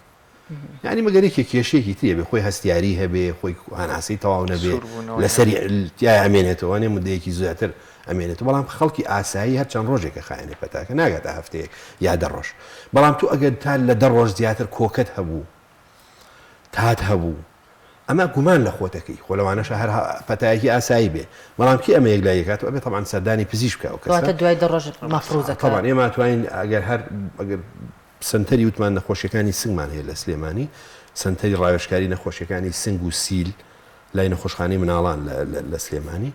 یعنی مەگەرێکی کێشەیەکی ترێ بێ خۆی هەستیاری هەبێ خۆی هەناسی تەواو نەبێ لەسەری ئەمێنێتەوە مدەیەکی زیاتر ئەمێنێت بەڵام خەڵکی ئاسایی هەر چەند ڕۆژێکە خایێنێ پەتاکە ناگاتە هەفتەیەک یا دە ڕۆژ بەڵام تو ئەگەر تا لە دە ڕۆژ زیاتر کۆکەت هەبوو تات هەبوو ئەمە گومان لە خۆتەکەی خۆ لەوانەشە هەر پەتایەکی ئاسایی بێ بەڵام کی ئەمە یەک لایەکات ئەبێ طبعا سەردانی پزیش بکە کەواتە دوای دە ڕۆژ مەفروزەکە طبعا ئێمە توانین ئەگەر سنتەری وتمان نەخۆشیەکانی سنگمان هەیە لە سلێمانی سنتەری ڕاوێژکاری نەخۆشیەکانی سنگ و سیل لای نەخۆشخانەی مناڵان لە سلێمانی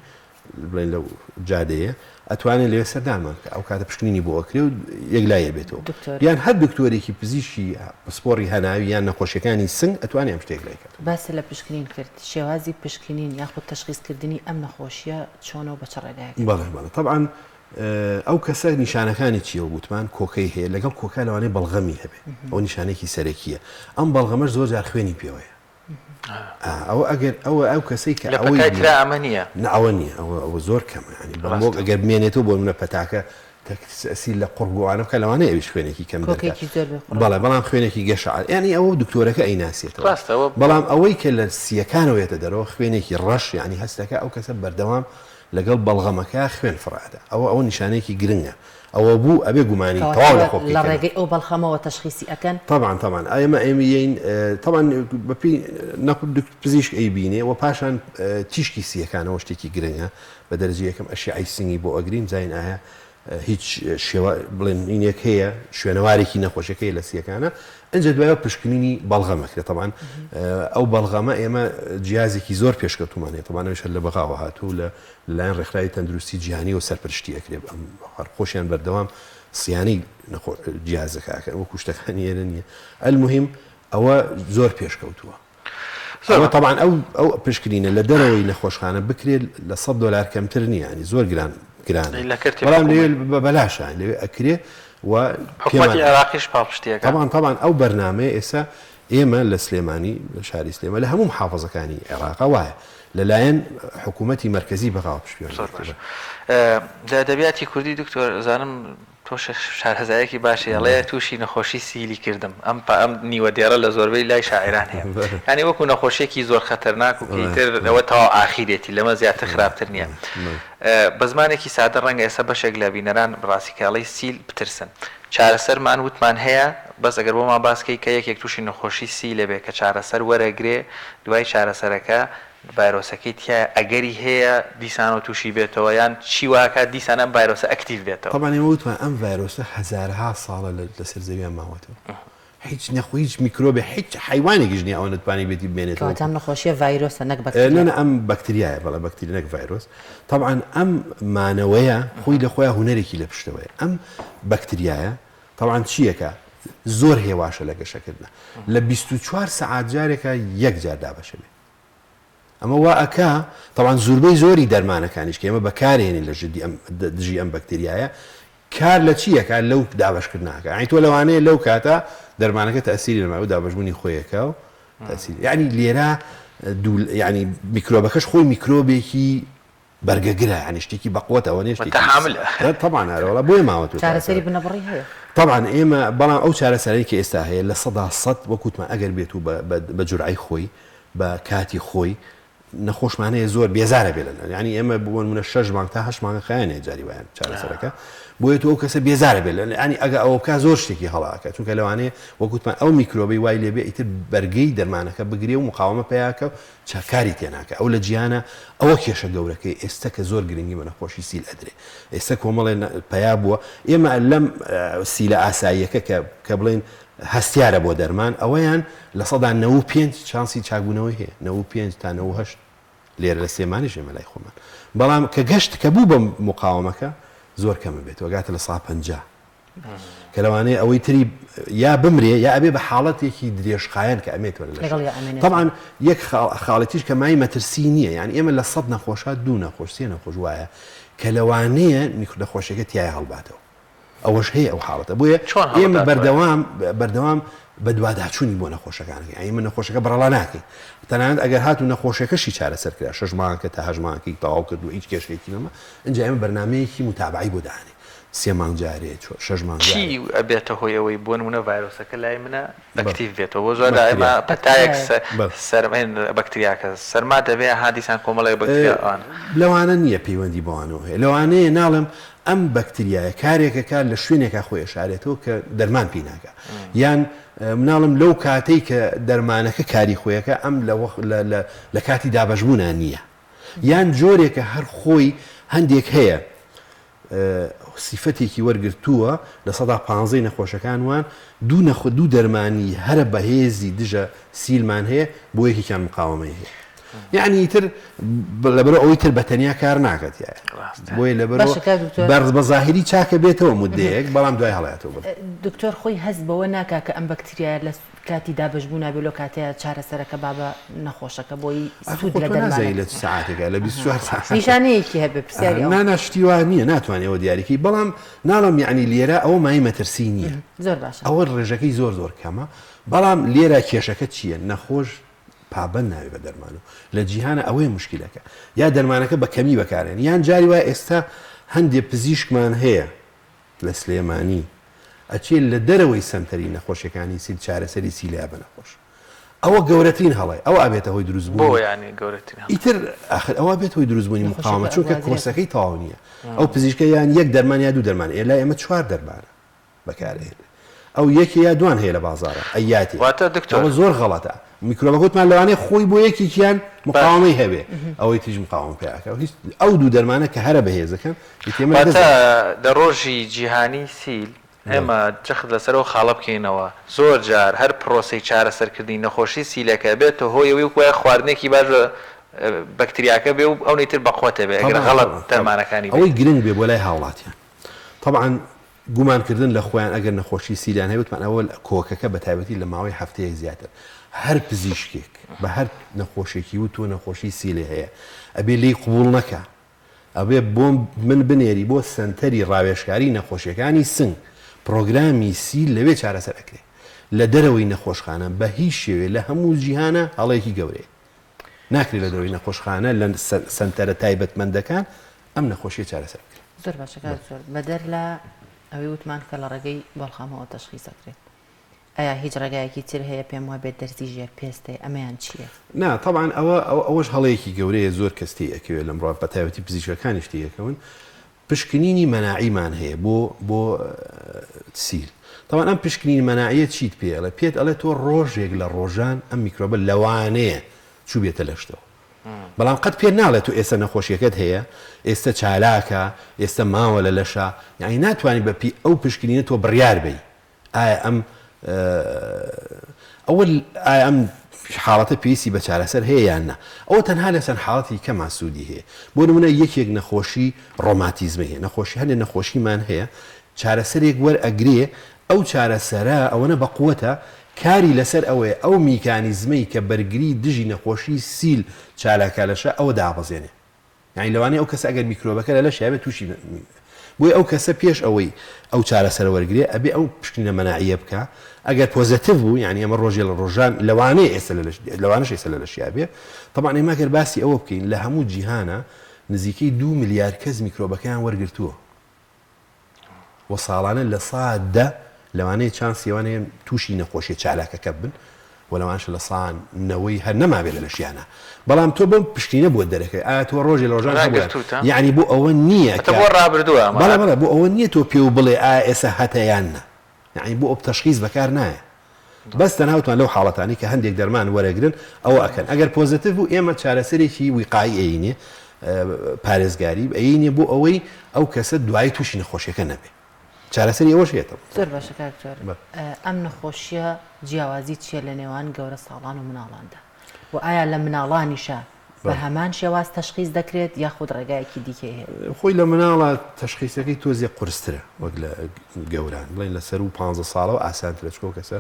بڵێن لەو جادەیە ئەتوانێت لێ سەردانمان کە ئەو کاتە پشکنینی بۆ ئەکرێ و یەکلایە بێتەوە یان هەر دکتۆرێکی پزیشی پسپۆڕی هەناوی یان نەخۆشیەکانی سنگ ئەتوانێ ئەم شتێک لای کات باسی لە پشکنین کرد شێوازی پشکنین یاخود تەشخیصکردنی ئەم نەخۆشیە چۆنەوە بە چ ڕێگایەک بەڵێ طبعا ئەو کەسە نیشانەکانی چیە وتمان کۆکەی هەیە لەگەڵ کۆکە لەوانەیە بەڵغەمی هەبێ ئەو نیشانێکی سەرەکیە ئەم بەڵغەمەش زۆر جار خوێنی پێوەیە ئەو ئەگەر ئەو کەسەی کە ئەمە نییە ئەوە نییە ئەوە زۆر کەمە ینی بەڵام ئەگەر بمێنێتەوە بۆ منە پەتاکە تەسی لە قوڕگووانە بکە لەوانەیە ئەویش خوێنێکی کەم بەڵێ بەڵام خوێنێکی گەشعال ینی ئەوە دکتۆرەکە ئەیناسێتەوە بەڵام ئەوەی کە لە سیەکانەوەیێتە دەرەوە خوێنێکی ڕەش ینی هەستەکە ئەو کەسە بەردەوام لەگەڵ بەڵغەمەکە خوێن فڕادە ئەوە نیشانەیەکی گرنگە ئەوە بوو ئەبێ گومانی تەواو لە خۆ لە ڕێگەی ئەو بەڵخەمەوە تەشخیصی ئەکەن طبعا ئێمەین طبعا بەپی نەقد پزیشک ئەیبینێ و پاشان تیشکی سیەکانەوە شتێکی گرنگە بە دەرەجە یەکەم ئەشیعی سنگی بۆ ئەگرین زین ئایا هیچ شێوە بڵێن اینێک هەیە شوێنەوارێکی نەخۆشەکەی لە سیەکانە ئەنجە دوایە پشکنینی بەڵغەمەکرێت طبعا ئەو بەڵغەمە ئێمە جیازێکی زۆر پێشکەوتومانێت طبعاەوەش لە بەغاوە هاتوو لە لایەن ڕێکخراوی تەندروستی جیهانی و سەرپەرشتی ئەکرێت هەر خۆشیان بەردەوام سیانی جیازەکەکەن وەکو شتەکانی ئێرە نییە المهم ئەوە زۆر پێشکەوتووە طبعا ئەو پشکنینە لە دەرەوەی نەخۆشخانە بکرێت لە $100 کەمتر نییە ینی زۆر گرانە بەڵام لێ بەلاشە لێ ئەکرێ و حکومەتی عێراقیش پاڵپشتیەکە طبعا ئەو بەرنامەیە ئێستا ئێمە لە سلێمانی لە شاری سلێمە لە هەموو محافظەکانی عێراق وایە لەلایەن حکوومەتی مرکزی بەغاوە پشتیوان لە ئەدەبیاتی کوردی دکتۆر زانم تۆ شارهەزایەکی باشی ئەڵەیە تووشی نەخۆشی سیلی کردم ئەم نیوە دێرە لە زۆربەی لای شاعران هەیە ینی وەکو نەخۆشیێکی زۆر خەتەرناک و کەیتر ئەوە تەواو ئاخیرێتی لەمە زیاتر خراپتر نییە بە زمانێکی سادە ڕەنگە ئێستا بەشێک لە بینەران ڕاستیکاڵی سیل بترسن چارەسەرمان وتمان هەیە بەس ئەگەر بۆمان باسکەی کە یەکێک تووشی نەخۆشی سیلە بێ کە چارەسەر وەرەگرێ دوای چارەسەرەکە ڤایرۆسەکەی تیا ئەگەری هەیە دیسانەوە تووشی بێتەوە یان چی واکە دیسانە ئەم ڤایرۆسە ئەکتیڤ بێتەوە طبعا ئێمە وتمان ئەم ڤایرۆسە هەزارها ساڵە لەسەر زەویان ماوەتەوە هیچ نەخۆ هیچ میکرۆبێ هیچ حیوانێکیش نییە ئەوە نتوانی بێتی بمێنێتەوە ئەم نەخۆشیە ڤایرۆسە نەک بەکتریا ئەم بەکتریایە بەڵام بەکتری نەک ڤایرۆس طبعا ئەم مانەوەیە خۆی لە خۆیان هوەرێکی لە پشتەوەیە ئەم بەکتریایە طبعا چیەکە زۆر هێواشە لە گەشەکردن لە 24 سەعات جارێکە یەک جار دابەشە بێت ئەمە وا ئەکا طبعا زۆربەی زۆری دەرمانەکانیش کە ئێمە بەکارێنین لە دژی ئەم بەکتریایە کار لە چیەکە لەو دابشکردناکە ئەی تۆ لەوانەیە لەو کاتە دەرمانەکە تەسیری لەماوە دابشبوونی خۆیەکە و تەسیری یعنی لێرە ینی میکرۆبەکەش خۆی میکرۆبێکی بەرگەگرە ینی شتێکی بەقوتەوە نێ متحاملە طبعا هەرەوەڵا بۆی ماوە چارەسەری بنەبڕی هەیە طبعا ئێمە بەڵام ئەو چارەسەرەی کە ئێستا هەیە لە 100 وەکوتمان ئەگەر بێت و بە جورعی خۆی بە کاتی خۆی نەخۆشمانەیە زۆر بێزارە بێت ینی ئێمە بوون منە 6 مانگ تا 8 مانگە خیانێ جاری وایان چارەسەرەکە بۆیە ئەو کەسە بێزارە بێت ینی ئەگە ئەوە بکە زۆر شتێکی هەڵاکە چونکە لەوانەیە وەکوتمان ئەو میکرۆبی وای لێبێ ئیتر بەرگەی دەرمانەکە بگرێ و مقاومە پیاکە و چاکاری تێناکە ئەو لە جیانە ئەوە کێشە گەورەکەی ئێستا کە زۆر گرنگی بە نەخۆشی سیل ئەدرێ ئێستا کۆمەڵێ پیا بووە ئێمە لەم سیلە ئاساییەکە کە بڵێن هەستیارە بۆ دەرمان ئەوەیان لە 95 چانسی چاکبوونەوەی هەیە 95 تا 98 لێرە لە سێمانی ژێمە لای خۆمان بەڵام کە گەشت کە بوو بە مقاومەکە زۆر کەمە بێت وەگاتە لە 150 کە لەوانەیە ئەوەی تری یا بمرێ یا ئەبێ بە حاڵەتێکی درێژخایەن کە ئەمێتوە لە طبعا یەک خاڵەتیش کە مای مەترسی نییە یعنی ئێمە لە 100 نەخۆشە دوو نەخۆش سێ نەخۆش وایە کە لەوانەیە نەخۆشیەکە تیای هەڵباتەوە ئەوەش هەیە ئەو حاڵەتە بۆیە ئێمە بەردەوام بە دوواداچوونی بۆ نەخۆشەکانەکە ئەی من نەخۆشەکە بەڕەڵا ناکەین تەنانەت ئەگەر هاتو نەخۆشیەکەشی چارەسەر کرا 6 مانگە تا 8 مانگی تەواو کرد و هیچ کێشەیەکی نەما ئەنجا ئێمە بەرنامەیەکی متابعی بۆ دانێ 3 مانگ جارێ 6 مانگ چی ئەبێتە هۆی ئەوەی بۆ نمونە ڤایرۆسەکە لای منە ئەکتیڤ بێتەوە بۆ زۆر ئێمە پەتایەک سەرمەین بەکتریاکە سەرما دەبێ هادیسان کۆمەڵی بەکتریاوان لەوانە نییە پەیوەندی بۆوانەوە هەیە لەوانەیە ناڵم ئەم بەکتریایە کارێکەکە لە شوێنێکە خۆی شارێتەوە کە دەرمان پێیناکە یان مناڵم لەو کاتەی کە دەرمانەکە کاری خۆیەکە ئەم لە کاتی دابەشبوونە نییە یان جۆرێکە هەر خۆی هەندێک هەیە سیفەتێکی وەرگرتووە لە 115 نەخۆشەکان وان دوو دەرمانی هەرە بەهێزی دژە سیلمان هەیە بۆ یەکێکیان مقاومەی هەیە یعنی تر لەبەرەوە ئەوەی تر بەتەنیا کار ناکات بۆیە لەبەرەوە بەرز بە زاهری چاکە بێتەوە مدەیەک بەڵام دوای هەڵاتەوە دکتۆر خۆی هەست بەوە ناکا کە ئەم بەکتریایە لە کاتی دابەشبوو نابێت لە کاتەیە چارەسەرەکە بابە نەخۆشەکە بۆی سوود لە دەرمانەکە لە ساعتێکە لە 24 ساعت نیشانەیەکی هەبێ پرسیاری ئەو ناناشتی وان نییە ناتوانێەوە دیارێکی بەڵام ناڵم یعنی لێرە ئەوە مای مەترسی نییە زۆر باشە ئەوە ڕێژەکەی زۆر کەمە بەڵام لێرە کێشەکە چییە نەخۆش پابند ناوی بە دەرمان و لە جیهانە ئەوەی مشکلەکە یا دەرمانەکە بە کەمی بەکارێن یان جاری وای ئێستا هەندێک پزیشکمان هەیە لە سلێمانی ئەچێت لە دەرەوەی سەمتەری نەخۆشیەکانی سیل چارەسەری سیلیا بە نەخۆش ئەوە گەورەترین هەڵی ئەوە ئابێتە هۆی دروستبوون بۆ ینی گەورەترین ئیتر آخر ئەوە بێت هۆی دروستبوونی مقاومە چونکە کۆرسەکەی تەواو نییە ئەو پزیشکە یان یەک دەرمان یا دوو دەرمان ئێلا ئێمە 4 دەرمانە بەکارهێن ئەو یەکی یا دوان هەیە لە بازارە ئەیاتی ئەوە زۆر غەڵەتە میکرۆبەکوتمان لەوانەیە خۆی بۆ یەکێکیان مقاومەی هەبێ ئەوەی تیژ مقاوم پێیاکە ئەو دوو دەرمانە کە هەرە بەهێزەکەن لە ڕۆژی جیهانی سیل ئێمە جەخت لەسەرەوە خاڵە بکەینەوە زۆر جار هەر پرۆسی چارەسەرکردنی نەخۆشی سیلەکە بێت هۆیەوەی وایە خواردنێکی باش بەکتریاکە بێ و ئەو نەیتر بەخۆتە بێ ئەگەر غەڵەت دەرمانەکانی ئەوەی گرنگ بێ بۆ لای هاوڵاتیان طبعا گومانکردن لە خۆیان ئەگەر نەخۆشی سیلیان هەیەوتمان ئەوە کۆکەکە بە تایبەتی لە ماوەی هەفتەیەک زیاتر هەر پزیشکێک بە هەر نەخۆشێکی و تۆ نەخۆشی سیلێ هەیە ئەبێ لی قبول نەکە ئەبێ بۆ من بنێری بۆ سنتەری ڕاوێژکاری نەخۆشیەکانی سنگ پرۆگرامی سیل لەوێ چارەسەر ئەکرێ لە دەرەوەی نەخۆشخانە بە هیچ شێوێ لە هەموو جیهانە هەڵەیەکی گەورەیە ناکرێت لە دەرەوەی نەخۆشخانە لە سنتەرە تایبەتمەندەکان ئەم نەخۆشیە چارەسەر بکرێت زۆر باشە زۆر بەدەر لە ئەوەی وتمان کە لە ڕێگەی بەڵخامەوە تەشخیصەکرێت ئایا هیچ ڕێگایەکی تر هەیە پێم وایە بێت دەرزیژە پێستەی ئەمەیان چییە؟ نا طبعا ئەوەش هەڵەیەکی گەورەیە زۆر کەستی ئەکەوێت لە مرۆڤ بە تایبەتی پزیشکەکانی شتی یەکەون پشکنینی مەناعیمان هەیە بۆ سیل طبعا ئەم پشکنینی مەناعیە چیت پێڵێ پێت ئەڵێ تۆ ڕۆژێک لە ڕۆژان ئەم میکرۆبە لەوانەیە چوو بێتە لەشتەوە بەڵام قەت پێ ناڵێت تو ئێستا نەخۆشیەکەت هەیە ئێستا چالاکە ئێستا ماوە لە لەشە یعنی ناتوانانی بەپی ئەو پشکنینە تۆ بڕیار بی ئایا ئەم حاڵەتە پێویستی بە چارەسەر هەیە یان نا ئەوە تەنها لەسەر حاڵەتی کە ماسوودی هەیە بۆ نمونە یەکێک نەخۆشی ڕۆماتیزمە هەیە نەخۆشی هەندێک نەخۆشیمان هەیە چارەسەرێک وەرئەگرێ ئەو چارەسەرە ئەوەنە بەقووەتە کاری لەسەر ئەوەیە ئەو میکانیزمەی کە بەرگری دژی نەخۆشی سیل چالاکە لەشە ئەوە دابەزێنێ یعنی لەوانەیە ئەو کەس ئەگەر میکرۆبەکە لە لەش یابێت تووشی بۆی ئەو کەسە پێش ئەوەی ئەو چارەسەر وەرگێ ئەبێ ئەو پشکنینە مەناعیە بکە ئەگەر پۆزیتیڤ بوو یعنی ئەمە ڕۆژێ لە ڕۆژان لەوانەیە ئێستا لەوانەش ئێستا لە لەشیا بێ طبعا ئێمە گەر باسی ئەوە بکەین لە هەموو جیهانە نزیکەی 2 میلیارد کەس میکرۆبەکەیان وەرگرتووە و ساڵانە لە ساعتدا لەوانەیە چان سێوانەیە تووشی نەخۆشیە چالاکەکە بن و لەوانش لە ساانەوەی هەر نەمابێت لە لەشیانە بەڵام تۆ بم پشتینە بۆ دەرەکەی ئایا تۆ ڕۆژێ لە ڕۆژان یعنی بۆ ئەوە نییە بەڵێ بۆ ئەوە نییە تۆ پێ و بڵێ ئایا ئێستا هەتەیانە یعنی بۆ ئەو تەشخیص بەکار نایە بەس تەناوتان لەو حاڵەتانی کە هەندێک دەرمان وەرەگرن ئەوە ئەکەن ئەگەر پۆزتیڤ بوو ئێمە چارەسەرێکی ویقایی ئەینێ پارێزگاری ئەینێ بۆ ئەوەی ئەو کەسە دوای تووشی نەخۆشیەکە نەبێت چارەسەری ئەوەشێتەوە زۆر باشە کاکتۆر ئەم نەخۆشیە جیاوازی چیە لە نێوان گەورە ساڵان و مناڵاندا و ئایا لە مناڵانیشە بە هەمان شێواز تەشخیص دەکرێت یاخود ڕێگایەکی دیکە هەیە خۆی لە مناڵە تەشخیصەکەی تۆزیە قورسترە وەک لە گەوران بڵێن لەسەر و 15 ساڵەوە ئاسانترە چکۆ کەسە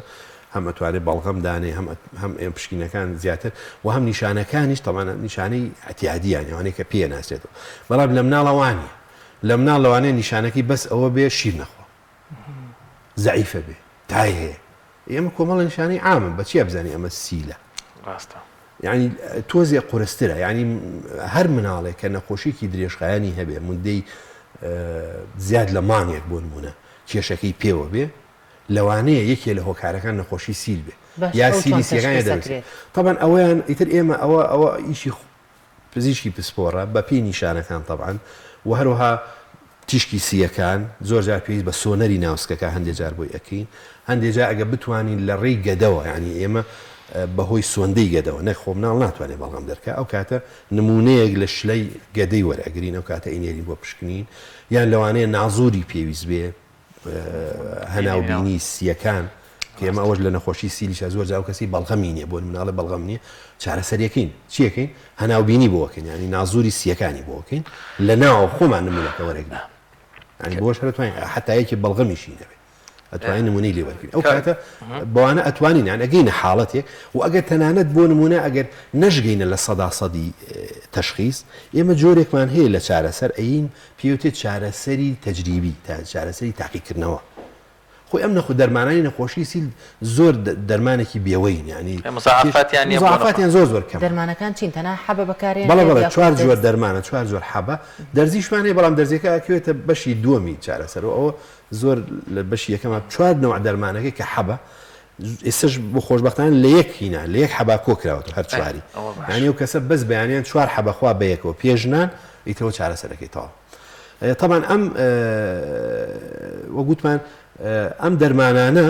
هەم ئەتوانێت بەڵغەم دانێ هەم ئێم پشکینەکان زیاتر و هەم نیشانەکانیش تەمانە نیشانەی ئەتیادیان ئەوانەیە کە پێ ناسرێتەوە بەڵام لە مناڵەوانە لە مناڵ لەوانەیە نیشانەکەی بەس ئەوە بێ شیر نەخۆ زعیفە بێ تای هەیە ئێمە کۆمەڵە نیشانەی عامن بەچی بزانانی ئەمە سیلە ڕاستە یعنی تۆزیە قورسترە یعنی هەر مناڵێک کە نەخۆشیێکی درێژخایانی هەبێ مندەی زیاد لە مانگێک بۆ نمونە کێشەکەی پێوە بێ لەوانەیە یەکێ لە هۆکارەکان نەخۆشی سیل بێ یا سیلی سیەکانی دەبێت طبعا ئەویان ئیتر ئێمە ئەوە ئیشی پزیشکی پسپۆڕە بە پێی نیشانەکان طبعا و هەروەها تیشکی سیەکان زۆر جار پێویست بە سۆنەری ناوسکەکە هەندێک جار بۆی ئەکەین هەندێک جار ئەگە بتوانین لە ڕێی گەدەوە یعنی ئێمە بەهۆی سۆندەی گەدەوە نەک خۆ مناڵ ناتوانێت بەڵام دەرکە ئەو کاتە نمونەیەک لە شلەی گەدەی وەرەگرین ئەو کاتە ئینێری بۆ پشکنین یان لەوانەیە نازوری پێویست بێ هەناوبینی سیەکان کە ئێمە ئەوەش لە نەخۆشی سیلیشە زۆر جاو کەسی بەڵغەمی نییە بۆ مناڵە بەڵغەم نییە چارەسەریەکەین چیەکەین هەناوبینی بۆکەین ینی نازوری سیەکانی بۆکەین لە ناو خۆمان نمونەکە وەرەگرین ینی بۆش هەرتوانین حتایەکی بەڵغەمیشی نەبێت ئەتوانین نمونەی لێوەرگین ئەو کاتە بەوانە ئەتوانین یان ئەگەینە حاڵەتێک و ئەگەر تەنانەت بۆ نمونە ئەگەر نەشگەینە لە سەداسەدی تەشخیص ئێمە جۆرێکمان هەیە لە چارەسەر ئەین پێوتێت چارەسەری تەجریبی تا چارەسەری تاقیکردنەوە خۆی ئەم نەخۆ دەرمانانی نەخۆشی سیل زۆر دەرمانێکی بێوەین ینی مزافاتیان زۆر کەم دەرمانەکان چین تەنها حەبە بەکارێن بەڵێ 4 جۆر دەرمانە 4 جۆر حەبە دەرزیشمان هەیە بەڵام دەرزیەکە ئەکوێتە بەشی دووەمی چارەسەرەوە ئەوە زۆر لە بەشی یەکەمە 4 نوع دەرمانەکەی کە حەبە ئێستش بۆ خۆشبەختانە لە یەک هینا لە یەک حەبا کۆ کراوەوە هەر چواری یعنی ئەو کەسە بەس بەیانیان 4 حەبەخوا بەیەکەوە پێژنان ئیترەوە چارەسەرەکەیتەوە طبعا ئەم وەگوتمان ئەم دەرمانانە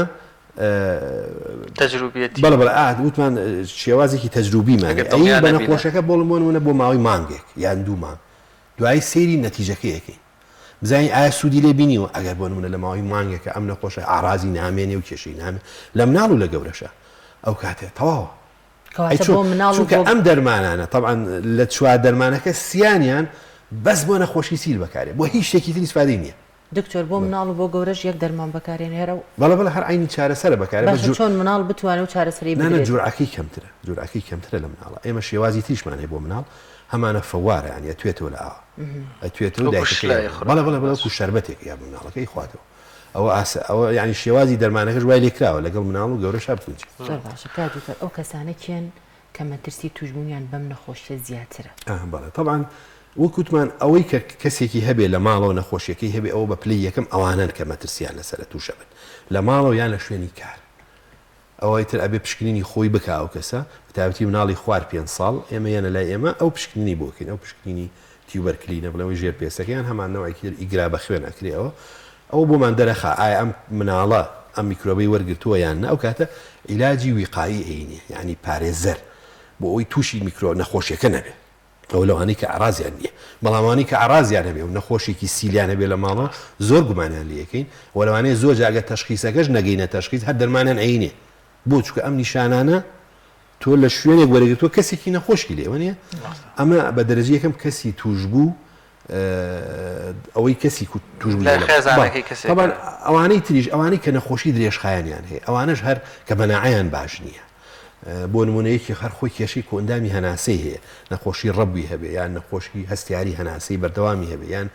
تەجروبیەتی بەڵێ وتمان شێوازێکی تەجروبیمان ئەین بە نەخۆشەکە بۆڵمۆنە بۆ ماوەی مانگێک یان 2 مانگ دوای سێری نەتیجەکەیەکەین بزانین ئایا سوودی لێ بینیوە ئەگەر بۆ نمونە لە ماوەی مانگێکە ئەم نەخۆشە ئاڕازی نامێنێ و کێشەی نامێ لە مناڵ و لە گەورەشە ئەو کاتێ تەواوە چونکە ئەم دەرمانانە طبعا لە 4 دەرمانەکە سییانیان بەس بۆ نەخۆشی سیل بەکارێ بۆ هیچ شتێکی تری ئیسفادەی نییە دکتۆر بۆ مناڵ و بۆ گەورەش یەک دەرمان بەکارێن هێرە بەڵێ هەر عینی چارەسەرە بەکارێ چۆن مناڵ بتوانێت و چارەسەری بێت جورعەکەی کەمترە لە مناڵە ئێمە شێوازی تریشمان هەیە بۆ مناڵ هەمانە فەوارە ینی ئەتوێتەوە لە ئاوە ئەتوێتەوە بەڵێ کو شەربەتێک یا مناڵەکەی خواتەوە ئەوە ینی شێوازی دەرمانەکەش وای لێکراوە لەگەڵ مناڵ و گەورەش بکوچ ئەو کەسانە کێن کە مەترسی توشبوونیان بەم نەخۆشیە زیاترە بەڵێ طبعا وەکوتمان ئەوەی کە کەسێکی هەبێ لە ماڵەوە نەخۆشیەکەی هەبێ ئەوە بە پلەی یەکەم ئەوانن کە مەترسیان لەسەر تووشە بن لە ماڵەوە یان لە شوێنی کار ئەوەی تر ئەبێ پشکنینی خۆی بک ئەو کەسە بەتابەتی مناڵی خوار 5 ساڵ ئێمە یانە لای ئێمە ئەو پشکنینی بۆکەین ئەو پشکنینی تیوبەرکلینە بڵێەوەی ژێر پێسەکەیان هەمان نەوەیکی ئیگرا بە خوێن ئەکرێەوە ئەو بۆمان دەرەخە ئایا ئەم مناڵە ئەم میکرۆبەی وەرگرتووە یان نە ئەو کاتە عیلاجی ویقایی عینی یعنی پارێزەر بۆ ئەوی تووشی میکرۆ نەخۆشیەکە نەبێ ئەو لەوانەی کە ئارازیان نییە بەڵامانی کە ئارازیان هەبێ و نەخۆشێکی سیلیان هەبێ لە ماڵە زۆر گومانیان لەکەین و لەوانەیە زۆر جاگە تەشخیصەکەش نەگەینە تەشخیص هەر دەرمانیان عینێ بۆ چونکە ئەم نیشانانە تۆ لە شوێنێک وەرەگرتووە کەسێکی نەخۆشی لێوە نیە ئەمە بە دەرەجە یەکەم کەسی توشبوو ئەوەی کەسی توشبوو ئەوانەی تریش ئەوانەی کە نەخۆشی درێژخایانیان هەیە ئەوانش هەر کە بەناعیان باش نییە بۆ نمونەیەکی هەر خۆی کێشەی کۆندامی هەناسەی هەیە نەخۆشی ڕەبووی هەبێ یان نەخۆشی هەستیاری هەناسەی بەردەوامی هەبێ یان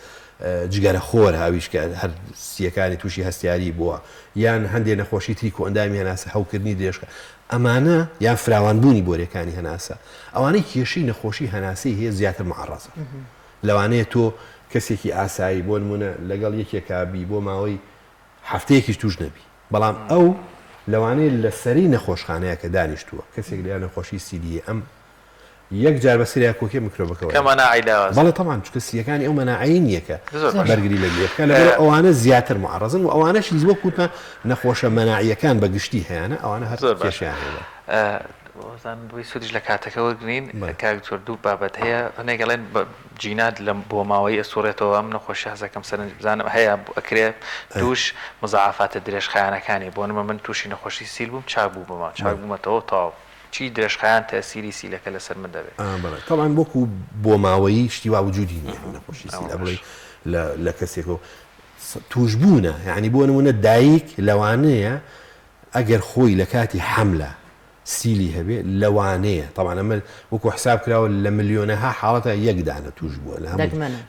جگەرە خۆر هاویشکە هەر سیەکانی تووشی هەستیاری بووە یان هەندێک نەخۆشی تری کۆندامی هەناسە هەوکردنی درێژکە ئەمانە یان فراوانبوونی بۆرەکانی هەناسە ئەوانەی کێشەی نەخۆشی هەناسەی هەیە زیاتر معڕازە لەوانەیە تۆ کەسێکی ئاسایی بۆ نمونە لەگەڵ یەکێکابی بۆ ماوەی هەفتەیەکیش توش نەبی بەڵام ئەو لەوانەیە لە سەری نەخۆشخانەیە کە دانیشتووە کەسێک لە نەخۆشی سیلیە ئەم یەک جار بەسەریا کۆکێ میکرۆبەکەەوە بەڵێ تەمان چکە سیەکانی ئەو مەناعی نییە کە بەرگری لە لێبکە لەگەڵ ئەوانە زیاتر معڕەزن و ئەوانەشی زوە کوتە نەخۆشە مەناعیەکان بە گشتی هەیەە ئەوانە هەر کێشیان هەیە بۆی سودیش لە کاتەکەەوە گرین کاکتۆر دوو بابەت هەیە نەگەڵێن جینات لە بۆ ماوەی ئەسوڕێتەوە ئەم نەخۆشی هەزەکەم سەرنجبزانم هەیە ئەکرێ توش مزعافاتە درێژخایانەکانی بۆ نمە من تووشی نەخۆشی سیل بووم چاک بوو بمە چاک بوومەتەوە تاو چی درێژخایان تەسیری سیلەکە لەسەر من دەبێت تەڵان بۆکو بۆ ماوەی شتی وا وجودی نیە نەخۆشی سیل ئەبڵێ لە کەسێکەوە توش بوونە یعنی بۆ نمونە دایک لەوانەیە ئەگەر خۆی لە کاتی حملە سیلی هەبێ لەوانەیە طبعا ئەمە وەکو حساب کراوە لە ملیۆنەها حاڵەتە یەکدانە توش بووە لە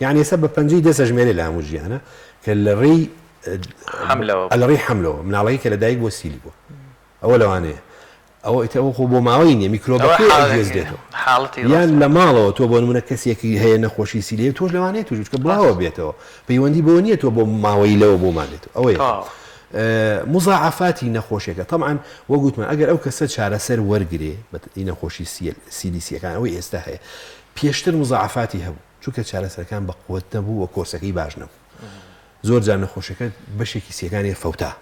یعنی ئێستا بە 50 دەسەژمێرە لە هەموو ژیانە کە لە ڕێی حملەوە مناڵەیە کە لە دایک بۆ سیلی بووە ئەوە لەوانەیە ئەوە ئیتەوە بۆ ماوەی نیە میکرۆبەکەێز دێتەوە یان لە ماڵەوە تۆ بۆ نمونە کەسێکی هەیە نەخۆشی سیلی تۆش لەوانەیە توش کە بڵاوە بێتەوە پەیوەندی بۆ نییە تۆ بۆ ماوەی لەوە بۆمانێتەوە ئەوەیە مزاعفاتی نەخۆشیەکە طبعا وەگوتمان ئەگەر ئەو کەسە چارەسەر وەرگێ نەخۆشی سیلیسیەکان ئەوەی ئێستا هەیە پێشتر مزاعفاتی هەبوو چونکە چارەسەرەکان بە قوت نەبوو و کۆرسەکەی باش نەبوو زۆر جار نەخۆشەکە بەشێکی سیەکانی فەوتا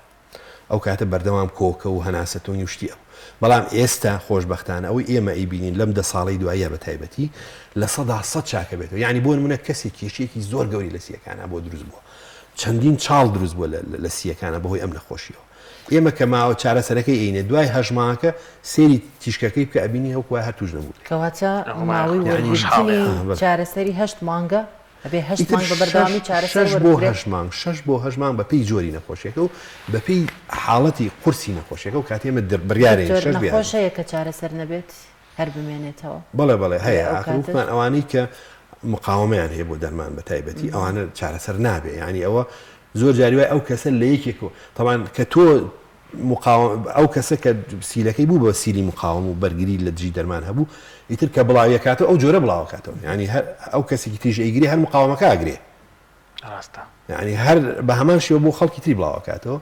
ئەو کاتە بەردەوام کۆکە و هەناسەتۆنی وشتی ئەو بەڵام ئێستا خۆشبەختانە ئەوەی ئێمە ئەیبینین لەم 10 ساڵی دوایە بە تایبەتی لە 100% چاکە بێتەوە یعنی بۆ نمونە کەسێک کێشەیەکی زۆر گەوری لە سیەکانە بۆ دروست بووە چەندین چاڵ دروست بووە لە سیەکانە بەهۆی ئەم نەخۆشیەوە ئێمە کە ماوە چارەسەرەکەی عینێ دوای هەژماکە سێری تیشکەکەی بکە ئەبینی هەوکوای هەر توش نەبوو کەواتە ماوەی وەرگرتنی چارەسەری 8 مانگە ئەبێ 8 مانگ بە بەردەوامی چارەسەر بۆ 6 بۆ 8 مانگ بەپێی جۆری نەخۆشیەکە و بەپێی حاڵەتی قورسی نەخۆشیەکە و کاتێمە بڕیارێن نەخۆشەیە کە چارەسەر نەبێت هەر بمێنێتەوە بەڵێ هەیە ئاخرمان ئەوانەی کە مقاومەیان هەیە بۆ دەرمان بە تایبەتی ئەوانە چارەسەر نابێ ینی ئەوە زۆر جاریوای ئەو کەسە لە یەکێکەوە طبعا کە تۆ ئەو کەسە کە سیلەکەی بوو بە سیلی مقاوم و بەرگری لە دژی دەرمان هەبوو ئیتر کە بڵاویەکاتەوە ئەو جۆرە بڵاوکاتەوە ینی هەر ئەو کەسێکی تیژ ئەیگری هەر مقاومەکە ئاگرێ ینی هەر بە هەمان شێوە بۆ خەڵکی تری بڵاوکاتەوە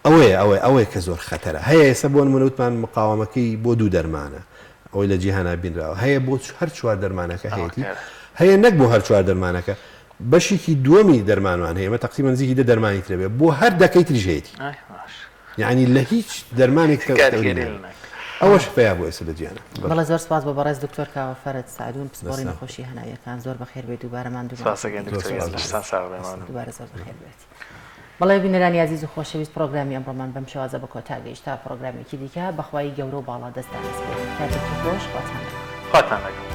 ئەوەیە کە زۆر خەتەرە هەیە ئێستا بۆ نمونەوتمان مقاومەکەی بۆ 2 دەرمانە ئەوەی لە جیهانا بینراوە هەیە بۆ هەر 4 دەرمانەکە هەیەی هەیە نەک بۆ هەر 4 دەرمانەکە بەشێکی دووەمی دەرمانوان هەیە مە تەقریباً نزیکی 10 دەرمانی ترەبێ بۆ هەر دەکەی تریژێتی یعنی لە هیچ دەرمانێک ئەوەش پێیا بۆ ئێستا لە جیهانە بەڵێ زۆر سپاس بە بەڕێز دکتۆر کاوە فەرەد سعدون پسپۆڕی نەخۆشی هەناویەکان زۆر بەخێر بێت دووبارەمان دووبارە زۆر بەخێر بێت بەڵێ بینەرانی عزیز و خۆشەویست پرۆگرامی ئەمڕۆمان بەم شێوازە بە کۆتاگەیشت تا پرۆگرامێکی دیکە بەخوای گەورە و باڵا دەستدانست کاتێکی خۆش خواتان لەگەڵ